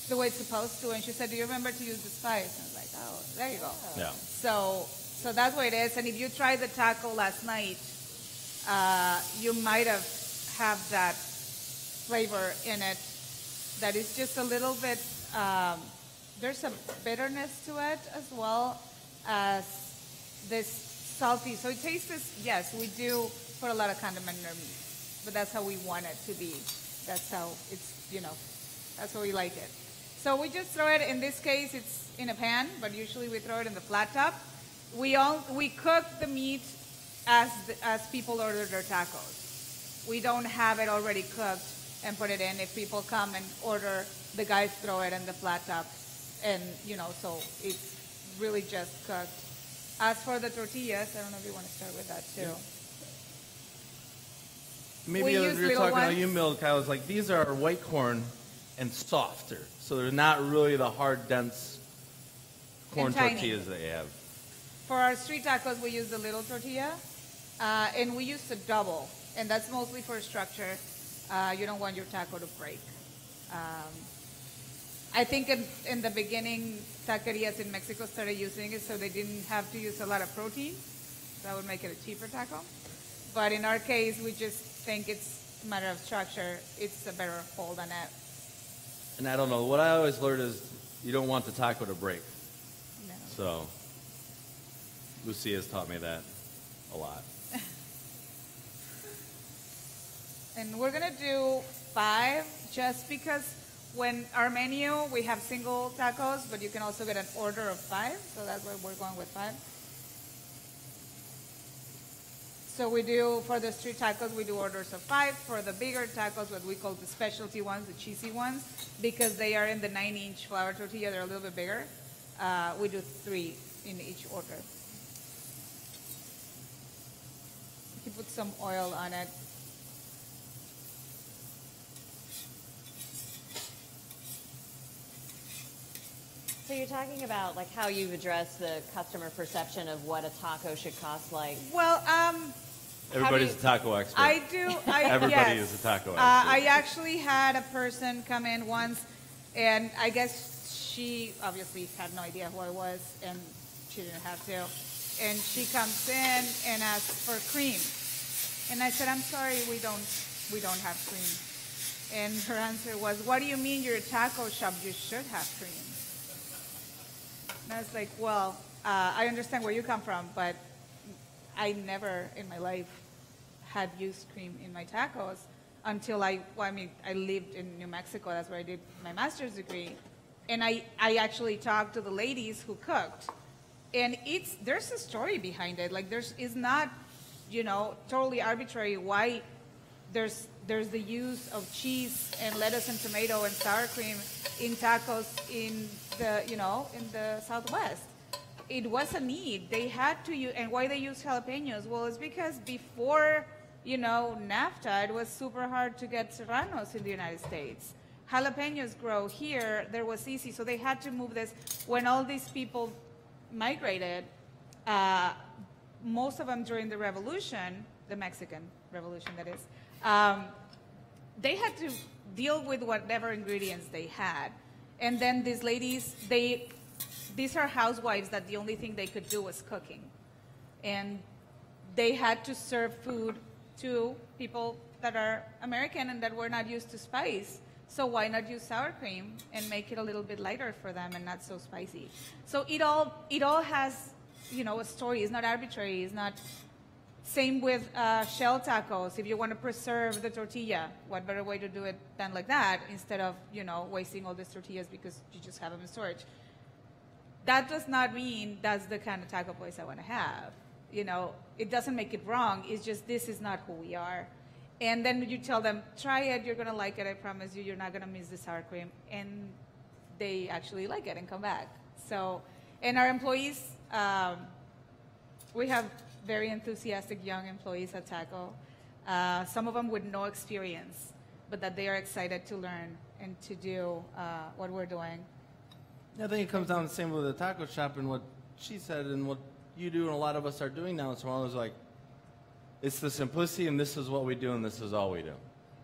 the way it's supposed to?" And she said, "Do you remember to use the spice?" And I was like, "Oh, there you go." Yeah. So that's what it is. And if you tried the taco last night, you might have that flavor in it that is just a little bit, there's a bitterness to it as well as this salty. So it tastes this, yes, we do put a lot of condiment in our meat, but that's how we want it to be. That's how it's, you know, that's how we like it. So we just throw it, in this case, it's in a pan, but usually we throw it in the flat top. We cook the meat as people order their tacos. We don't have it already cooked and put it in. If people come and order, the guys throw it in the flat top, and, you know, so it's really just cooked. As for the tortillas, I don't know if you want to start with that too. Maybe as we were talking about you milk, I was like, these are white corn and softer. So they're not really the hard, dense corn tortillas that you have. For our street tacos, we use the little tortilla, and we use the double, and that's mostly for structure. You don't want your taco to break. I think in the beginning, taquerias in Mexico started using it so they didn't have to use a lot of protein. That would make it a cheaper taco. But in our case, we just think it's a matter of structure. It's a better whole than it. And I don't know, what I always learned is you don't want the taco to break. No. So Lucia has taught me that a lot. And we're going to do 5 just because when our menu, we have single tacos, but you can also get an order of 5. So that's why we're going with 5. So we do, for the street tacos, we do orders of 5. For the bigger tacos, what we call the specialty ones, the cheesy ones, because they are in the 9-inch flour tortilla, they're a little bit bigger. We do 3 in each order. You put some oil on it. So you're talking about like how you've addressed the customer perception of what a taco should cost like. Well, everybody's a taco expert. I do. Everybody yes. is a taco expert. I actually had a person come in once, and I guess she obviously had no idea who I was, and she didn't have to. And she comes in and asks for cream, and I said, "I'm sorry, we don't have cream." And her answer was, "What do you mean you're a taco shop? You should have cream." And I was like, well, I understand where you come from, but I never in my life had used cream in my tacos until I lived in New Mexico. That's where I did my master's degree. And I actually talked to the ladies who cooked. And there's a story behind it. Like it's not, totally arbitrary why there's the use of cheese and lettuce and tomato and sour cream in tacos in the Southwest. It was a need. They had to use, and why they use jalapenos? Well, it's because before, NAFTA, it was super hard to get serranos in the United States. Jalapenos grow here. There was easy, so they had to move this. When all these people migrated, most of them during the revolution, the Mexican Revolution, that is, they had to deal with whatever ingredients they had. And then these ladies, these are housewives that the only thing they could do was cooking. And they had to serve food to people that are American and that were not used to spice. So why not use sour cream and make it a little bit lighter for them and not so spicy? So it all has, a story. It's not arbitrary. It's not. Same with shell tacos. If you want to preserve the tortilla, what better way to do it than like that instead of, wasting all these tortillas because you just have them in storage. That does not mean that's the kind of taco place I want to have. It doesn't make it wrong. It's just this is not who we are. And then you tell them, try it, you're going to like it, I promise you, you're not going to miss the sour cream. And they actually like it and come back. So, and our employees, we have very enthusiastic young employees at Taco. Some of them with no experience, but that they are excited to learn and to do what we're doing. I think it comes down to the same with the taco shop and what she said and what you do and a lot of us are doing now. It's one of those like, it's the simplicity and this is what we do and this is all we do.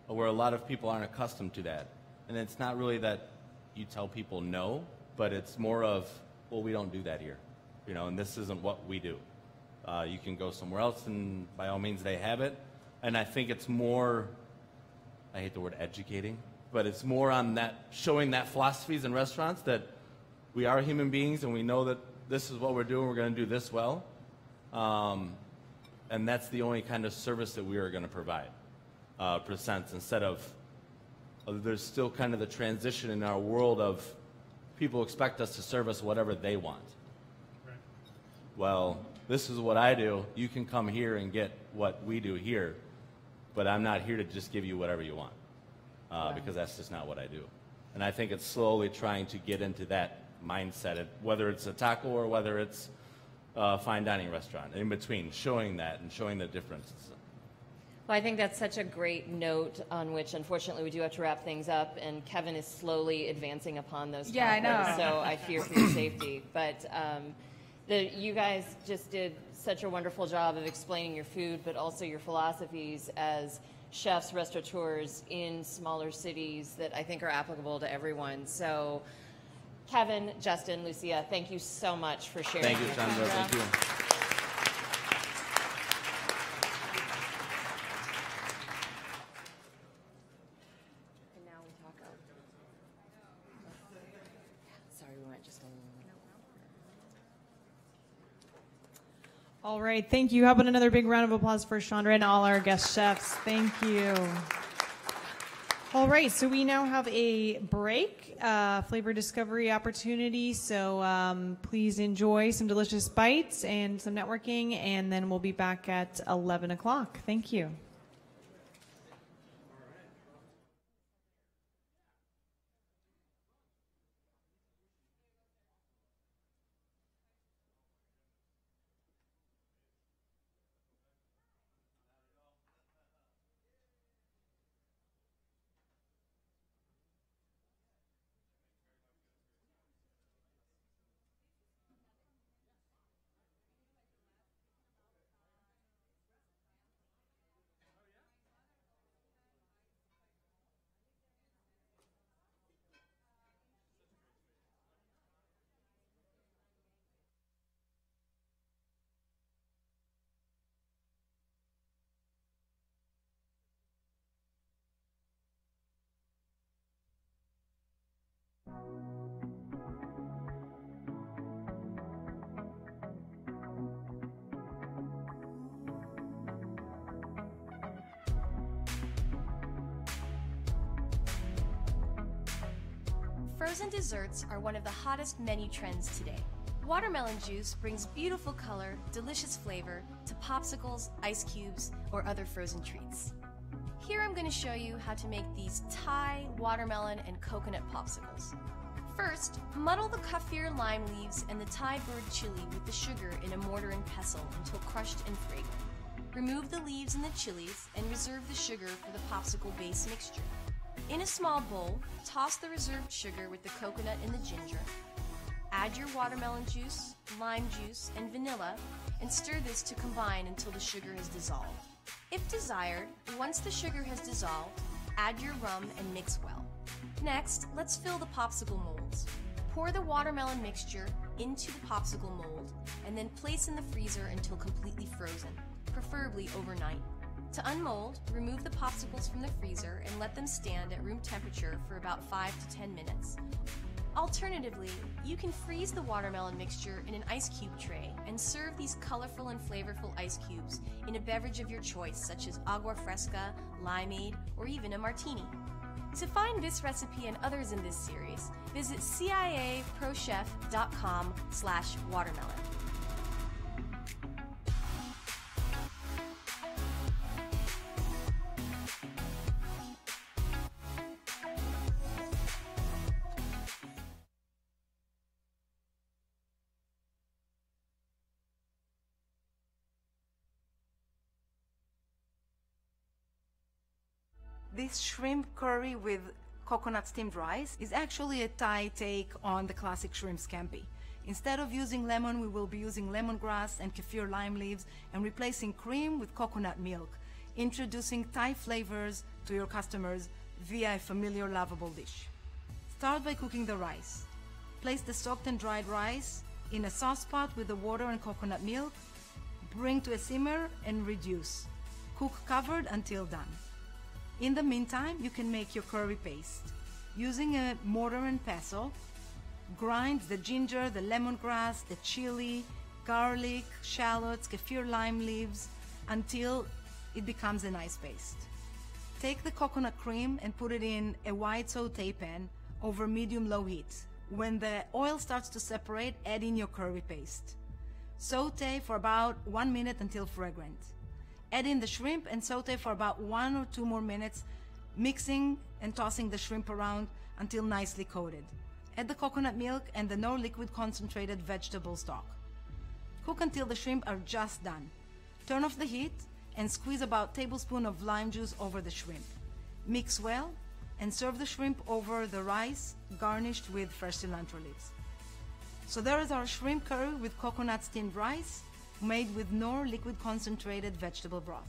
Where a lot of people aren't accustomed to that. And it's not really that you tell people no, but it's more of, well, we don't do that here. And this isn't what we do. You can go somewhere else, and by all means, they have it. And I think it's more, I hate the word educating, but it's more on that, showing that philosophies in restaurants that we are human beings and we know that this is what we're doing, we're going to do this well. And that's the only kind of service that we are going to provide, presents, instead of, there's still kind of the transition in our world of people expect us to serve us whatever they want. Right. Well, this is what I do. You can come here and get what we do here, but I'm not here to just give you whatever you want, because that's just not what I do. And I think it's slowly trying to get into that mindset, whether it's a taco or whether it's a fine dining restaurant, in between, showing that and showing the difference. Well, I think that's such a great note on which, unfortunately, we do have to wrap things up, and Kevin is slowly advancing upon those topics, I know. so I fear for your safety. But you guys just did such a wonderful job of explaining your food, but also your philosophies as chefs, restaurateurs in smaller cities that I think are applicable to everyone. So, Kevin, Justin, Lucia, thank you so much for sharing. Thank you, Sandra. Thank you. All right, thank you. How about another big round of applause for Chandra and all our guest chefs? Thank you. All right, so we now have a break, flavor discovery opportunity. So please enjoy some delicious bites and some networking, and then we'll be back at 11 o'clock. Thank you. Frozen desserts are one of the hottest menu trends today. Watermelon juice brings beautiful color, delicious flavor to popsicles, ice cubes, or other frozen treats. Here I'm going to show you how to make these Thai, watermelon, and coconut popsicles. First, muddle the kaffir lime leaves and the Thai bird chili with the sugar in a mortar and pestle until crushed and fragrant. Remove the leaves and the chilies and reserve the sugar for the popsicle base mixture. In a small bowl, toss the reserved sugar with the coconut and the ginger. Add your watermelon juice, lime juice, and vanilla, and stir this to combine until the sugar has dissolved. If desired, once the sugar has dissolved, add your rum and mix well. Next, let's fill the popsicle molds. Pour the watermelon mixture into the popsicle mold, and then place in the freezer until completely frozen, preferably overnight. To unmold, remove the popsicles from the freezer and let them stand at room temperature for about 5 to 10 minutes. Alternatively, you can freeze the watermelon mixture in an ice cube tray and serve these colorful and flavorful ice cubes in a beverage of your choice, such as Agua Fresca, limeade, or even a martini. To find this recipe and others in this series, visit ciaprochef.com/watermelon. This shrimp curry with coconut steamed rice is actually a Thai take on the classic shrimp scampi. Instead of using lemon, we will be using lemongrass and kaffir lime leaves and replacing cream with coconut milk, introducing Thai flavors to your customers via a familiar, lovable dish. Start by cooking the rice. Place the soaked and dried rice in a sauce pot with the water and coconut milk. Bring to a simmer and reduce. Cook covered until done. In the meantime, you can make your curry paste. Using a mortar and pestle, grind the ginger, the lemongrass, the chili, garlic, shallots, kaffir lime leaves until it becomes a nice paste. Take the coconut cream and put it in a wide saute pan over medium-low heat. When the oil starts to separate, add in your curry paste. Saute for about 1 minute until fragrant. Add in the shrimp and saute for about 1 or 2 more minutes, mixing and tossing the shrimp around until nicely coated. Add the coconut milk and the no liquid concentrated vegetable stock. Cook until the shrimp are just done. Turn off the heat and squeeze about a tablespoon of lime juice over the shrimp. Mix well and serve the shrimp over the rice, garnished with fresh cilantro leaves. So there is our shrimp curry with coconut steamed rice, made with no liquid concentrated vegetable broth.